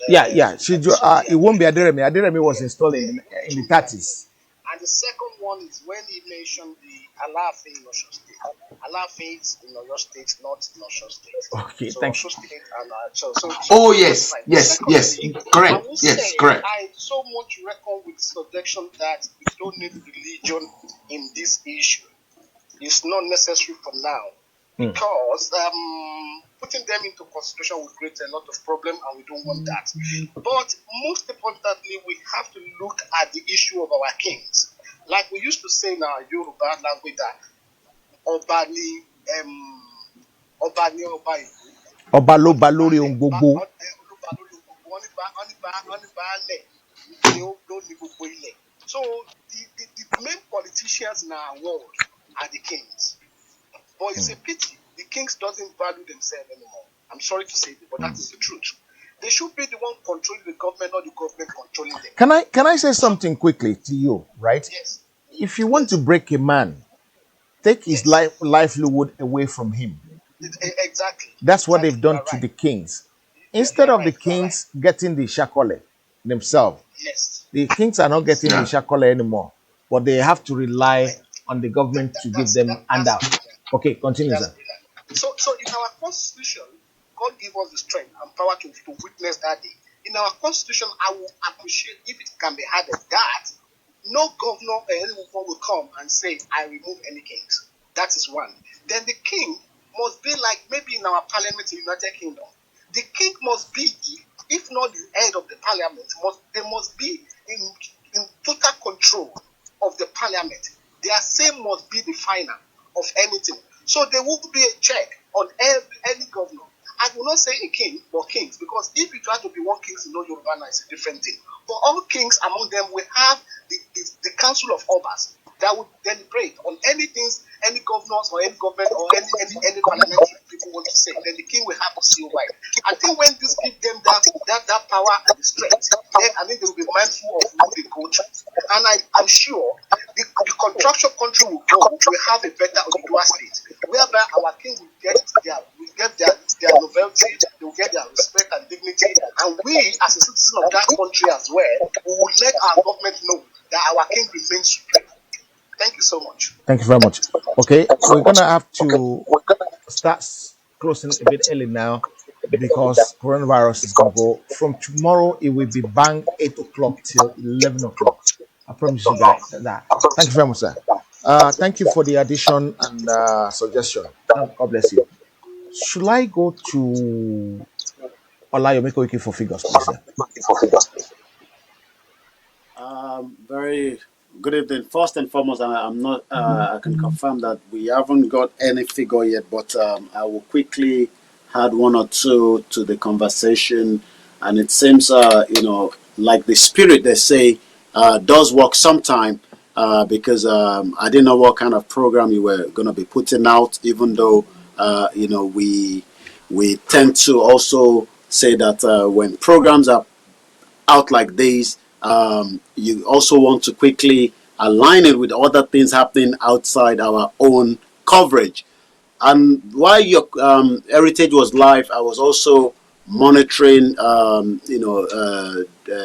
it won't be Aderemi. Aderemi was installed in the 30s. And the second one is when he mentioned the Alaafin in Osun State. Alaafin is in Oyo State, not in Osun State. Okay, so thanks. Osun State and Oh yes, yes, yes, correct. Yes, correct. I so much reckon with suggestion that we don't need religion in this issue. It's not necessary for now. Because putting them into consideration will create a lot of problem, and we don't want that. But most importantly, we have to look at the issue of our kings. Like we used to say in our Yoruba language that Obani Obalo balori ongbogbo. So the main politicians in our world are the kings. But it's a pity the kings doesn't value themselves anymore. I'm sorry to say it, but that is the truth. They should be the one controlling the government, not the government controlling them. Can I say something quickly to you, right? Yes. If you want to break a man, take his livelihood away from him. Exactly. That's what they've done to the kings. Instead of the kings getting the shakole themselves, the kings are not getting the shakole anymore, but they have to rely on the government to give them handout. Okay, continue, sir. So in our constitution, God gave us the strength and power to witness that day. In our constitution, I will appreciate if it can be added that no governor or anyone will come and say, I remove any kings. That is one. Then the king must be like maybe in our parliament in the United Kingdom. The king must be, if not the head of the parliament, they must be in total control of the parliament. Their say must be the final of anything. So there will be a check on any governor. I will not say a king, but kings, because if you try to be one king in no Yoruba, it's a different thing. But all kings among them will have the council of obas that would deliberate on anything, any governors or any government or any parliamentary people want to say. Then the king will have to see over it. I think when this gives them that power and the strength, then I think they will be mindful of who they go to. And I'm sure the contractual country will have a better Oduduwa state, whereby our king will get their novelty, they will get their respect and dignity, and we as a citizen of that country as well, we will let our government know that our king remains supreme. Thank you so much. Thank you very much. Okay, we're gonna have to start closing a bit early now because coronavirus is gonna go from tomorrow. It will be bang 8 o'clock till 11 o'clock. I promise you guys that. Thank you very much, sir. Thank you for the addition and suggestion. God bless you. Should I go to Olayomiko Koiki for figures, please, sir? Very good evening. First and foremost, I'm not. I can confirm that we haven't got any figure yet, but I will quickly add one or two to the conversation. And it seems, like the spirit they say does work sometime. Because I didn't know what kind of program you were going to be putting out, even though we tend to also say that when programs are out like this, you also want to quickly align it with other things happening outside our own coverage. And while your heritage was live, I was also monitoring,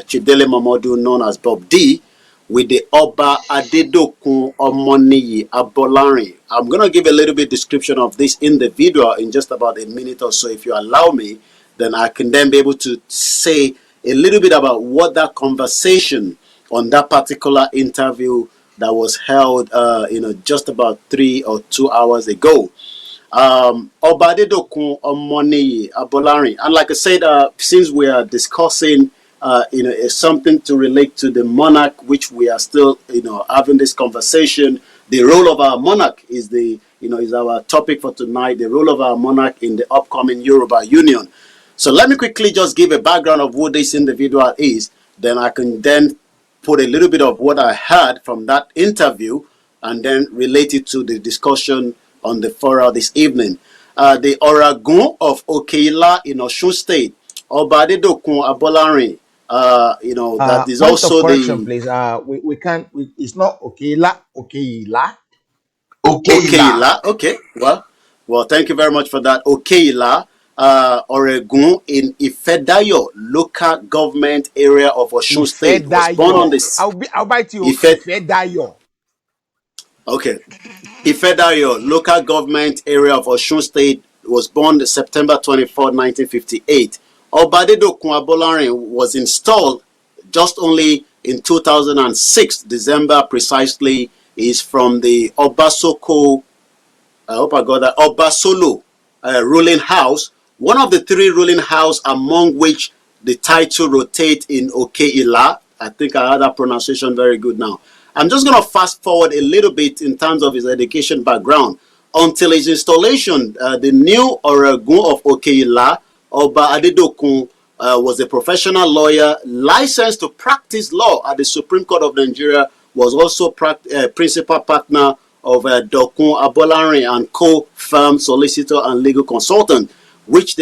Chief Dele Momodu, known as Bob D, with the Oba Adedokun Omoniyi Abolarin. I'm going to give a little bit description of this individual in just about a minute or so. If you allow me, then I can then be able to say a little bit about what that conversation on that particular interview that was held, just about 3 or 2 hours ago. Obadedokun Omoni Abolarin. And like I said, since we are discussing, something to relate to the monarch, which we are still, having this conversation. The role of our monarch is our topic for tonight. The role of our monarch in the upcoming Yoruba Union. So let me quickly just give a background of who this individual is. Then I can then put a little bit of what I heard from that interview and then relate it to the discussion on the forum this evening. The Oragun of Okeila in Osun State, Obadedokun Abolarin, that is Point of also correction, the please. We can't. It's not Okela. Okela. Okeila. Okeila. Okay, well, thank you very much for that. Okeila, Oregun in Ifedayo local government area of Osun State was born on Ifedayo. this I'll bite you. Ife. Ifedayo. Okay, Ifedayo local government area of Osun State was born September 24, 1958. Obadedokun Abolarin was installed just only in 2006, December precisely. Is from the Obasoko, I hope I got that, Obasolo ruling house, one of the three ruling house among which the title rotate in Okeila. I think I had that pronunciation very good now. I'm just going to fast forward a little bit in terms of his education background. Until his installation, the new Oragun of Okeila, Oba Adedokun, was a professional lawyer licensed to practice law at the Supreme Court of Nigeria, was also principal partner of Dokun Abolarin and Co. firm, solicitor and legal consultant, which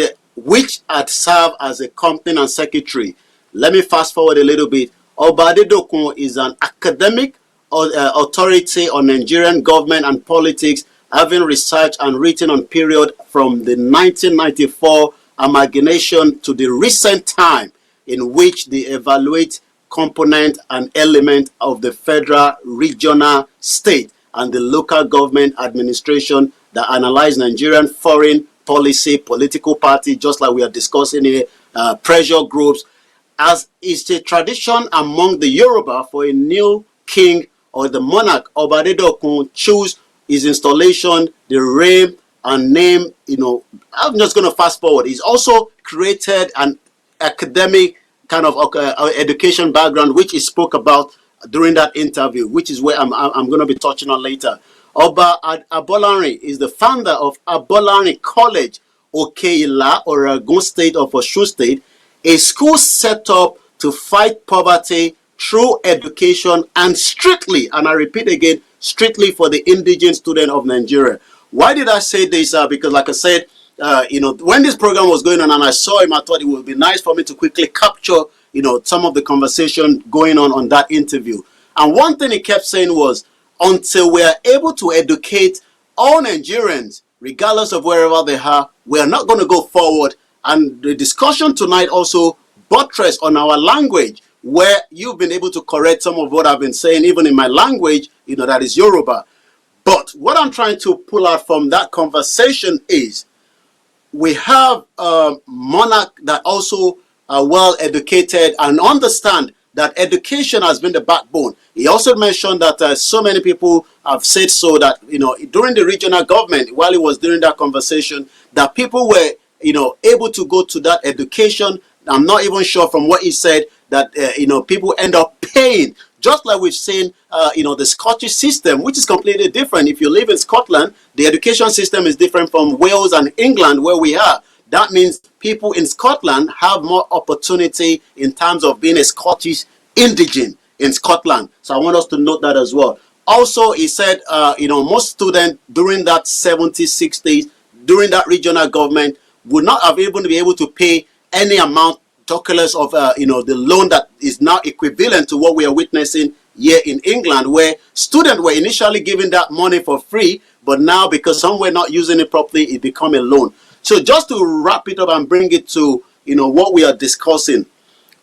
had served as a company and secretary. Let me fast forward a little bit. Obade Dokun is an academic authority on Nigerian government and politics, having researched and written on period from the 1994 amalgamation to the recent time in which they evaluate component and element of the federal, regional, state, and the local government administration that analyze Nigerian foreign policy, political party, just like we are discussing here, pressure groups, as is the tradition among the Yoruba for a new king or the monarch. Obadedokun choose his installation, the reign and name. I'm just going to fast forward. He's also created an academic kind of education background, which he spoke about during that interview, which is where I'm going to be touching on later. Oba Abolari is the founder of Abolari College, Okeila, Oregon State of Osun State, a school set up to fight poverty through education and strictly, and I repeat again, strictly for the indigenous student of Nigeria. Why did I say this? Because like I said, when this program was going on and I saw him, I thought it would be nice for me to quickly capture, some of the conversation going on that interview. And one thing he kept saying was, until we are able to educate all Nigerians, regardless of wherever they are, we are not going to go forward. And the discussion tonight also buttress on our language, where you've been able to correct some of what I've been saying, even in my language, that is Yoruba. But what I'm trying to pull out from that conversation is we have a monarch that also are well educated and understand that education has been the backbone. He also mentioned that so many people have said so that, during the regional government, while he was during that conversation, that people were, able to go to that education. I'm not even sure from what he said that, people end up paying, just like we've seen, the Scottish system, which is completely different. If you live in Scotland, the education system is different from Wales and England, where we are. That means people in Scotland have more opportunity in terms of being a Scottish indigene in Scotland. So I want us to note that as well. Also, he said, most students during that 70s, 60s, during that regional government would not have even be able to pay any amount calculus of the loan that is now equivalent to what we are witnessing here in England, where students were initially given that money for free, but now because some were not using it properly, it become a loan. So just to wrap it up and bring it to what we are discussing,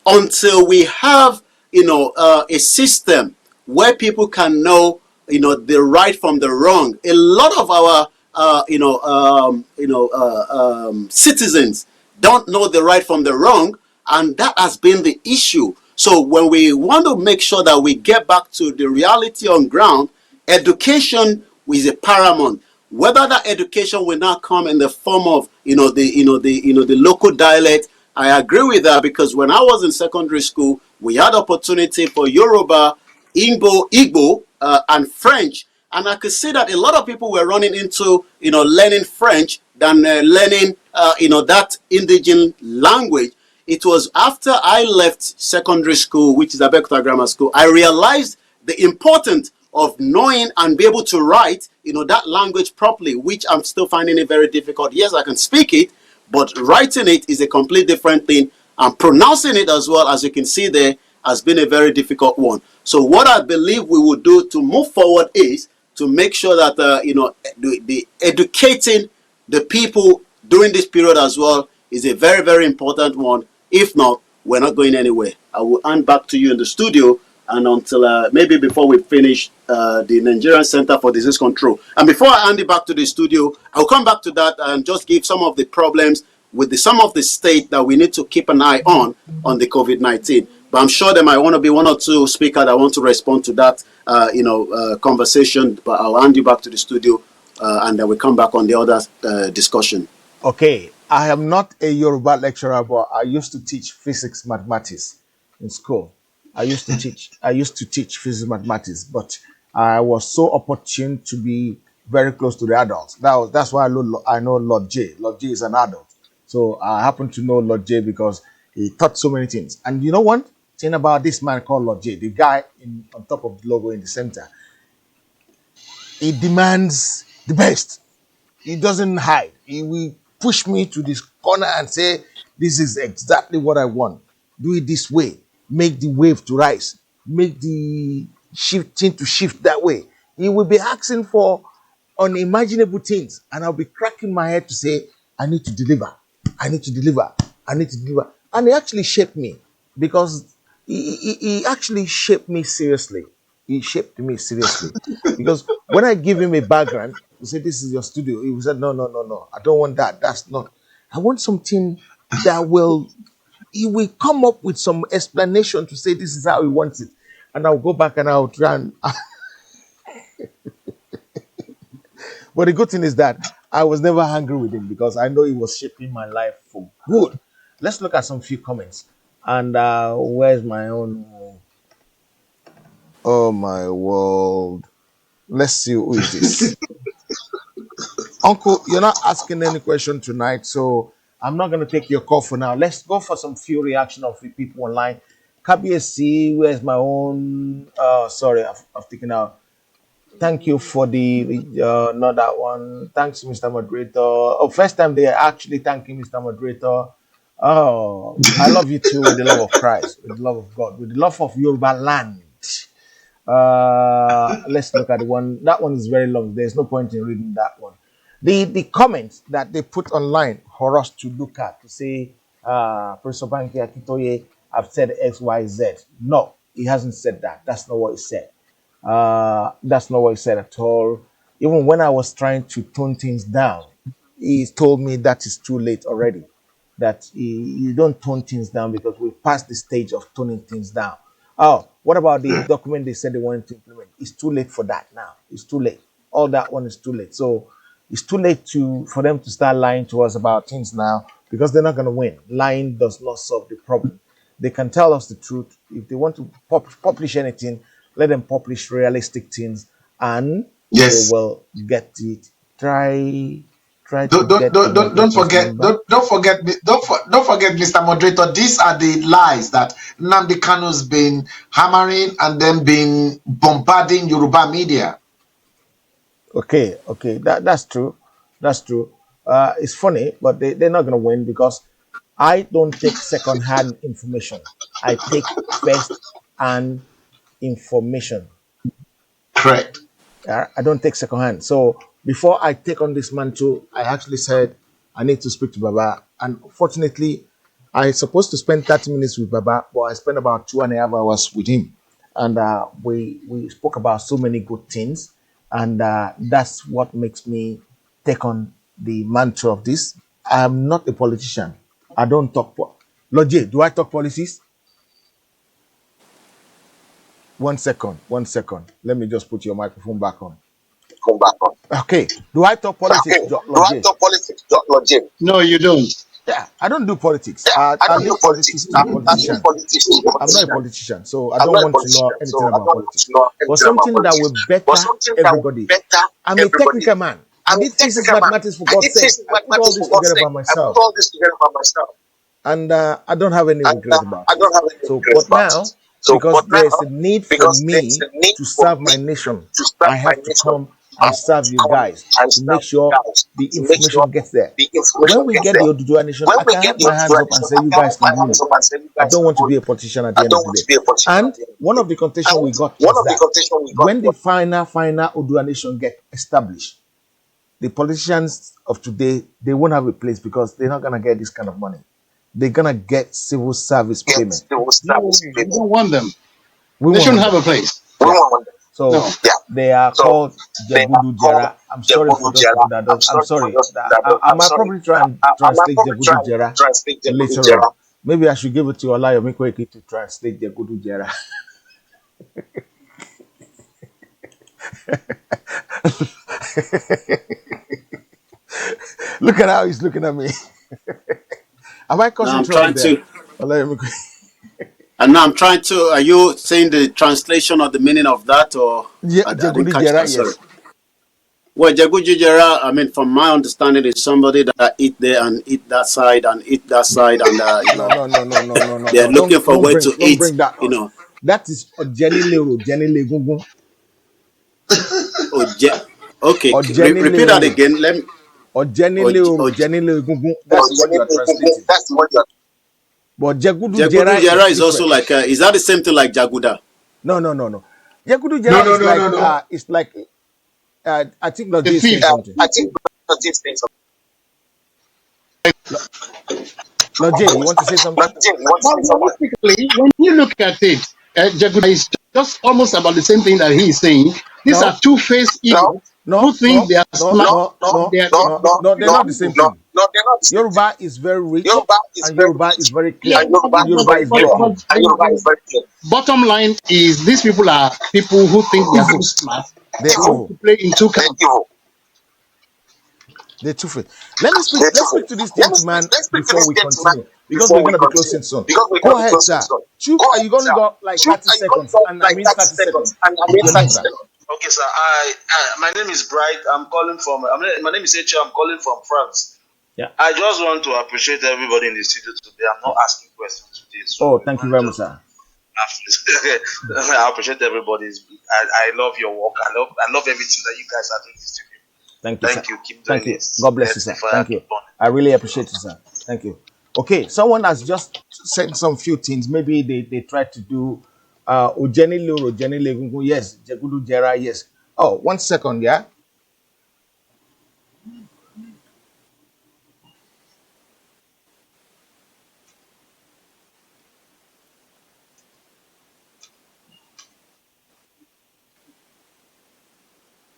until we have a system where people can know the right from the wrong, a lot of our citizens don't know the right from the wrong, and that has been the issue. So when we want to make sure that we get back to the reality on ground, education is a paramount. Whether that education will now come in the form of the local dialect, I agree with that, because when I was in secondary school, we had opportunity for Yoruba, Igbo, and French, and I could see that a lot of people were running into learning French than learning that indigenous language. It was after I left secondary school, which is Abeokuta Grammar School, I realized the importance of knowing and be able to write, that language properly, which I'm still finding it very difficult. Yes, I can speak it, but writing it is a complete different thing. And pronouncing it as well, as you can see there, has been a very difficult one. So what I believe we will do to move forward is to make sure that, the educating the people during this period as well is a very, very important one. If not, we're not going anywhere. I will hand back to you in the studio, and until maybe before we finish the Nigerian Center for Disease Control. And before I hand it back to the studio, I'll come back to that and just give some of the problems with some of the state that we need to keep an eye on the COVID-19. But I'm sure there might want to be one or two speakers that want to respond to that, conversation. But I'll hand you back to the studio, and then we come back on the other discussion. Okay, I am not a Yoruba lecturer, but I used to teach physics, mathematics in school. I used to teach physics, mathematics, but I was so opportune to be very close to the adults. That's why I know Lord J. Lord J is an adult, so I happen to know Lord J because he taught so many things. And you know one thing about this man called Lord J, the guy on top of the logo in the center, he demands the best. He doesn't hide. He will push me to this corner and say, this is exactly what I want. Do it this way. Make the wave to rise. Make the shifting to shift that way. He will be asking for unimaginable things. And I'll be cracking my head to say, I need to deliver. I need to deliver. I need to deliver. And he actually shaped me because he actually shaped me seriously. He shaped me seriously. Because when I give him a background, he said, this is your studio. He said, no, no, no, no. I don't want that. That's not. I want something that he will come up with some explanation to say this is how he wants it. And I'll go back and I'll try and. But the good thing is that I was never angry with him because I know he was shaping my life for good. Let's look at some few comments. And where's my own? Oh, my world. Let's see who is this. Uncle, you're not asking any question tonight, so I'm not going to take your call for now. Let's go for some few reaction of the people online. KBSC, where's my own? Sorry, I've taken out. Thank you for not that one. Thanks, Mr. Moderator. Oh, first time they are actually thanking Mr. Moderator. Oh, I love you too with the love of Christ, with the love of God, with the love of Yoruba land. Let's look at the one. That one is very long. There's no point in reading that one. The comments that they put online for us to look at to say, Professor Banki Akitoye have said X, Y, Z. No, he hasn't said that. That's not what he said. That's not what he said at all. Even when I was trying to tone things down, he told me that is too late already. That you don't tone things down because we passed the stage of toning things down. Oh, what about the document they said they wanted to implement? It's too late for that now. It's too late. All that one is too late. So it's too late for them to start lying to us about things now because they're not going to win. Lying does not solve the problem. They can tell us the truth. If they want to publish anything, let them publish realistic things, and we Yes. will get it. Try to Don't don't get the don't don't, don't moderator's forget number. don't forget, Mr. Moderator. These are the lies that Nnamdi Kanu's been hammering and then been bombarding Yoruba media. Okay, that's true. That's true. It's funny, but they're not going to win because I don't take second-hand information. I take first-hand information. Correct. I don't take second-hand. So before I take on this mantle, I actually said I need to speak to Baba. And fortunately, I supposed to spend 30 minutes with Baba, but I spent about 2.5 hours with him. And we spoke about so many good things. And that's what makes me take on the mantle of this. I'm not a politician. I don't talk. Lord J, do I talk policies? 1 second. Let me just put your microphone back on. come back on. Okay. Do I talk politics, Okay. Do Lord I J? talk politics, Lord Jim? No, you don't. Yeah, I don't do politics. Yeah, I I don't do leave politics politics. to the I leave politician. politics to the I'm not a politician. politician, so I I'm don't not a want to know politician, anything so I about don't want politics. to know But anything about something that will politics. But better something that will everybody. better I'm a everybody. technical man. I I'm a did physics, technical man. mathematics, for I God's did sake. physics, I put all mathematics this for God's together by sake. I put myself, all this together by myself. and I don't have any And regret about I it. don't have any So, regrets but about it. now, So, because but there's now, a need for because there's me a need to for serve me my nation, to I serve my have to nation, come I and have serve to you come guys and to make serve you sure guys the to make sure information gets there. the When information we gets get the there. Oduduwa Nation, When I we can get have the my hands up authorization, and say, I you can guys have my can do hands it. up and say, you I guys don't can want to do be it. a politician at I the end of don't the want to day. be a politician at And the end of one the of day. the contention we And got one was of the that contention we got when the was final Odua Nation get established, the politicians of today, they won't have a place because they're not gonna get this kind of money. They're gonna get civil service get payment. the No service way. We payment. don't want them. We They won't shouldn't want have them. a place. We Yeah. won't want them. No. So Yeah. they are So called they are Jagudu called Jera. I'm sorry for Jagudu those Jera. people that I'm don't. I'm sorry for sorry. those that don't. I I'm might sorry. probably try and I might translate probably try Jagudu and Jera translate Jagudu later on. Jera. Maybe I should give it to Olayomi Kweki to translate Jagudu Jera. Look at how he's looking at me. Am I Now causing I'm trouble trying there? to, Olayomi Kweki. and now I'm trying to. Are you saying the translation of the meaning of that, or Yeah, I didn't Jagudu catch Jera, that? Sorry. yes. Well, Jagu Jujera, I mean, from my understanding, is somebody that eat there and eat that side and eat that side, and No, no, no, no, no, no, no, they're no. looking for a way to Don't eat. bring that on. That is Ojeni Lero, Jenny Legungun. Oh, okay, Or Jenny repeat that Lero. again. Let me. Or Jenny Oh, Lero, Jenny Legungun. Or That's the one you are translating. that's the one you are. But Jagudu Jagu Jera is Jujera is also different. like. Is that the same thing like Jaguda? No, no, no, no. Yakudu No, Jera no, is no, like no, no. I think Lord The J is saying thief. something. I think these things. Lord J, you want to say something? But Jim, you want to But say something? realistically, when you look at it, Jaguda is just almost about the same thing that he is saying. These are No, two-faced No, idiots who no, think no, they are no, smart no, and no, they are, no, no. They're superior not the people. same thing. they're not the same thing. Yoruba is very rich Yoruba is and very Yoruba rich, is very Yeah, clear. and Yoruba And is Yoruba very is very clear, clean. and Yoruba is very clear. bottom line is these people are people who think they are so smart. They're They want evil. to play in two They're camps. evil. They're two-faced. Let me speak. They're Let's truthful. speak to this gentleman Let's speak to before this we gentleman continue because we're before we gonna be continue closing soon. because we're going Go to be ahead, closing sir. soon. Chook, Go you ahead, only sir. got like Shoot, 30 are you going seconds, to and I like mean 30 30 seconds? seconds And I with mean your 30 feedback. seconds. Okay, sir. My name is Bright. I'm calling from. My name is Eche. I'm calling from France. Yeah. I just want to appreciate everybody in the studio today. I'm not asking questions today, so Oh, you thank you want to very much, just. sir. I appreciate everybody's. I love your work. I love everything that you guys are doing in the studio. Thank you, sir. Thank you. Keep doing Thank you. this. God bless you, Let the sir. fire Thank you. keep burning. I really appreciate you, sir. Thank you. Okay, someone has just said some few things. Maybe they tried to do Ojeni Loro, Jenny Legungun. Yes. Jagudu Jera. Yes. Oh, 1 second, yeah.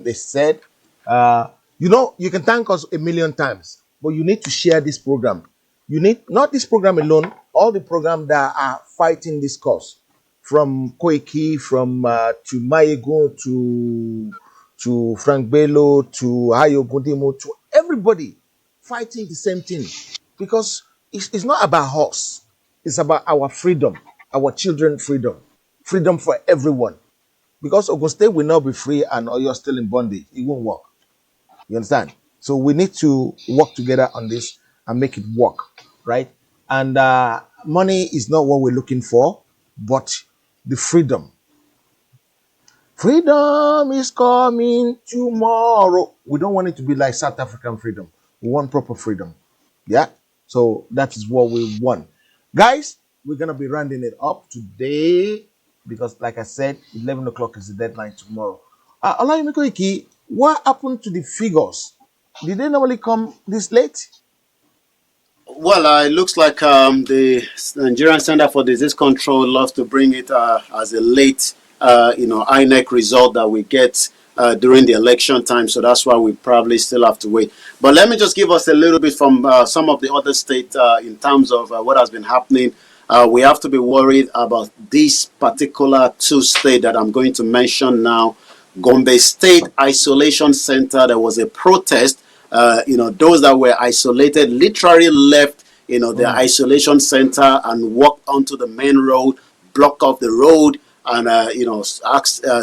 They said, you can thank us a million times, but you need to share this program. You need not this program alone, all the programs that are fighting this cause, from Koiki, from to Mayego, to Frank Bello, to Ayo Gundimo, to everybody fighting the same thing, because it's not about us. It's about our freedom, our children's freedom, freedom for everyone. Because Ogun State will not be free and you're still in bondage. It won't work. You understand? So we need to work together on this and make it work, right? And money is not what we're looking for, but the freedom. Freedom is coming tomorrow. We don't want it to be like South African freedom. We want proper freedom. Yeah. So that is what we want. Guys, we're going to be rounding it up today because, like I said, 11 o'clock is the deadline tomorrow. Olayemi Koiki, what happened to the figures? Did they normally come this late? Well, it looks like the Nigerian Center for Disease Control loves to bring it as a late, INEC result that we get during the election time. So that's why we probably still have to wait. But let me just give us a little bit from some of the other states in terms of what has been happening. We have to be worried about this particular two states that I'm going to mention now. Gombe State Isolation Center, there was a protest. Those that were isolated literally left, the isolation center and walked onto the main road, block off the road, and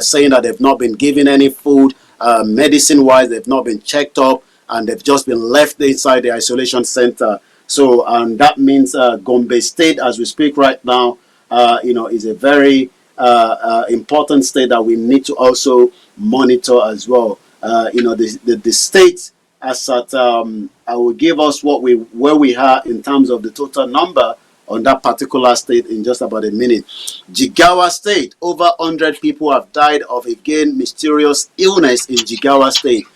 saying that they've not been given any food, medicine-wise, they've not been checked up, and they've just been left inside the isolation center. So, and that means Gombe State, as we speak right now, is a very important state that we need to also monitor as well. The state as at I will give us where we are in terms of the total number on that particular state in just about a minute. Jigawa State, over 100 people have died of again mysterious illness in Jigawa State.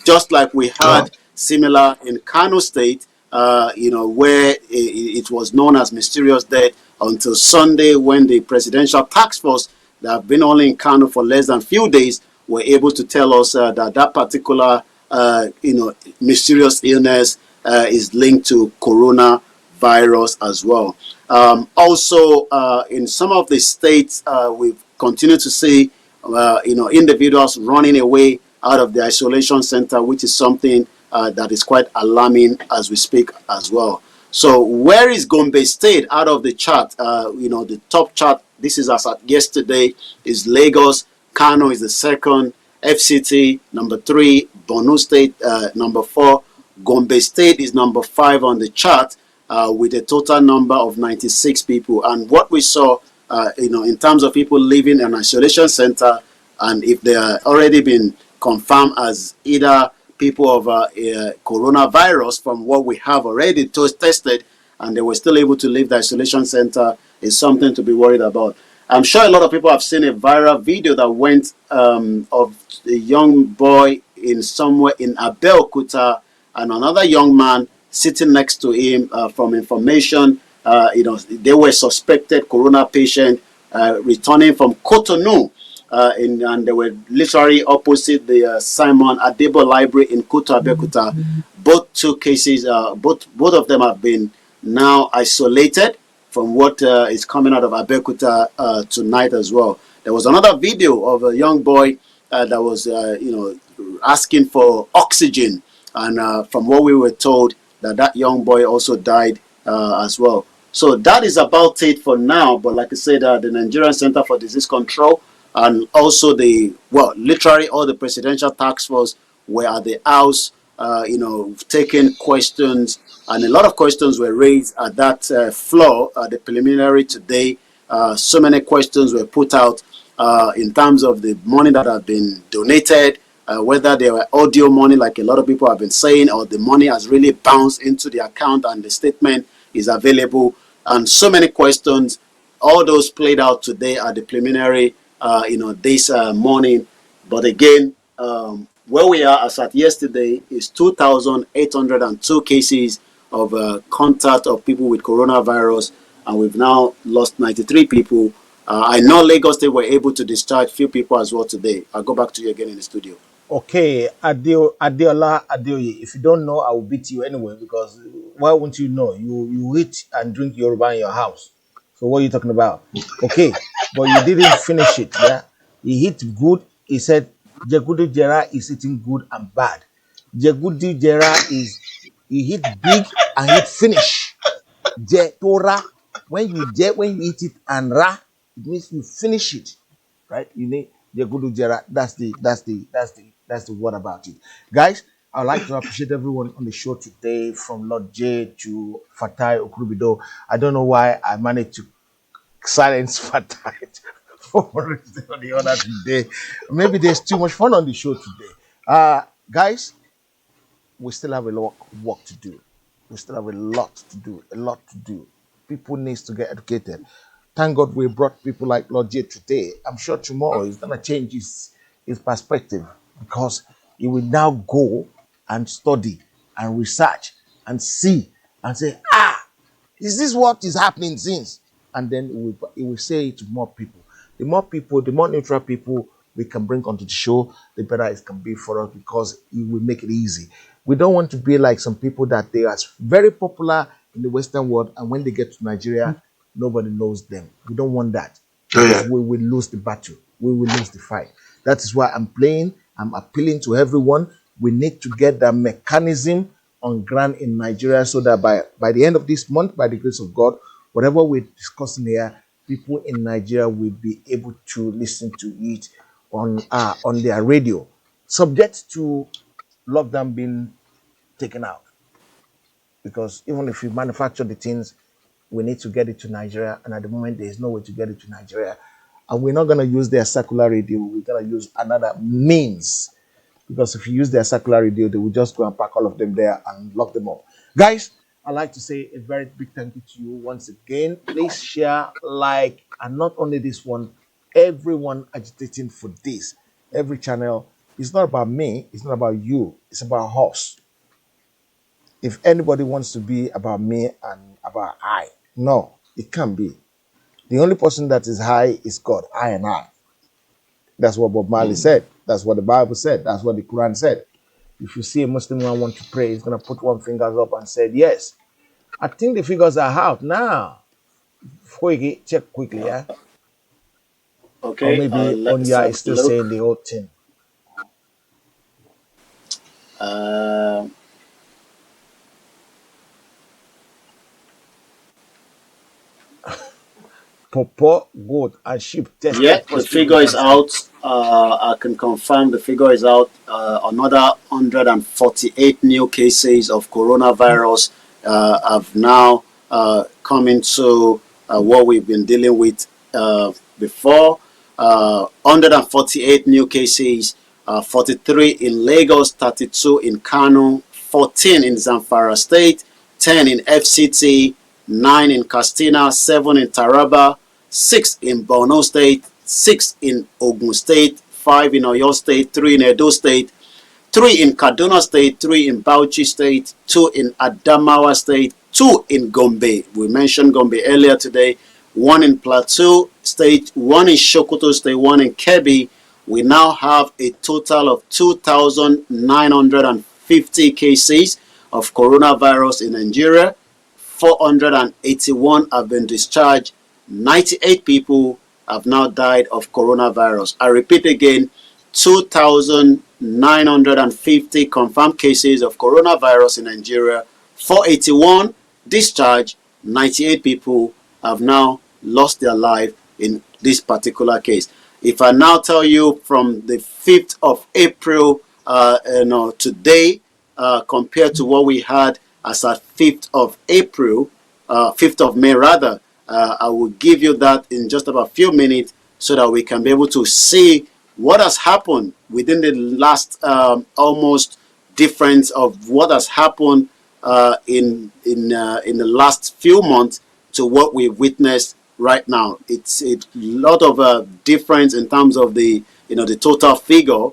Just like we had similar in Kano State, where it was known as mysterious death until Sunday, when the presidential task force that have been only in Kano for less than a few days were able to tell us that particular mysterious illness is linked to coronavirus as well. Also, in some of the states, we've continued to see individuals running away out of the isolation center, which is something that is quite alarming as we speak as well. So where is Gombe State out of the chart? The top chart, this is as at yesterday, is Lagos. Kano is the second. FCT number 3. Borno State number 4. Gombe State is number 5 on the chart with a total number of 96 people. And what we saw, in terms of people living in an isolation center, and if they are already been confirmed as either people of coronavirus from what we have already tested, and they were still able to leave the isolation center, is something to be worried about. I'm sure a lot of people have seen a viral video that went of a young boy in somewhere in Abeokuta and another young man sitting next to him. From information, they were suspected corona patient returning from Cotonou. And they were literally opposite the Simon Adebo Library in Kuta Abeokuta. Both two cases, both of them have been now isolated from what is coming out of Abeokuta tonight as well. There was another video of a young boy that was, asking for oxygen, and from what we were told, that young boy also died as well. So that is about it for now. But like I said, the Nigerian Center for Disease Control and also literally all the presidential task force were at the house, taking questions, and a lot of questions were raised at that floor, the preliminary today. So many questions were put out in terms of the money that have been donated, whether they were audio money, like a lot of people have been saying, or the money has really bounced into the account and the statement is available, and so many questions. All those played out today at the preliminary, this morning. But again, where we are as at yesterday is 2,802 cases of contact of people with coronavirus, and we've now lost 93 people. I know Lagos State were able to discharge few people as well today. I'll go back to you again in the studio. Okay, Adeola Adeoye, if you don't know, I will beat you anyway, because why won't you know? You eat and drink Yoruba in your house. So what are you talking about? Okay, but you didn't finish it, yeah? He hit good. He said Jegudu Jera is eating good and bad. Jegudu Jera is he hit big and hit finish. Je Torah, when you eat it and ra, it means you finish it, right? You need Jegudu Jera. That's the word about it, guys. I'd like to appreciate everyone on the show today, from Lord J to Fatai Okurubido. I don't know why I managed to silence Fatai for the other today. Maybe there's too much fun on the show today. Guys, we still have a lot of work to do. We still have a lot to do. People needs to get educated. Thank God we brought people like Lord J today. I'm sure tomorrow he's gonna change his perspective, because he will now go and study and research and see and say, is this what is happening since? And then he will say it to more people. The more people, the more neutral people we can bring onto the show, the better it can be for us, because it will make it easy. We don't want to be like some people that they are very popular in the Western world, and when they get to Nigeria, nobody knows them. We don't want that, because we will lose the battle. We will lose the fight. That is why I'm playing. I'm appealing to everyone. We need to get that mechanism on ground in Nigeria so that by the end of this month, by the grace of God, whatever we're discussing here, people in Nigeria will be able to listen to it on their radio, subject to lockdown being taken out. Because even if we manufacture the things, we need to get it to Nigeria, and at the moment there is no way to get it to Nigeria, and we're not going to use their circular radio. We're going to use another means, because if you use their circular radio, they will just go and pack all of them there and lock them up. Guys, I'd like to say a very big thank you to you once again. Please share, like, and not only this one, everyone agitating for this, every channel. It's not about me, it's not about you, it's about us. If anybody wants to be about me and about I, no, it can't be. The only person that is high is God, I and I. That's what Bob Marley said. That's what the Bible said. That's what the Quran said. If you see a Muslim man want to pray, he's going to put one finger up and say, yes. I think the figures are out now. Check quickly, yeah? Or Okay, maybe let's Onya have is a still saying look. the old thing. Uh, Popo, goat, and sheep Yeah, tested the positive for figure is cancer. out. I can confirm the figure is out. Another 148 new cases of coronavirus have now come into what we've been dealing with before. 148 new cases, 43 in Lagos, 32 in Kano, 14 in Zamfara State, 10 in FCT, 9 in Castina, 7 in Taraba, 6 in Borno State, 6 in Ogun State, 5 in Oyo State, 3 in Edo State, 3 in Kaduna State, 3 in Bauchi State, 2 in Adamawa State, 2 in Gombe. We mentioned Gombe earlier today. 1 in Plateau State, 1 in Sokoto State, 1 in Kebbi. We now have a total of 2,950 cases of coronavirus in Nigeria. 481 have been discharged. 98 people have now died of coronavirus. I repeat again, 2,950 confirmed cases of coronavirus in Nigeria. 481 discharged. 98 people have now lost their life in this particular case. If I now tell you from the 5th of April today, compared to what we had as at 5th of April, 5th of May rather, I will give you that in just about a few minutes so that we can be able to see what has happened within the last almost difference of what has happened in the last few months to what we've witnessed right now. It's a lot of difference in terms of the total figure,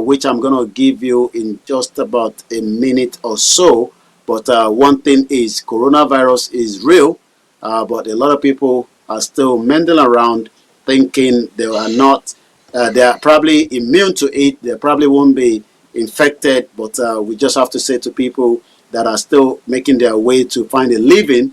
which I'm going to give you in just about a minute or so. But one thing is, coronavirus is real, but a lot of people are still mending around, thinking they are not. They are probably immune to it. They probably won't be infected. But we just have to say to people that are still making their way to find a living,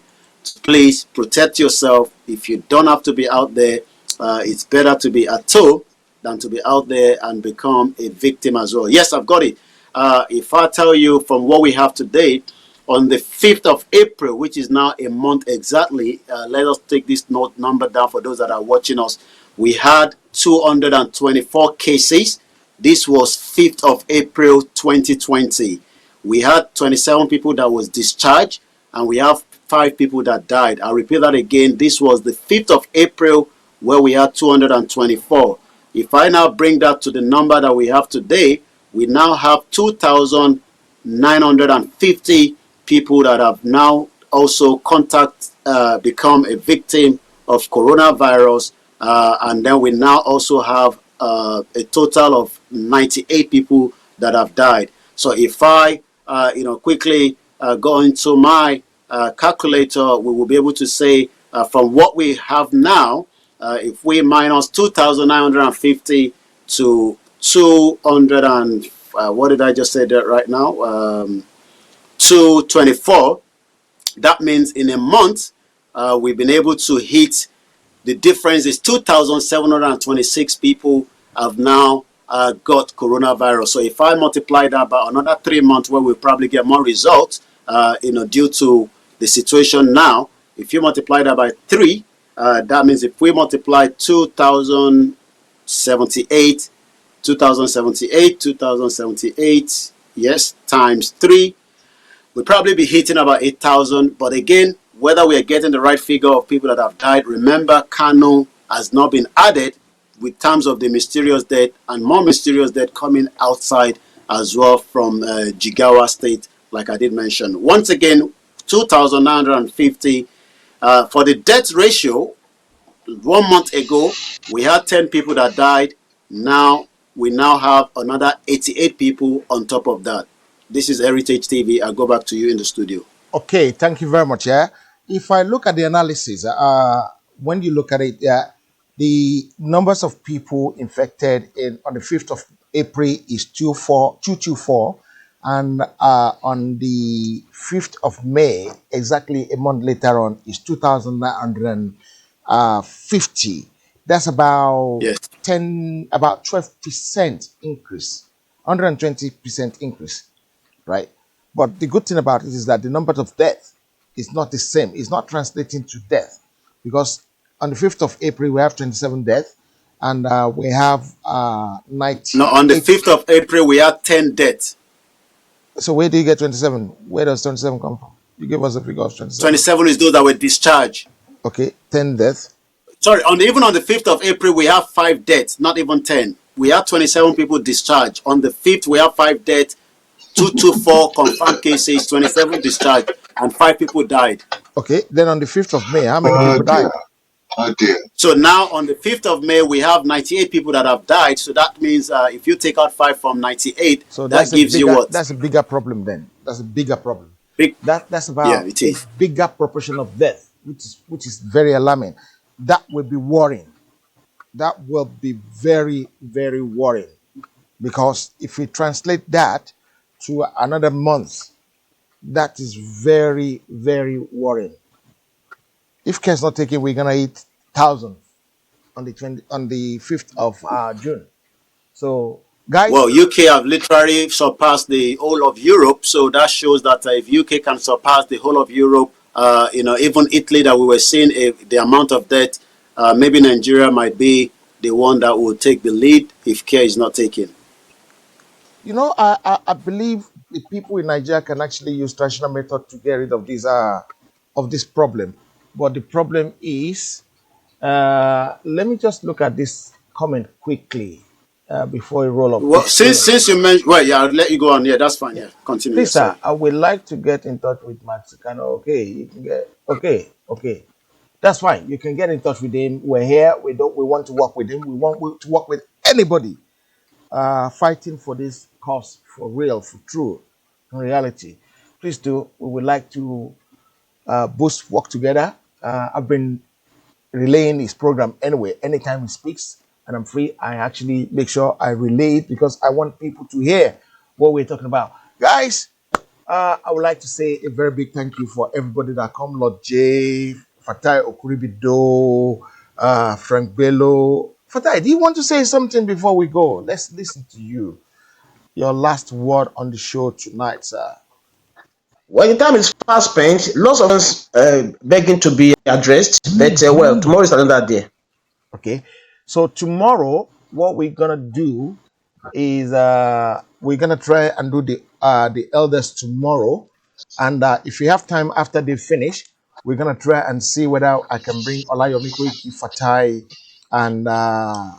please protect yourself. If you don't have to be out there, it's better to be at home than to be out there and become a victim as well. Yes, I've got it. If I tell you from what we have today, on the 5th of April, which is now a month exactly, let us take this number down for those that are watching us. We had 224 cases. This was 5th of April 2020. We had 27 people that was discharged, and we have 5 people that died. I'll repeat that again. This was the 5th of April where we had 224. If I now bring that to the number that we have today, we now have 2,950 people that have now also become a victim of coronavirus. And then we now also have a total of 98 people that have died. So if I quickly go into my calculator, we will be able to say from what we have now, if we minus 2,950 to 200 and what did I just say that right now? 224. That means in a month, we've been able to hit. The difference is 2,726 people have now got coronavirus. So if I multiply that by another 3 months, where we'll probably get more results, due to the situation now, if you multiply that by 3, that means if we multiply 2078, 2078, yes, times 3, we'll probably be hitting about 8,000. But again, whether we are getting the right figure of people that have died, remember, Kano has not been added with terms of the mysterious death and more mysterious death coming outside as well from Jigawa State, like I did mention. Once again, 2,950. For the death ratio, 1 month ago, we had 10 people that died. Now, we now have another 88 people on top of that. This is Heritage TV. I'll go back to you in the studio. Okay, thank you very much. Yeah, if I look at the analysis, when you look at it, the numbers of people infected on the 5th of April is 224, and on the 5th of May, exactly a month later on, is 2,950. That's about Yes. 12% increase, 120% increase, right? But the good thing about it is that the number of death is not the same. It's not translating to death, because on the 5th of April we have 27 deaths, and we have Now, on the 98. 5th of April, we had 10 deaths. So where do you get 27? Where does 27 come from? You give us a figure of 27. 27 is those that were discharged. Okay, 10 deaths. Sorry, even on the 5th of April, we have 5 deaths, not even 10. We have 27 people discharged. On the 5th, we have 5 deaths, 224 confirmed cases, 27 discharged, and 5 people died. Okay, then on the 5th of May, how many people died? Oh dear. So now on the 5th of May, we have 98 people that have died. So that means if you take out 5 from 98, So that gives you what? That's a bigger problem then. That's a bigger problem. Big, That's yeah, about it a is. bigger proportion of death, which is very alarming. That will be worrying. That will be very, very worrying, because if we translate that to another month, that is very, very worrying. If care is not taken, we're gonna hit 1,000 on the 5th of June. So, guys, Well, UK have literally surpassed the whole of Europe. So that shows that if UK can surpass the whole of Europe, even Italy that we were seeing the amount of death, maybe Nigeria might be the one that will take the lead if care is not taken. I believe the people in Nigeria can actually use traditional method to get rid of this problem. But the problem is, let me just look at this comment quickly before we roll up Well, this show. since you mentioned, well, yeah, I'll let you go on. Yeah, that's fine. Yeah. Yeah, continue. Yeah, Please, sir, sorry. I would like to get in touch with Maxicano. Okay, you can get okay. That's fine. You can get in touch with him. We're here. We want to work with him. We want to work with anybody fighting for this cause for real, for true, in reality. Please do. We would like to both work together. I've been relaying his program anyway. Anytime he speaks and I'm free, I actually make sure I relay it, because I want people to hear what we're talking about. Guys, I would like to say a very big thank you for everybody that come. Lord J, Fatai Okuribido, Frank Bello. Fatai, do you want to say something before we go? Let's listen to you. Your last word on the show tonight, sir. Well, the time is fast spent. Lots of us begging to be addressed, but well, tomorrow is another day. Okay. So tomorrow, what we're gonna do is we're gonna try and do the elders tomorrow, and if you have time after they finish, we're gonna try and see whether I can bring Olayomi Koiki Fatai and uh,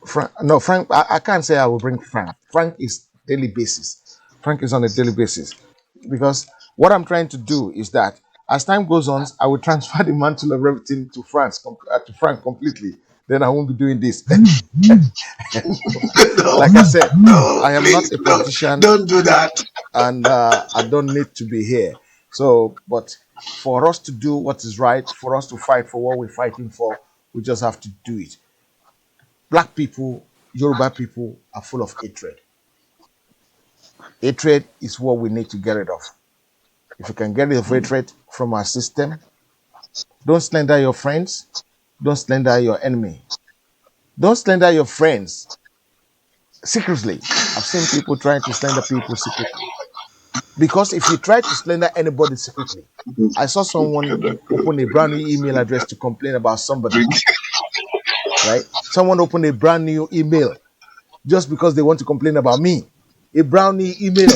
Frank. No, Frank. I can't say I will bring Frank. Frank is daily basis. Frank is on a daily basis, because what I'm trying to do is that as time goes on, I will transfer the mantle of everything to to Frank completely. Then I won't be doing this. No, Like I said, no, I am please, not a no, politician, don't do that. and I don't need to be here. So, but for us to do what is right, for us to fight for what we're fighting for, we just have to do it. Black people, Yoruba people are full of hatred. Hatred is what we need to get rid of. If you can get rid of hatred from our system, don't slander your friends, Don't slander your enemy. Don't slander your friends secretly. I've seen people trying to slander people secretly. Because if you try to slander anybody secretly, I saw someone open a brand new email address to complain about somebody, right? Someone opened a brand new email just because they want to complain about me. A brand new email.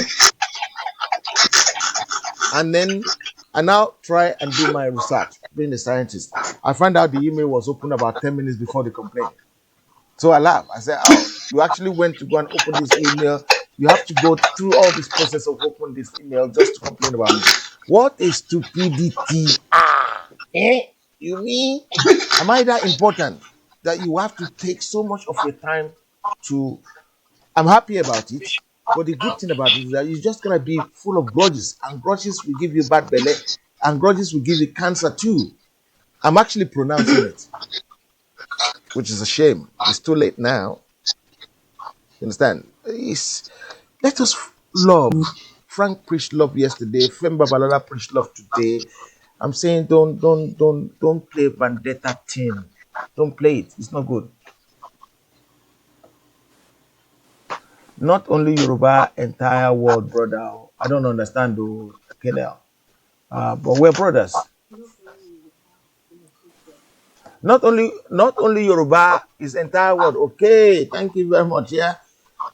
And then I now try and do my research, being a scientist. I find out the email was opened about 10 minutes before the complaint. So I laugh. I said, oh, you actually went to go and open this email. You have to go through all this process of opening this email just to complain about me. What a stupidity. Eh? You mean? Am I that important that you have to take so much of your time to? I'm happy about it, but the good thing about it is that you're just gonna be full of grudges, and grudges will give you bad belly, and grudges will give you cancer too. I'm actually pronouncing it, which is a shame. It's too late now. You understand? Let us love. Frank preached love yesterday. Femba Balala preached love today. I'm saying don't play vendetta thing. Don't play it. It's not good. Not only Yoruba, entire world, brother. I don't understand the Kenel. But we're brothers. Not only Yoruba is entire world. Okay, thank you very much. Yeah.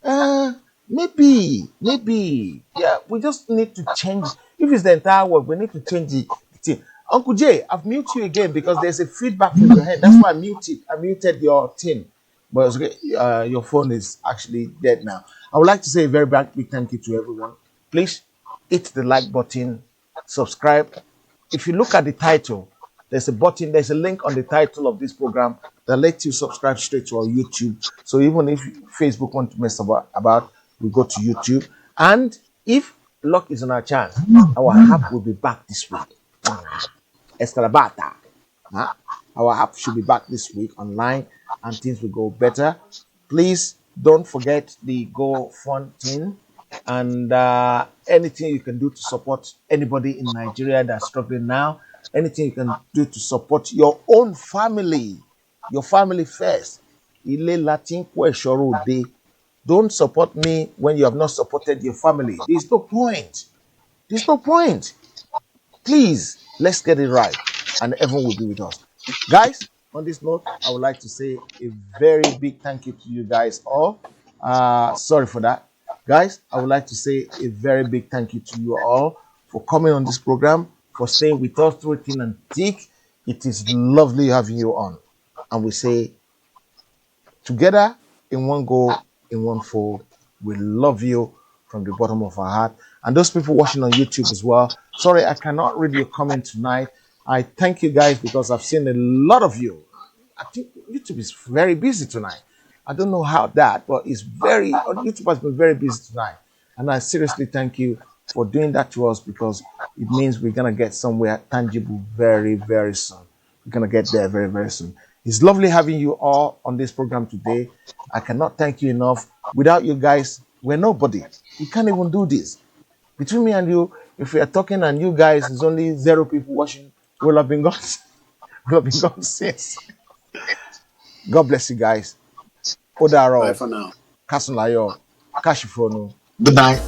Uh, maybe. Yeah, we just need to change. If it's the entire world, we need to change the thing. Uncle Jay, I've muted you again because there's a feedback from your hand. That's why I muted your thing. But it's okay. Your phone is actually dead now. I would like to say a very big thank you to everyone. Please hit the like button, subscribe. If you look at the title, there's a button, there's a link on the title of this program that lets you subscribe straight to our YouTube. So even if Facebook want to mess about we go to YouTube. And if luck is on our chance, our app will be back this week. Escalabata. Huh? Our app should be back this week online and things will go better. Please don't forget the GoFundMe and anything you can do to support anybody in Nigeria that's struggling now. Anything you can do to support your own family, your family first. Ile Latin Kweshoro Day. Don't support me when you have not supported your family. There's no point. There's no point. Please, let's get it right, and everyone will be with us. Guys, on this note, I would like to say a very big thank you to you guys all. Sorry for that. Guys, I would like to say a very big thank you to you all for coming on this program, for staying with us through thin and thick. It is lovely having you on. And we say, together in one go, in one fold, we love you from the bottom of our heart. And those people watching on YouTube as well, sorry, I cannot read your comment tonight. I thank you guys because I've seen a lot of you. I think YouTube is very busy tonight. I don't know how that, but YouTube has been very busy tonight. And I seriously thank you for doing that to us because it means we're going to get somewhere tangible very, very soon. We're going to get there very, very soon. It's lovely having you all on this program today. I cannot thank you enough. Without you guys, we're nobody. We can't even do this. Between me and you, if we are talking and you guys, there's only 0 people watching, we'll have been gone. We'll have been gone since. God bless you guys. Bye Odaro, for now. Kasulayo, Kashifonu. Good night.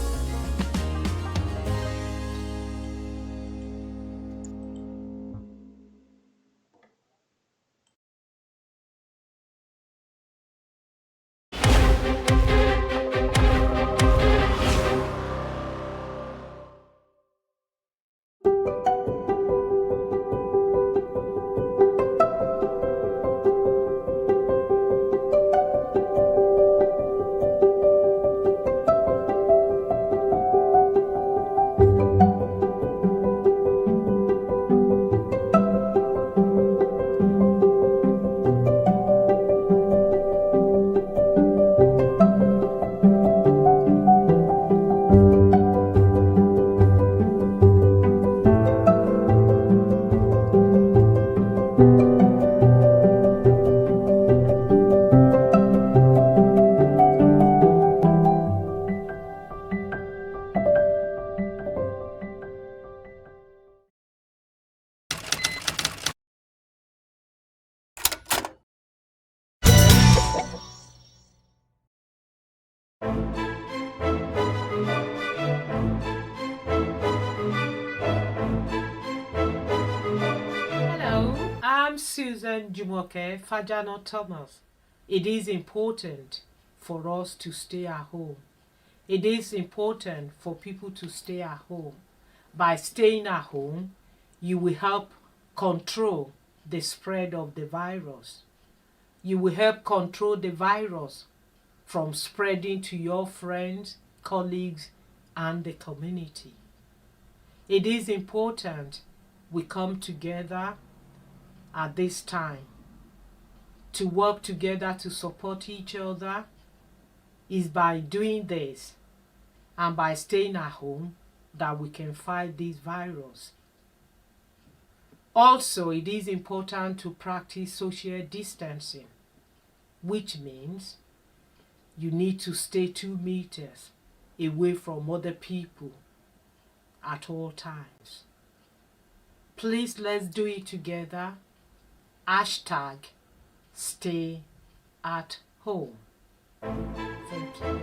Susan Jumoke Fajano Thomas. It is important for us to stay at home. It is important for people to stay at home. By staying at home, you will help control the spread of the virus. You will help control the virus from spreading to your friends, colleagues, and the community. It is important we come together at this time to work together to support each other. Is by doing this and by staying at home that we can fight this virus. Also, it is important to practice social distancing, which means you need to stay 2 meters away from other people at all times. Please, let's do it together. Hashtag stay at home. Thank you.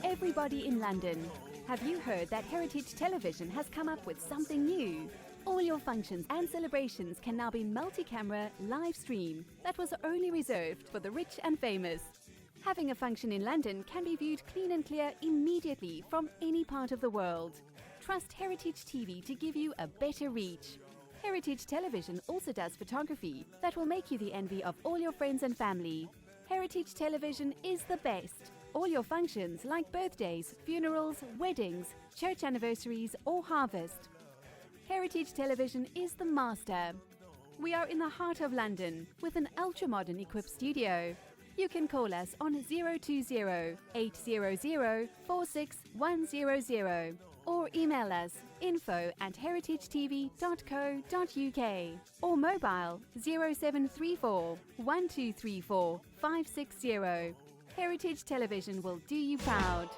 Everybody in London, have you heard that Heritage Television has come up with something new? All your functions and celebrations can now be multi-camera live stream that was only reserved for the rich and famous. Having a function in London can be viewed clean and clear immediately from any part of the world. Trust Heritage TV to give you a better reach. Heritage Television also does photography that will make you the envy of all your friends and family. Heritage Television is the best. All your functions like birthdays, funerals, weddings, church anniversaries or harvest. Heritage Television is the master. We are in the heart of London with an ultra-modern equipped studio. You can call us on 020 800 46100 or email us info@heritagetv.co.uk or mobile 0734 1234 560. Heritage Television will do you proud.